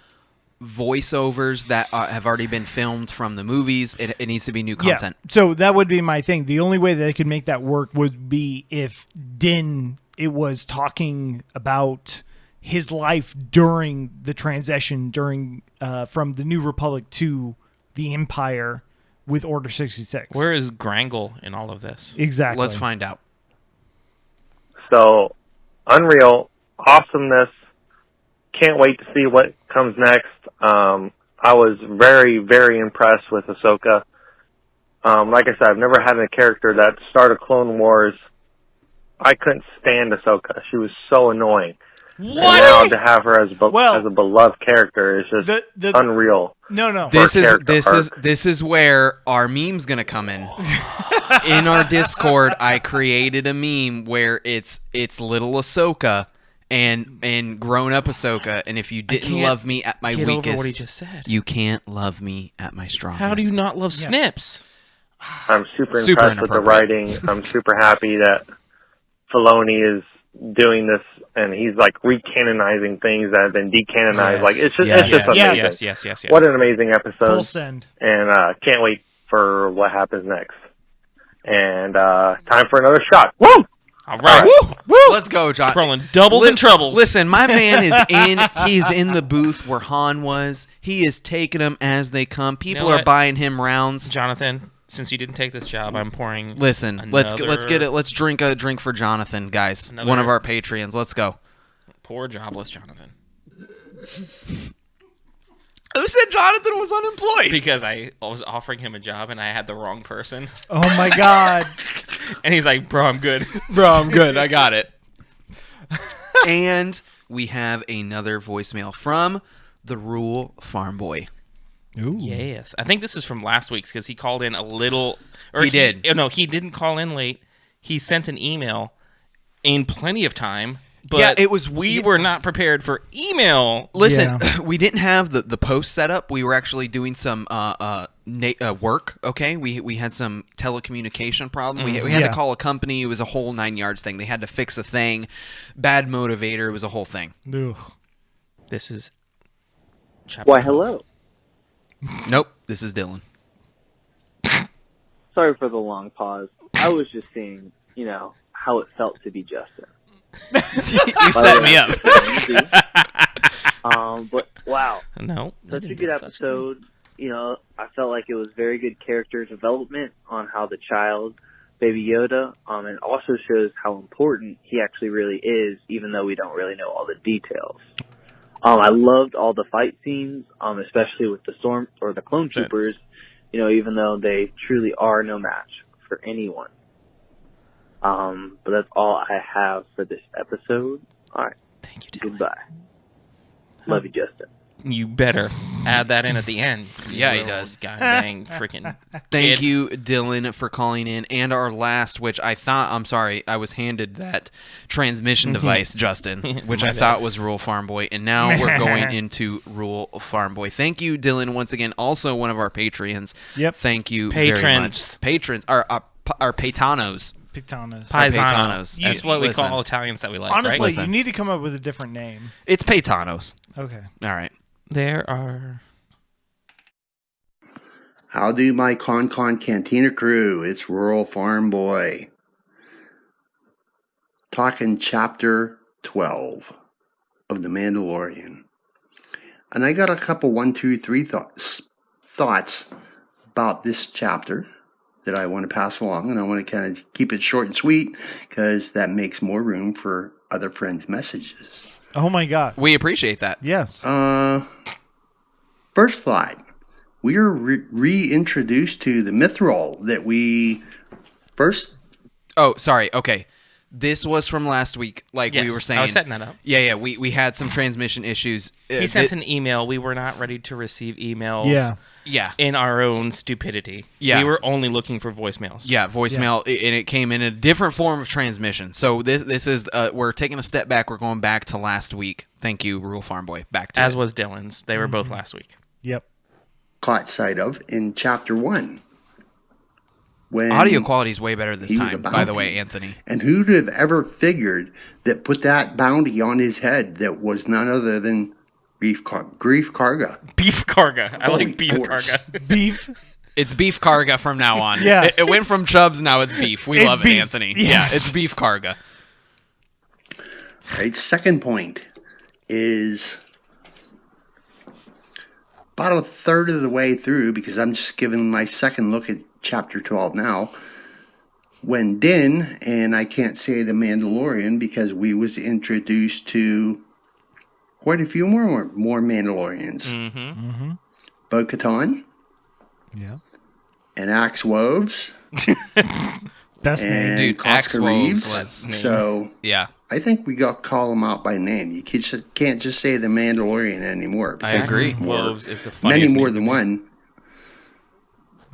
voiceovers that have already been filmed from the movies. It needs to be new content. Yeah, so that would be my thing. The only way that they could make that work would be if it was talking about his life during the transition from the New Republic to the Empire with Order 66. Where is Grangle in all of this? Exactly. Let's find out. So, unreal, awesomeness. Can't wait to see what comes next. I was very, very impressed with Ahsoka. Like I said, I've never had a character that started Clone Wars. I couldn't stand Ahsoka. She was so annoying. What? And now to have her as a beloved character is just unreal. No. This is where our meme's gonna come in. In our Discord, I created a meme where it's little Ahsoka and grown up Ahsoka, and if you didn't love me at my weakest, over what he just said. You can't love me at my strongest. How do you not love Snips? I'm super impressed with the writing. I'm super happy that Filoni is doing this, and he's like recanonizing things that have been decanonized. Yes. Like it's just amazing. Yes. What an amazing episode! Full send. And can't wait for what happens next. And time for another shot. Woo! All right. Woo! Let's go, John. Rolling doubles and troubles. Listen, my man is he's in the booth where Han was. He is taking them as they come. People are buying him rounds. Jonathan, since you didn't take this job, I'm pouring. Listen, let's get it. Let's drink a drink for Jonathan, guys. One of our Patreons. Let's go. Poor jobless Jonathan. Who said Jonathan was unemployed? Because I was offering him a job and I had the wrong person. Oh my God. And he's like, bro, I'm good. Bro, I'm good. I got it. And we have another voicemail from the Rural Farm Boy. Ooh. Yes. I think this is from last week's because he called in a little. Or he did. No, he didn't call in late. He sent an email in plenty of time. But yeah, it was. We were not prepared for email. Listen, we didn't have the post set up. We were actually doing some work. Okay, we had some telecommunication problem. We had to call a company. It was a whole 9 yards thing. They had to fix a thing. Bad motivator. It was a whole thing. Ugh. This is. Chapter Why, 12. hello. Nope, this is Dylan. Sorry for the long pause. I was just seeing, how it felt to be Justin. You set me up. But wow, no, such a good episode. I felt like it was very good character development on how the child, Baby Yoda, and also shows how important he actually really is, even though we don't really know all the details. I loved all the fight scenes, especially with the storm or the clone troopers. Even though they truly are no match for anyone. But that's all I have for this episode. All right. Thank you, Dylan. Goodbye. Love you, Justin. You better add that in at the end. Yeah, he does. God dang, freaking. Thank you, Dylan, for calling in. And our last, which I was handed that transmission device, Justin, which I thought was Rural Farm Boy. And now we're going into Rural Farm Boy. Thank you, Dylan, once again. Also one of our Patreons. Yep. Thank you very much. Patrons. Our Paitanos. Paisanos. That's what we call Italians that we like, honestly, right? you need to come up with a different name. It's Paitanos. Okay. All right. There are... Howdy, my Konkon Cantina crew. It's Rural Farm Boy. Talking Chapter 12 of The Mandalorian. And I got a couple 1, 2, 3 thoughts about this chapter that I want to pass along, and I want to kind of keep it short and sweet because that makes more room for other friends' messages. Oh my God. We appreciate that. Yes. First thought. We are reintroduced to the Mithril that we first... Oh, sorry. Okay. This was from last week, like we Yes, were saying. I was setting that up. Yeah. We had some transmission issues. He sent an email. We were not ready to receive emails. Yeah. In our own stupidity. Yeah. We were only looking for voicemails. Yeah, voicemail, and it came in a different form of transmission. So this is we're taking a step back. We're going back to last week. Thank you, Rural Farm Boy. Back to As it. was Dylan's. They were both last week. Yep. Caught sight of in chapter 1. When Audio quality is way better this he was time, a by the bounty. way, Anthony. And who'd have ever figured that put that bounty on his head that was none other than Grief Karga. Beef Karga. I Holy like Beef horse. Karga. Beef. It's Beef Karga from now on. Yeah. It went from Chubs, now it's Beef. We It's love beef. it, Anthony. Yes. Yeah, it's Beef Karga. Right, second point is about a third of the way through, because I'm just giving my second look at chapter 12 now, when Din, and I can't say the Mandalorian because we was introduced to quite a few more Mandalorians. Mm-hmm. Bo-Katan Yeah. and Axe Woves Best name. and Dude, Axe Costco Woves Reeves. was- So Yeah. I think we got to call them out by name. You can't just say the Mandalorian anymore. I because agree. it's more- Wolves is the many funniest more name. than one.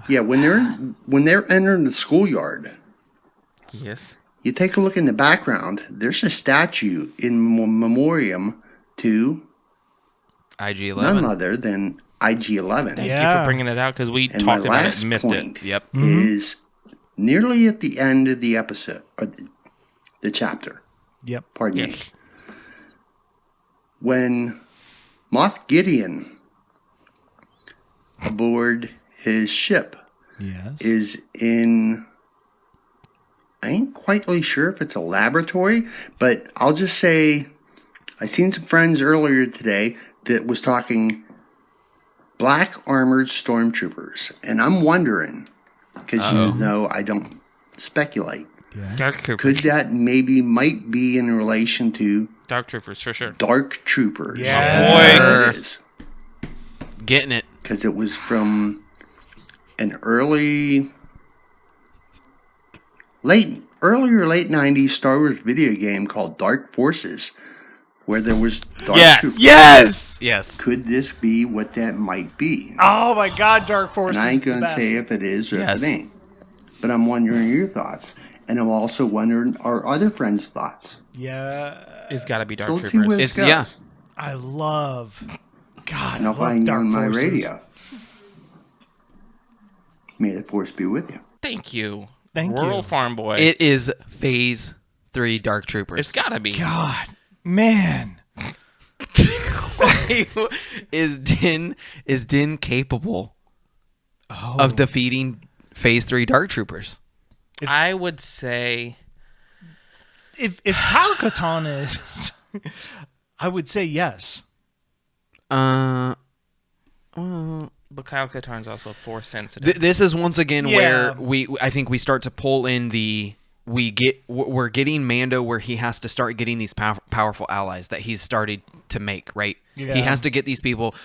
Yeah, when they're entering the schoolyard, Yes. you take a look in the background. There's a statue in memoriam to IG-11. none other than IG-11. Thank you Yeah. for bringing it out because we And my talked about it last and missed point it. Yep. is nearly at the end of the episode, or the chapter. Yep. Pardon me. Yes. When Moff Gideon aboard his ship Yes. is in, I ain't quite really sure if it's a laboratory, but I'll just say I seen some friends earlier today that was talking black armored stormtroopers, and I'm wondering, because you know I don't speculate, Dark Troopers. could that might be in relation to Dark Troopers, for sure. Dark Troopers? Yes. Getting it. Because it was from an earlier late 90s Star Wars video game called Dark Forces, where there was Dark Troopers. Yes. Could this be what that might be? Oh my God, Dark Force. And I ain't is the going to best. say if it is or Yes. if it ain't. But I'm wondering your thoughts. And I'm also wondering our other friends' thoughts. Yeah. It's got to be Dark So let's see where Troopers. this goes. I love. God, And I I'll love find you Dark on my Forces. radio. May the force be with you. Thank you. Thank Rural you. Farm Boy. It is Phase 3 Dark Troopers. It's got to be. God, man. is Din capable of defeating Phase 3 Dark Troopers? I would say If Kyle-Katarn is, I would say yes. but Kyle Katarn's also force sensitive. This is once again Yeah. where I think we start to pull in we're getting Mando where he has to start getting these powerful allies that he's started to make, right? Yeah. He has to get these people.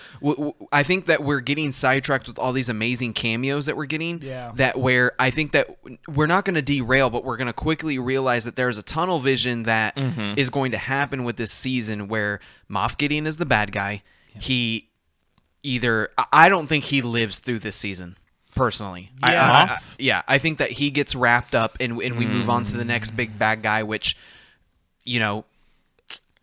I think that we're getting sidetracked with all these amazing cameos that we're getting. Yeah. That where I think that we're not going to derail, but we're going to quickly realize that there's a tunnel vision that is going to happen with this season where Moff Gideon is the bad guy. He I don't think he lives through this season. Personally, Yeah. I think that he gets wrapped up and we move on to the next big bad guy, which,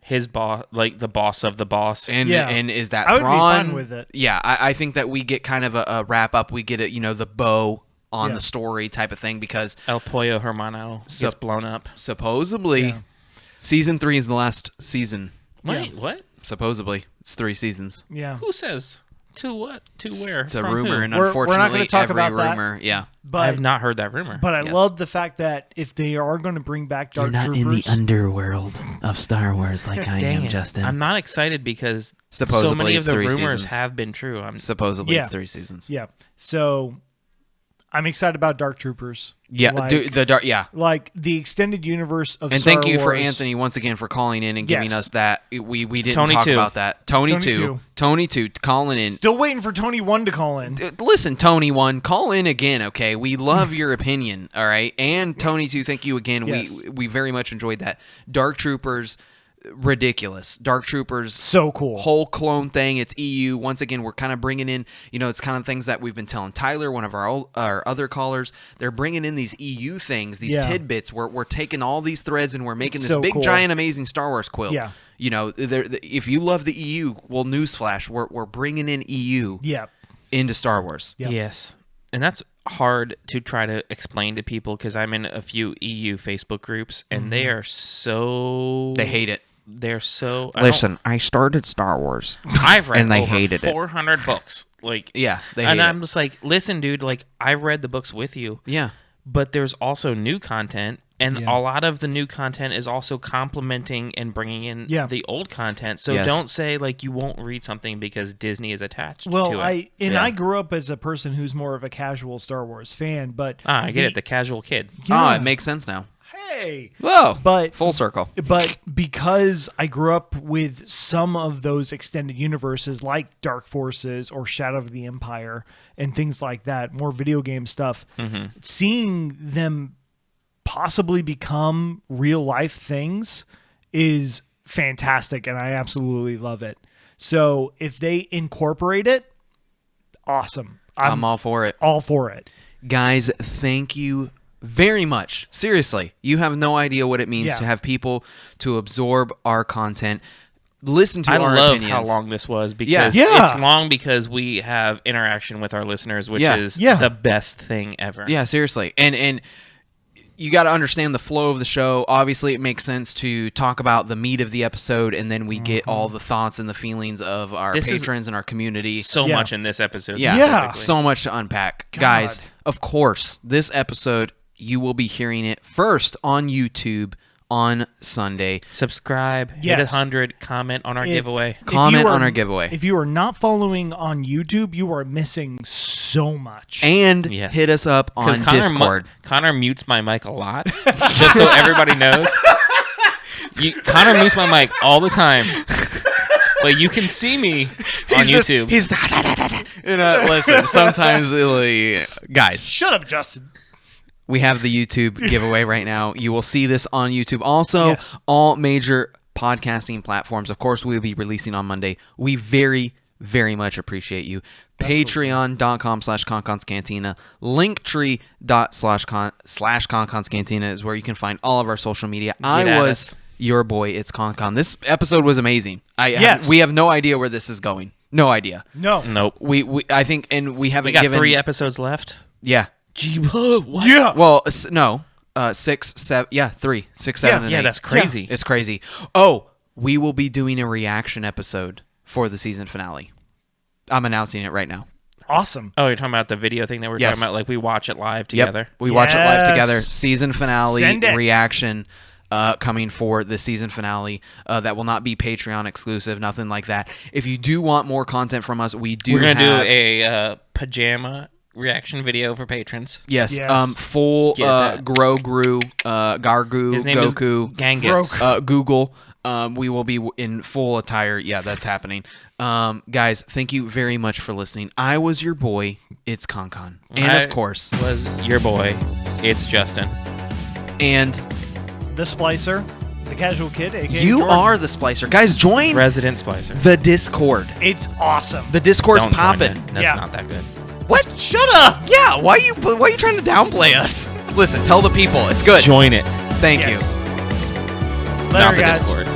His boss, like the boss of the boss. and Yeah. and is that I would be Thrawn? fine with it. Yeah, I think that we get kind of a wrap up. We get the bow on Yeah. the story type of thing because El Pollo Hermano gets blown up. supposedly season 3 is the last season. Wait, what? Supposedly, it's 3 seasons. Yeah. Who says? To what? To where? It's a From rumor, who? and We're not unfortunately, gonna talk every about that. rumor, yeah. But I have not heard that rumor. But I Yes. love the fact that if they are going to bring back Dark You're not in Troopers, the underworld of Star Wars like I Dang am, it. Justin. I'm not excited because so Supposedly many of it's the 3 rumors seasons. have been true. Supposedly, Yeah. it's 3 seasons. yeah. So I'm excited about Dark Troopers. Yeah, like the extended universe of and Star thank you for Wars. Anthony once again for calling in and giving us that. We didn't Tony talk 2. about that. Tony 2 calling in. Still waiting for Tony 1 to call in. Listen, Tony 1, call in again, okay? We love your opinion, all right? And Tony 2, thank you again. Yes. We very much enjoyed that. Dark Troopers, ridiculous. Dark Troopers, so cool. Whole clone thing. It's EU. Once again, we're kind of bringing in, it's kind of things that we've been telling Tyler, one of our other callers. They're bringing in these EU things, these tidbits. We're taking all these threads and we're making this big, giant, amazing Star Wars quilt. Yeah. If you love the EU, well, newsflash, we're bringing in EU into Star Wars. Yep. Yes. And that's hard to try to explain to people because I'm in a few EU Facebook groups and they are so... They hate it. They're so... Listen, I started Star Wars. I've read and they over hated 400 books. Like, yeah, they hate and I'm it. just like, listen, dude, like, I read the books with you. Yeah. But there's also new content, and a lot of the new content is also complementing and bringing in the old content. So don't say, like, you won't read something because Disney is attached to it. I grew up as a person who's more of a casual Star Wars fan, but... I get it, the casual kid. Yeah. It makes sense now. Hey! Whoa! But full circle. But because I grew up with some of those extended universes like Dark Forces or Shadow of the Empire and things like that, more video game stuff, seeing them possibly become real life things is fantastic, and I absolutely love it. So if they incorporate it, awesome. I'm all for it. All for it. Guys, thank you very much. Seriously, you have no idea what it means to have people to absorb our content, listen to our opinions. I love how long this was because it's long because we have interaction with our listeners, which is the best thing ever. Yeah, seriously. And you got to understand the flow of the show. Obviously, it makes sense to talk about the meat of the episode, and then we get all the thoughts and the feelings of our patrons and our community. So much in this episode. Yeah, so much to unpack. Guys, of course, this episode... You will be hearing it first on YouTube on Sunday. Subscribe, hit 100, comment on our giveaway. Comment on our giveaway. If you are not following on YouTube, you are missing so much. And hit us up on Discord. Connor mutes my mic a lot, just so everybody knows. Connor mutes my mic all the time. But you can see me on YouTube. Listen, sometimes, guys. Shut up, Justin. We have the YouTube giveaway right now. You will see this on YouTube. Also, all major podcasting platforms. Of course, we will be releasing on Monday. We very, very much appreciate you. Patreon.com/Konkon'sCantina. Linktree.com/Konkon'sCantina is where you can find all of our social media. I was your boy, it's Konkon. This episode was amazing. We have no idea where this is going. No idea. Nope. I think, and we haven't got given 3 episodes left. Yeah. Gee, what? Yeah. Well, no. 6, 7. Yeah, 3, 6, 7, and 8. Yeah, that's crazy. It's crazy. Oh, we will be doing a reaction episode for the season finale. I'm announcing it right now. Awesome. Oh, you're talking about the video thing that we're talking about? Like we watch it live together? Yep. We watch it live together. Season finale reaction coming for the season finale. That will not be Patreon exclusive, nothing like that. If you do want more content from us, we're going to do a pajama reaction video for patrons. Yes. Full Grogu, Gargu, his name Goku, is Genghis. Google. We will be in full attire. Yeah, that's happening. Guys, thank you very much for listening. I was your boy. It's Konkon. And of course, was your boy. It's Justin. And the Splicer, the casual kid, aka you Jordan. are the Splicer. Guys, join Resident Splicer. The Discord. It's awesome. The Discord's popping. That's not that good. What? Shut up! Yeah, why are you trying to downplay us? Listen, tell the people it's good. Join it. Thank you. Later, Not the guys. Discord.